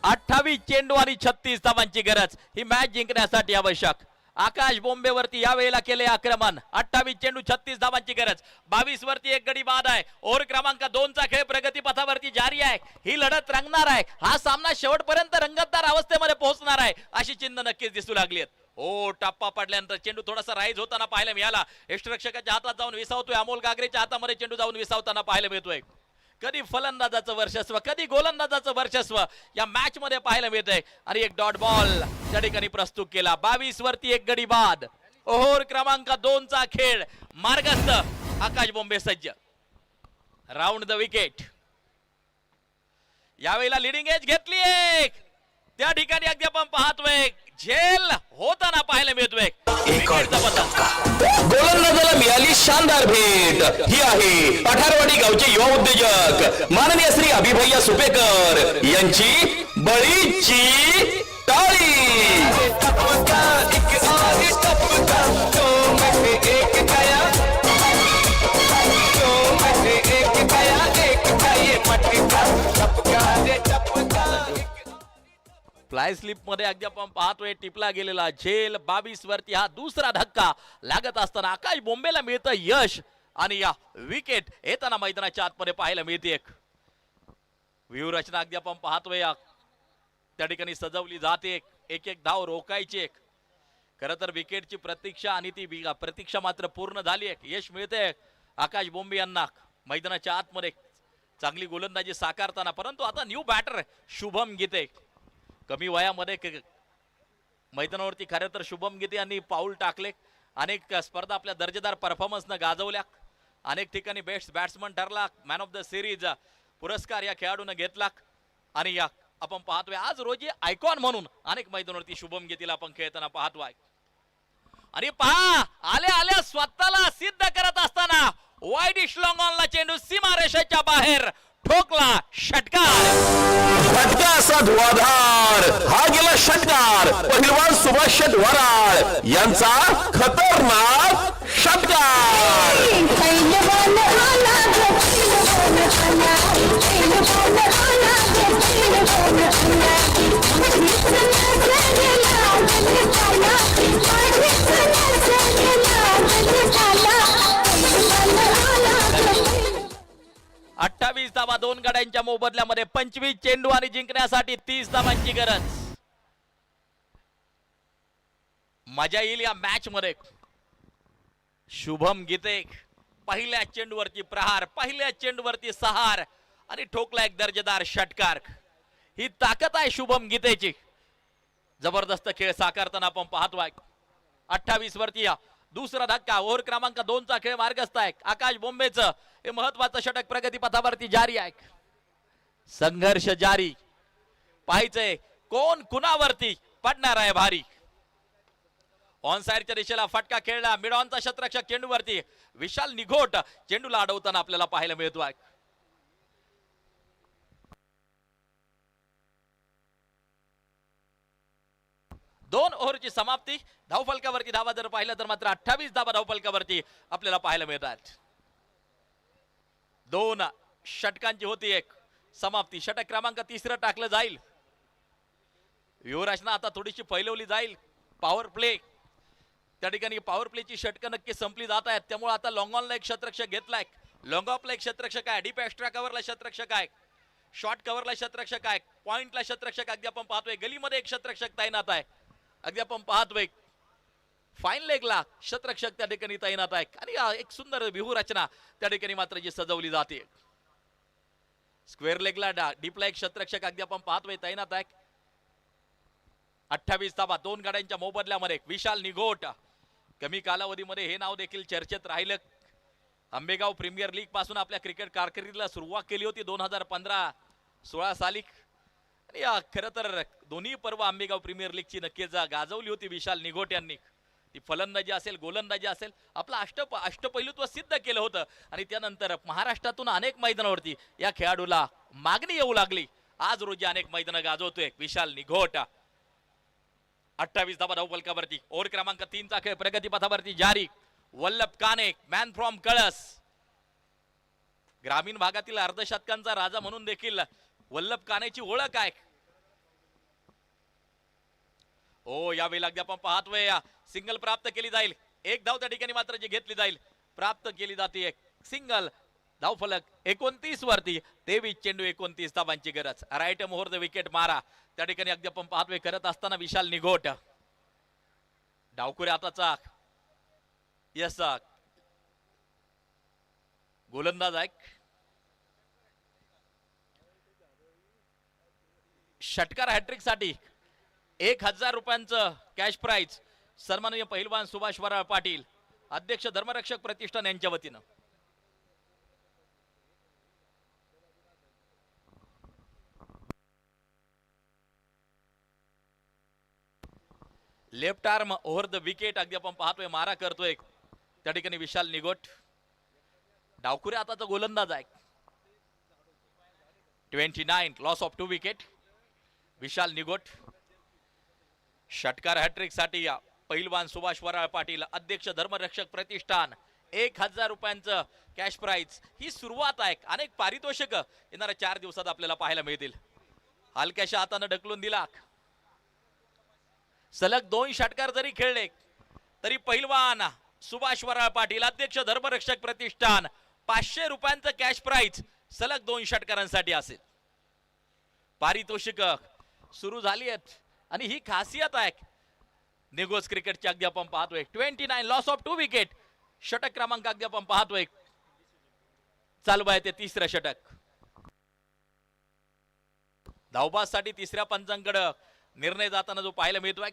28 चेंडू आणि 36 धावांची गरज. ही मॅच जिंकण्यासाठी आवश्यक. आकाश बोंबेवरती यावेळेला केले आक्रमण. 28 चेंडू 36 धावांची गरज. 22 वरती एक गडी बाद आहे. ओव्हर क्रमांक 2 चा खेळ प्रगतीपथावरती जारी आहे. ही लढत रंगणार आहे. हा सामना शेवटपर्यंत रंगतदार अवस्थेमध्ये पोहोचणार आहे अशी चिन्ह नक्कीच दिसू लागली आहेत. ओ टप्पा पडल्यानंतर चेंडू थोडासा राईज होताना पाहायला मिळाला. यष्टिरक्षकाच्या हातात जाऊन विसावतोय. अमोल गागरेच्या हातामध्ये चेंडू जाऊन विसावताना पाहायला मिळतोय. कधी फलंदाजाचं वर्चस्व कधी गोलंदाजाचं वर्चस्व या मॅच मध्ये पाहायला मिळतंय. आणि एक डॉट बॉल त्या ठिकाणी प्रस्तुत केला. 22 वरती एक गडी बाद. ओव्हर क्रमांक 2 चा खेळ मार्गस्थ. आकाश बोंबे सज्ज. Round the wicket. यावेळेला लिडिंग एज घेतली एक. त्या ठिकाणी अगदी आपण पाहतोय झेल होताना पाहायला मिळतोय. गोलंदाजाला मिळाली शानदार भेट. ही आहे पठारवाडी गावचे युवा उद्योजक माननीय श्री अभिभैया सुपेकर यांची बळीची टाळी. फ्लाय स्लिप मध्ये अगदी आपण पाहतोय टिपला गेलेला झेल. 22 वरती हा दुसरा धक्का लागत असताना आकाश बोंबेला मिळतं यश. आणि या विकेट येताना मैदानाच्या आतमध्ये पाहायला मिळते. एक व्यूहरचना अगदी आपण पाहतोय त्या ठिकाणी सजवली जाते. एक एक धाव रोखायची. एक खरं तर विकेटची प्रतीक्षा आणि ती प्रतीक्षा मात्र पूर्ण झाली. यश मिळते आकाश बोंबे यांना मैदानाच्या आतमध्ये चांगली गोलंदाजी साकारताना. परंतु आता न्यू बॅटर शुभम गीते कमी वयामध्ये मैदानावरती खरं तर शुभम गीते यांनी पाऊल टाकले. अनेक स्पर्धा आपल्या दर्जेदार परफॉर्मन्सनं गाजवल्या. अनेक ठिकाणी बेस्ट बॅट्समन ठरला. मॅन ऑफ द सिरीज पुरस्कार या खेळाडूनं घेतला. आणि या आपण पाहतोय आज रोजी आयकॉन म्हणून अनेक मैदानावरती शुभम गीतेला आपण खेळताना पाहतोय. आणि पहा आल्या आल्या स्वतःला सिद्ध करत असताना वाईडिश लॉंग ऑनला चेंडू सीमारेषेच्या बाहेर ठोकला. षटकार. फटका असा धुवाधार. हा गेला षटकार. पहिलवान सुभाष शेट वराळ यांचा खतरनाक षटकार. अठ्ठावीस धावा 2 गड्यांच्या मोबदल्यामध्ये. 25 चेंडू आणि जिंकण्यासाठी 30 धावांची गरज. मजा येईल या मॅच मध्ये. शुभम गीते पहिल्या चेंडूवरती प्रहार. पहिल्या चेंडूवरती सहार आणि ठोकला एक दर्जेदार षटकार. ही ताकद आहे शुभम गीतेची. जबरदस्त खेळ साकारताना आपण पाहतोय. 28 वरती दुसरा धक्का. ओव्हर क्रमांक 2 चा खेळ मार्गस्थ आहे. आकाश बोंबेचं हे महत्वाचं षटक प्रगती पथावरती जारी आहे. संघर्ष जारी. पाहायचंय कोण कुणावरती पडणार आहे भारी. ऑन साइडच्या दिशेला फटका खेळला. मिड ऑनचा शतरक्षक चेंडूवरती. विशाल निघोट चेंडूला अडवताना आपल्याला पाहायला मिळतोय. दोन ओव्हरची समाप्ती. धावफलकावरती धावा जर पाहिलं तर मात्र 28 धावा धावफलकावरती आपल्याला पाहायला मिळतात. 2 षटकांची होती एक समाप्ती. षटक क्रमांक 3 टाकलं जाईल. व्यूहरचना आता थोडीशी फैलवली जाईल. पॉवर प्ले त्या ठिकाणी पॉवर प्लेची षटकं नक्की संपली जात आहेत. त्यामुळे आता लॉंग ऑनला एक शतरक्षक घेतलाय. लॉंग ऑफला एक शतरक्षक आहे. डीप एक्स्ट्रा कव्हरला शतरक्षक आहे. शॉर्ट कव्हरला शतरक्षक आहे, पॉइंटला शतरक्षक अगदी आपण पाहतोय, गलीमध्ये एक शतरक्षक तैनात आहे अगदी आपण पाहतोय, फाईन लेगला शतरक्षक त्या ठिकाणी तैनात आहे आणि एक सुंदर व्यूहरचना त्या ठिकाणी मात्र जी सजवली जाते. स्क्वेअर लेगला डीपला एक शतरक्षक अगदी आपण पाहतोय तैनात आहे. 28 धावा 2 गाड्यांच्या मोबदल्यामध्ये विशाल निघोट. कमी कालावधीमध्ये हे नाव देखील चर्चेत राहिलं. आंबेगाव प्रीमियर लीग पासून आपल्या क्रिकेट कारकिर्दीला सुरुवात केली होती 2015-16 साली आणि खरं तर दोन्ही पर्व आंबेगाव प्रीमियर लीगची नक्कीच गाजवली होती विशाल निघोट यांनी. ती फलंदाजी असेल गोलंदाजी असेल आपलं अष्टपैलुत्व सिद्ध केलं होतं आणि त्यानंतर महाराष्ट्रातून अनेक मैदानावरती या खेळाडूला मागणी येऊ लागली. आज रोजी अनेक मैदानं गाजवतोय विशाल निघोट. 28 धावा धावफलकावरती. ओव्हर क्रमांक 3 चा खेळ प्रगतीपथावरती जारी. वल्लभ काने मॅन फ्रॉम कळस, ग्रामीण भागातील अर्धशतकांचा राजा म्हणून देखील वल्लभ कानेची ओळख आहे. ओ यावेळी अगदी आपण पाहतोय सिंगल प्राप्त केली जाईल. एक धाव त्या ठिकाणी मात्र जी घेतली जाईल प्राप्त केली जाते सिंगल. धावफलक 29 वरती 23 चेंडू 29 धावांची गरज. राईट मोहर द विकेट मारा त्या ठिकाणी अगदी आपण पाहतोय करत असताना विशाल निघोट. डावकुरे आताचा यस गोलंदाज आहे. षटकार हॅट्रिक साठी 1000 रुपयांचं कॅश प्राइज सन्माननीय पहिलवान सुभाष वराळ पाटील अध्यक्ष धर्मरक्षक प्रतिष्ठान यांच्या वतीनं. Left arm over the wicket अगदी आपण पाहतोय मारा करतोय त्या ठिकाणी विशाल निघोट. डावकुरे आताचा गोलंदाज आहे. 29 लॉस ऑफ 2 विकेट विशाल निघोट. षटकार हॅट्रिक साठी पहिलवान सुभाष वराळ पाटील अध्यक्ष धर्मरक्षक प्रतिष्ठान 1000 रुपयांचं कॅश प्राइज. ही सुरुवात आहे. अनेक पारितोषिक येणाऱ्या 4 दिवसात आपल्याला पाहायला मिळतील. हलक्याशा हाताने ढकलून दिला. सलग 2 षटकार जरी खेळले तरी पहिलवान सुभाष वराळ पाटील अध्यक्ष धर्मरक्षक प्रतिष्ठान 500 रुपयांचं कॅश प्राइज सलग 2 षटकारांसाठी असेल. पारितोषिक सुरू झाली आहेत आणि ही खासियत आहे निगोज क्रिकेटची अगदी आपण पाहतोय. 29 लॉस ऑफ 2 विकेट. षटक क्रमांक अगदी आपण पाहतोय चालू आहे ते 3रं षटक. धावबासाठी 3ऱ्या पंचांकडे निर्णय जाताना जो पाहायला मिळतोय.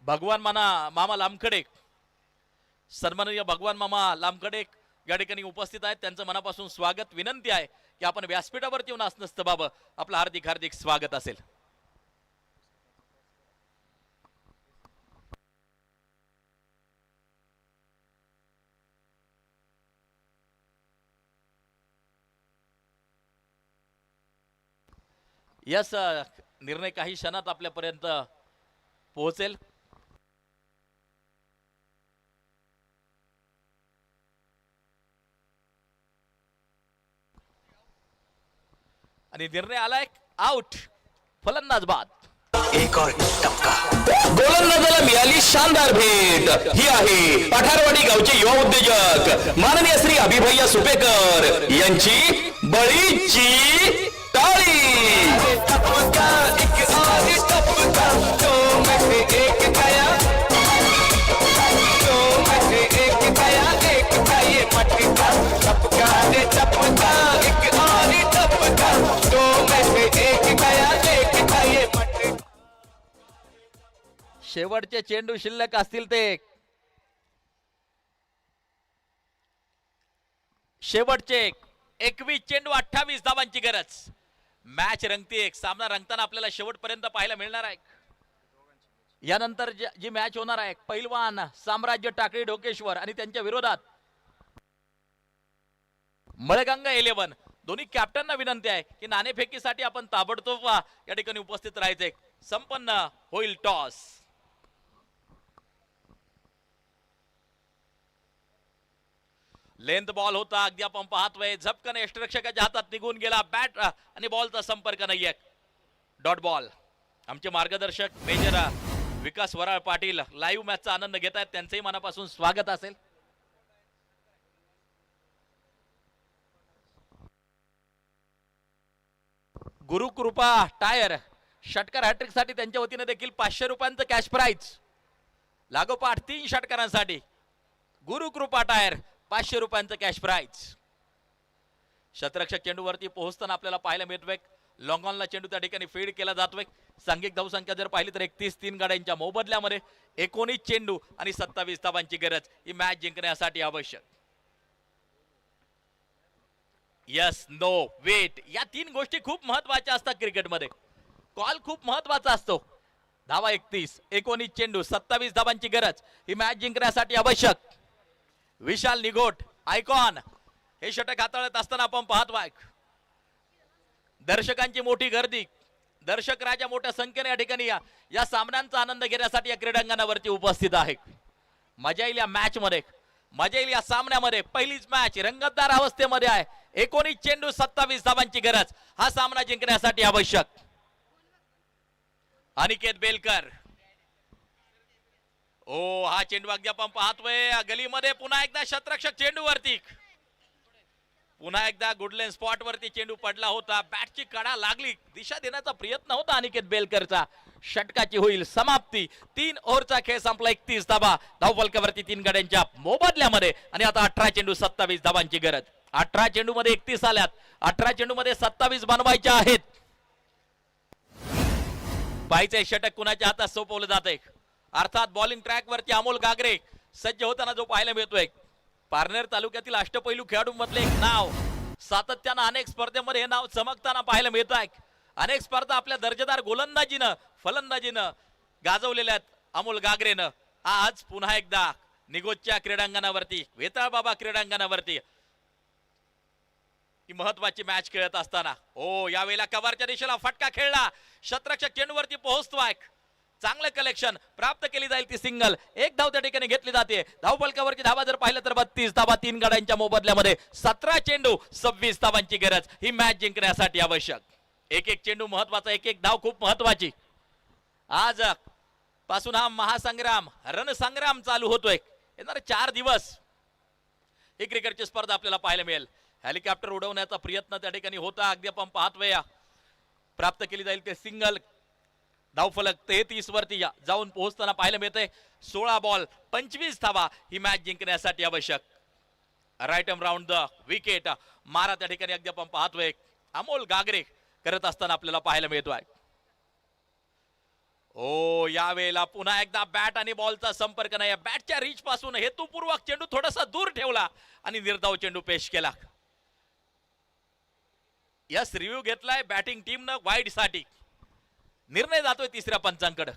भगवान मामा लामखडे सन्माननीय भगवान मामा लामखडे या ठिकाणी उपस्थित आहेत. त्यांचं मनापासून स्वागत. विनंती आहे की आपण व्यासपीठावरती येऊन असं बाबा आपलं हार्दिक हार्दिक स्वागत असेल. यस निर्णय काही क्षणात आपल्यापर्यंत पोहोचेल. आणि निर्णय आलाय आउट. फलंदाज बाद. गोलंदाजाला मिळाली शानदार भेट. ही आहे पठारवाडी गावचे युवा उद्योजक माननीय श्री अभिभैया सुपेकर यांची बळीची टाळी. शेवटचे चेंडू शिल्लक असतील ते शेवटचे 21 चेंडू 28 धावांची गरज. मॅच रंगते. सामना रंगताना आपल्याला शेवटपर्यंत पाहायला मिळणार आहे. यानंतर जी मॅच होणार आहे पहिलवान साम्राज्य टाकळी ढोकेश्वर आणि त्यांच्या विरोधात मळगंगा 11. दोन्ही कॅप्टनना विनंती आहे की नाणेफेकीसाठी आपण ताबडतोब या ठिकाणी उपस्थित राहायचे. संपन्न होईल टॉस. लेंथ बॉल होता अगदी आपण पाहतोय झपकन यष्टिरक्षकाच्या हातात निघून गेला. बॅट आणि बॉलचा संपर्क नाहीये. Dot ball. आमचे मार्गदर्शक मेजर विकास वराळ पाटील लाईव्ह मॅचचा आनंद घेत आहेत, त्यांचंही मनापासून स्वागत असेल. गुरुकृपा टायर षटकार हॅट्रिक साठी त्यांच्या वतीने देखील 500 रुपयांचं कॅश प्राइज. लागोपाठ 3 षटकारांसाठी गुरुकृपा टायर 500 रुपयांचं कॅश प्राइज. शतरक्षक चेंडूवरती पोहोचताना आपल्याला पाहायला मिळतोय. लॉंग ऑनला चेंडू त्या ठिकाणी फीड केला जातोय. सांघिक धावसंख्या जर पाहिली तर 31 गाड्यांच्या मोबदल्यामध्ये 19 चेंडू आणि 27 धावांची गरज ही मॅच जिंकण्यासाठी आवश्यक. यस नो वेट या 3 गोष्टी खूप महत्वाच्या असतात क्रिकेटमध्ये. कॉल खूप महत्वाचा असतो. धावा 31, 19 चेंडू, 27 धावांची गरज ही मॅच जिंकण्यासाठी आवश्यक. विशाल निगोट आयकॉन हे षटक हाताळत असताना आपण पाहतोय दर्शकांची मोठी गर्दी. दर्शक राजा मोठ्या संख्येने या ठिकाणी या सामन्यांचा आनंद घेण्यासाठी या क्रीडांगणावरती उपस्थित आहे. मजा येईल या मॅच मध्ये, मजा येईल या सामन्यामध्ये. पहिलीच मॅच रंगतदार अवस्थेमध्ये आहे. 19 चेंडू 27 धावांची गरज हा सामना जिंकण्यासाठी आवश्यक. अनिकेत बेलकर ओ हा चेंडू अगदी आपण पाहतोय गलीमध्ये. पुन्हा एकदा शतरक्षक चेंडूवरती, पुन्हा एकदा गुडलेन स्पॉट वरती चेंडू पडला होता. बॅटची कडा लागली, दिशा देण्याचा प्रयत्न होता अनिकेत बेलकरचा. षटकाची होईल समाप्ती. 3 ओव्हरचा खेळ संपला. 31 धावा धावफलकावरती 3 गाड्यांच्या मोबदल्यामध्ये. आणि आता 18 चेंडू 27 धावांची गरज. 18 चेंडू मध्ये 31 आल्यात. 18 चेंडू मध्ये 27 बनवायच्या आहेत. पाहिजे षटक कुणाच्या हातात सोपवलं जात आहे. अर्थात बॉलिंग ट्रॅक वरती अमोल गागरे सज्ज होताना जो पाहायला मिळतोय. पारनेर तालुक्यातील अष्टपैलू खेळाडूंमधले एक नाव. सातत्यानं अनेक स्पर्धेमध्ये हे नाव चमकताना पाहायला मिळत आहे. अनेक स्पर्धा आपल्या दर्जेदार गोलंदाजीनं फलंदाजीनं गाजवलेल्या आहेत अमोल गागरेनं. आज पुन्हा एकदा निगोजच्या क्रीडांगणावरती, वेताळ बाबा क्रीडांगणावरती ही महत्वाची मॅच खेळत असताना ओ यावेळेला कव्हरच्या दिशेला फटका खेळला. शतरक्षक चेंडूवरती पोहोचतोय. चांगलं कलेक्शन प्राप्त केली जाईल. ती सिंगल. 1 धाव त्या ठिकाणी घेतली जाते. धावफलकावरची धावा जर पाहिलं तर 32 धावा 3 गाड्यांच्या मोबदल्यामध्ये. 17 चेंडू 26 धावांची गरज ही मॅच जिंकण्यासाठी आवश्यक. एक चेंडू महत्वाचा, एक धाव खूप महत्वाची. आज पासून हा महासंग्राम रणसंग्राम चालू होतोय. येणारे 4 दिवस ही क्रिकेटची स्पर्धा आपल्याला पाहायला मिळेल. हेलिकॉप्टर उडवण्याचा प्रयत्न त्या ठिकाणी होता. अगदी आपण पाहतोय प्राप्त केली जाईल ते सिंगल. धावफलक 33 वरती जाऊन पोहोचताना पाहायला मिळतंय. 16 बॉल 25 धावा ही मॅच जिंकण्यासाठी आवश्यक. Right arm round the wicket मारा त्या ठिकाणी अगदी आपण पाहतोय अमोल गागरे करत असताना आपल्याला पाहायला मिळतोय. ओ यावेळेला पुन्हा एकदा बॅट आणि बॉलचा संपर्क नाही. बॅटच्या रीच पासून हेतुपूर्वक चेंडू थोडासा दूर ठेवला आणि निर्धाव चेंडू पेश केला. यस रिव्ह्यू घेतलाय बॅटिंग टीमनं वाईड साठी. निर्णय जातोय 3ऱ्या पंचांकडे.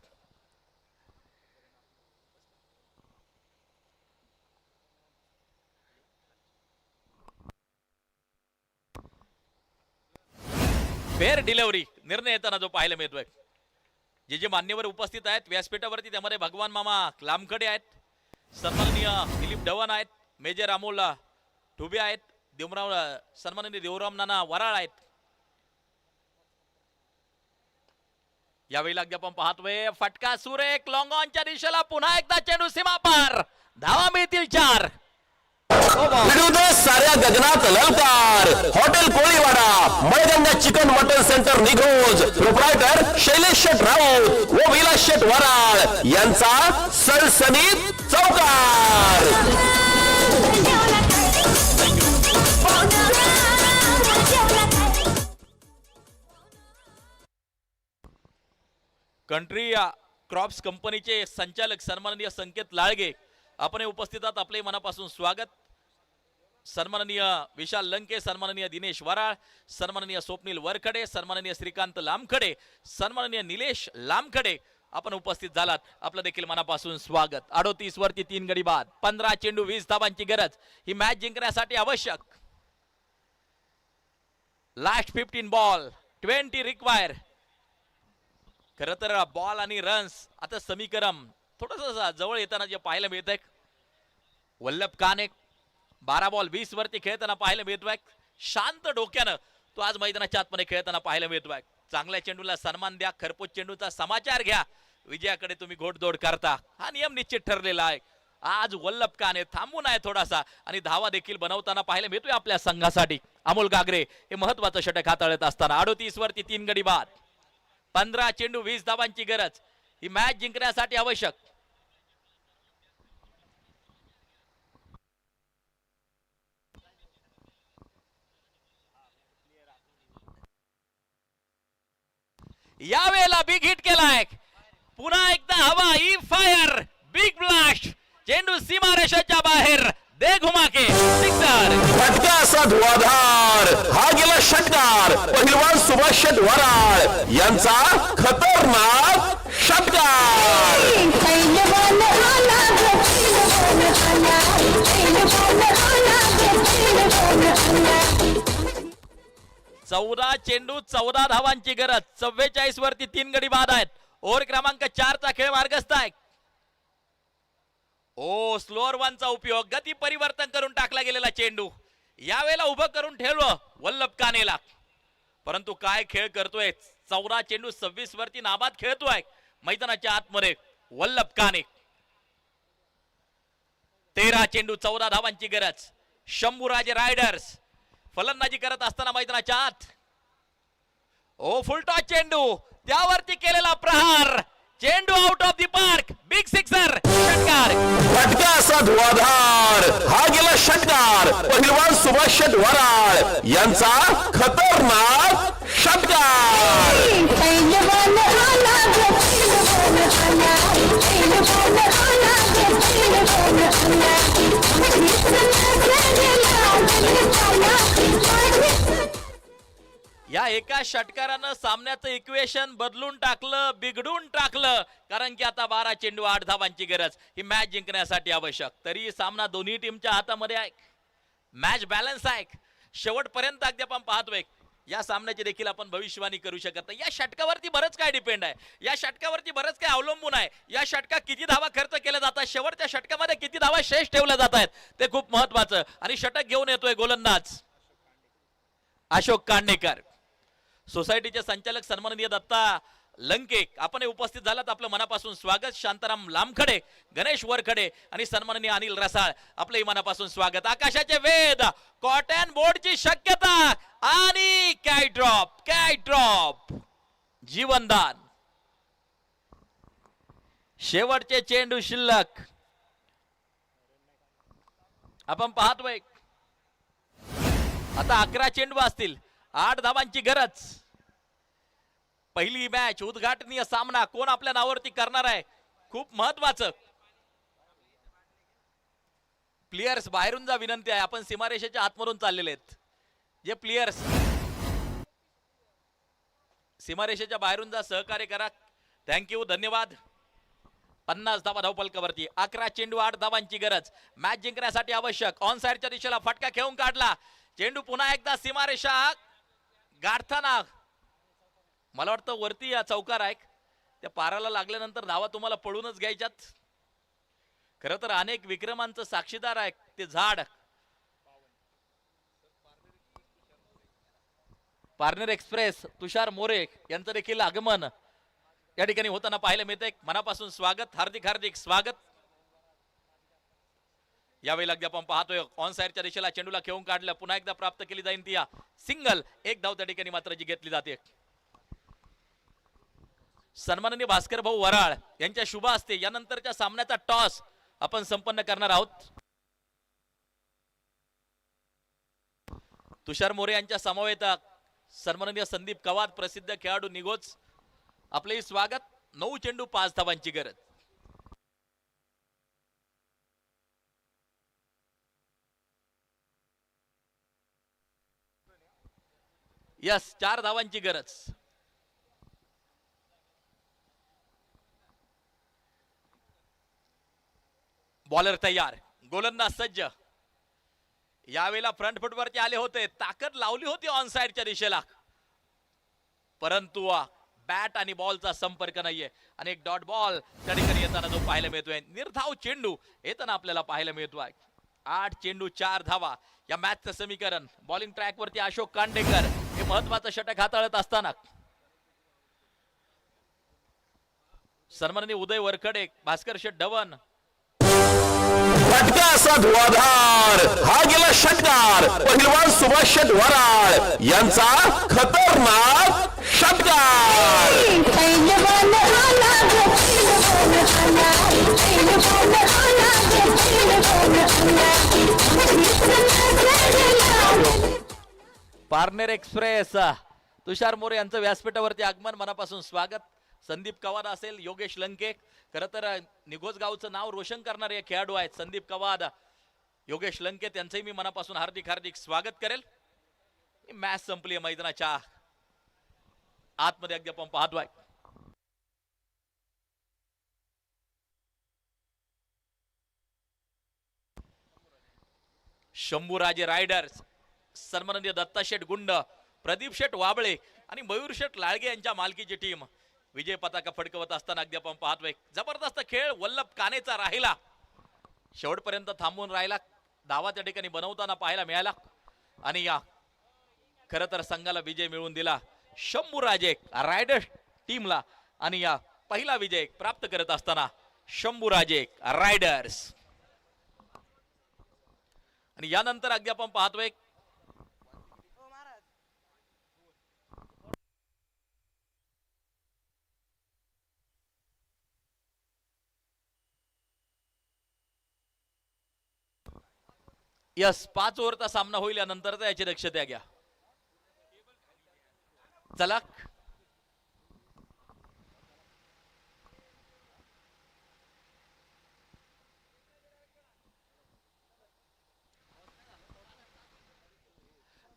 फेअर डिलिव्हरी निर्णय येताना जो पाहायला मिळतोय. जे मान्यवर उपस्थित आहेत व्यासपीठावरती त्यामध्ये भगवान मामा लामखडे आहेत, सन्माननीय दिलीप धवन आहेत, मेजर अमोल ठुबे आहेत, देवराम सन्माननीय देवराम नाना वराळ आहेत. यावेळी अगदी आपण पाहतोय फटका सुरेख लॉंग ऑनच्या दिशेला. पुन्हा एकदा चेंडू सीमा पार. धावा मिळतील 4. विरुद्ध साऱ्या गगनात ललकार. Hotel Koliwada, Malganga chicken mutton centre Nighoj, proprietor Shailesh Sheth Raut व विलास शेठ वराळ यांचा सणसणीत चौकार. कंट्री क्रॉप्स कंपनीचे संचालक सन्माननीय संकेत लाळगे आपण उपस्थित आहात. आपले मनापासून स्वागत. सन्माननीय विशाल लंके, सन्माननीय दिनेश वराळ, सन्माननीय स्वप्नील वरखडे, सन्माननीय श्रीकांत लामखडे, सन्माननीय निलेश लामखडे आपण उपस्थित झालात. आपलं देखील मनापासून स्वागत. 38 वरती 3 गडी बाद. 15 चेंडू 20 धावांची गरज ही मॅच जिंकण्यासाठी आवश्यक. Last 15 ball 20 require. खर तर बॉल आणि रन्स आता समीकरण थोडस जवळ येताना जे पाहायला मिळत आहे. वल्लभ काने 12 बॉल 20 वरती खेळताना पाहायला मिळतोय. शांत डोक्यानं तो आज मैदानाच्या आतमध्ये खेळताना पाहायला मिळतोय. चांगल्या चेंडूला सन्मान द्या, खरपूस चेंडूचा समाचार घ्या. विजयाकडे तुम्ही घोडदौड करता, हा नियम निश्चित ठरलेला आहे. आज वल्लभ काने थांबून आहे थोडासा आणि धावा देखील बनवताना पाहायला मिळतोय आपल्या संघासाठी. अमोल गागरे हे महत्वाचं षटक हाताळत असताना 38 वरती 3 गडी बाद, 15 चेंडू 20 धावांची गरज, ही मॅच जिंकण्यासाठी आवश्यक. यावेळेला बिग हिट केलाय, पुन्हा एकदा हवा ई फायर, बिग ब्लास्ट, चेंडू सीमारेषेच्या बाहेर, दे घुमा के सिक्सर. फटका असा धुवाधार, हा गेला षटकार पहिलवान सुभाष शेट वराळ यांचा खतरनाक षटकार. 14 चेंडू 14 धावांची गरज, 44 वरती 3 गडी बाद आहेत. ओव्हर क्रमांक 4 चा खेळ मार्गस्थ आहे. ओ स्लोअर वनचा उपयोग, गती परिवर्तन करून टाकला गेलेला चेंडू यावेळेला उभं करून ठेवलं वल्लभ कानेला, परंतु काय खेळ करतोय. 14 चेंडू 26 वरती नाबाद खेळतोय मैदानाच्या आतमध्ये वल्लभ काने. 13 चेंडू 14 धावांची गरज. शंभूराजे रायडर्स फलंदाजी करत असताना मैदानाच्या आत. ओ फुलटॉस चेंडू, त्यावरती केलेला प्रहार, चेंडू out of the park, big sixer, षटकार. फटका असा धुवाधार, हा गेला षटकार पहिलवान सुभाष शेट वराळ यांचा खतरनाक षटकार. या एका षटकारानं सामन्याचं इक्वेशन बदलून टाकलं, बिघडून टाकलं, कारण की आता 12 चेंडू 8 धावांची गरज, ही मॅच जिंकण्यासाठी आवश्यक. तरी सामना दोन्ही टीमच्या हातामध्ये आहे, मॅच बॅलन्स आहे. शेवटपर्यंत अगदी आपण पाहतोय. या सामन्याची देखील आपण भविष्यवाणी करू शकत नाही. या षटकावरती बरंच काय डिपेंड आहे, या षटकावरती बरंच काय अवलंबून आहे. या षटकात किती धावा खर्च केल्या जातात, शेवटच्या षटकामध्ये किती धावा शेष ठेवल्या जात आहेत, ते खूप महत्वाचं. आणि षटक घेऊन येतोय गोलंदाज अशोक कांडेकर. सोसायटीचे संचालक सन्माननीय दत्ता लंके आपण उपस्थित झालात, आपलं मनापासून स्वागत. शांताराम लामखडे, गणेश वरखडे आणि सन्माननीय अनिल रसाळ, आपलंही मनापासून स्वागत. आकाशाचे वेद, कॉटन बोर्डची शक्यता आणि काय ड्रॉप, जीवनदान. शेवटचे चेंडू शिल्लक आपण पाहतोय. आता 11 चेंडू असतील, 8 धावांची गरज. पहिली मॅच, उद्घाटनीय सामना कोण आपल्या नावावरती करणार आहे, खूप महत्वाचं. प्लेयर्स बाहेरून जा विनंती आहे, आपण सीमारेषेच्या आतमधून चाललेले आहेत. जे प्लेयर्स सीमारेषेच्या बाहेरून जा, सहकार्य करा. थँक्यू, धन्यवाद. 50 धावा धावपलकावरती, 11 चेंडू 8 धावांची गरज, मॅच जिंकण्यासाठी आवश्यक. ऑन साइडच्या दिशेला फटका खेळून काढला, चेंडू पुन्हा एकदा सीमारेषा गाठताना मला वाटतं वरती या चौकार आहे, त्या पाराला लागल्यानंतर धावा तुम्हाला पळूनच घ्यायच्यात. खरं तर अनेक विक्रमांचं साक्षीदार आहे ते झाड. पारनेर एक्सप्रेस तुषार मोरे यांचं देखील आगमन या ठिकाणी होताना पाहायला मिळतंय. मनापासून स्वागत, हार्दिक स्वागत. यावेळी अगदी आपण पाहतोय ऑन साइडच्या दिशेला चेंडूला खेळून काढलं, पुन्हा एकदा प्राप्त केली जाईल ती सिंगल. एक धाव त्या ठिकाणी मात्र जी घेतली जाते. सन्माननीय भास्कर भाऊ वराळ यांच्या शुभ हस्ते यानंतरच्या सामन्याचा टॉस आपण संपन्न करणार आहोत. तुषार मोरे यांच्या समवेत सन्माननीय संदीप कवाद, प्रसिद्ध खेळाडू निगोज, आपलेही स्वागत. 9 चेंडू 5 धावांची गरज. यस, 4 धावांची गरज. बॉलर तयार, गोलंदाज सज्ज. यावेळेला फ्रंट फुटवरती आले होते, ताकद लावली होती ऑन साइडच्या दिशेला, परंतु बॅट आणि बॉलचा संपर्क नाहीये आणि एक डॉट बॉल त्या ठिकाणी येताना जो पाहायला मिळतोय. निर्धाव चेंडू येताना आपल्याला पाहायला मिळतोय. 8 चेंडू 4 धावा या मॅचचं समीकरण. बॉलिंग ट्रॅक वरती अशोक कांडेकर हे महत्वाचं षटक हाताळत असताना सन्माननीय उदय वरखडे, भास्कर शेठ डवन, फटका असा धुवाधार हा गेला षटकार पहिलवान सुभाष शेठ वराळ यांचा खतरनाक षटकार. पारनेर एक्सप्रेस तुषार मोरे यांचं व्यासपीठावरती आगमन, मनापासून स्वागत. संदीप कवाद असेल, योगेश लंके, खरं तर निघोज गावचं नाव रोशन करणारे हे खेळाडू आहेत. संदीप कवाद, योगेश लंके, त्यांचंही मी मनापासून हार्दिक हार्दिक स्वागत करेल. मॅच संपली आहे मैदानाच्या आतमध्ये, अगदी आपण पाहतोय. शंभूराजे रायडर्स, सन्माननीय दत्ता शेठ गुंड, प्रदीप शेठ वाबळे आणि मयूर शेठ लाळगे यांच्या मालकीची टीम विजय पताका फडकवत असताना अगदी आपण पाहतोय. जबरदस्त खेळ वल्लभ कानेचा राहिला, शेवटपर्यंत थांबून राहिला, धावा त्या ठिकाणी बनवताना पाहायला मिळाला आणि या खरं तर संघाला विजय मिळवून दिला शंभूराजे रायडर्स टीमला. आणि या पहिला विजय प्राप्त करत असताना शंभूराजे रायडर्स. आणि यानंतर अगदी आपण पाहतोय यस 5 ओव्हरचा सामना होईल, यानंतर याची दक्षता घ्या. चला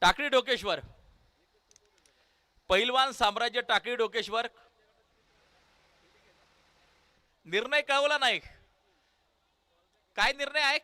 टाकळी डोकेश्वर, पैलवान साम्राज्य टाकळी डोकेश्वर. निर्णय कळवला नाही, काय निर्णय आहे?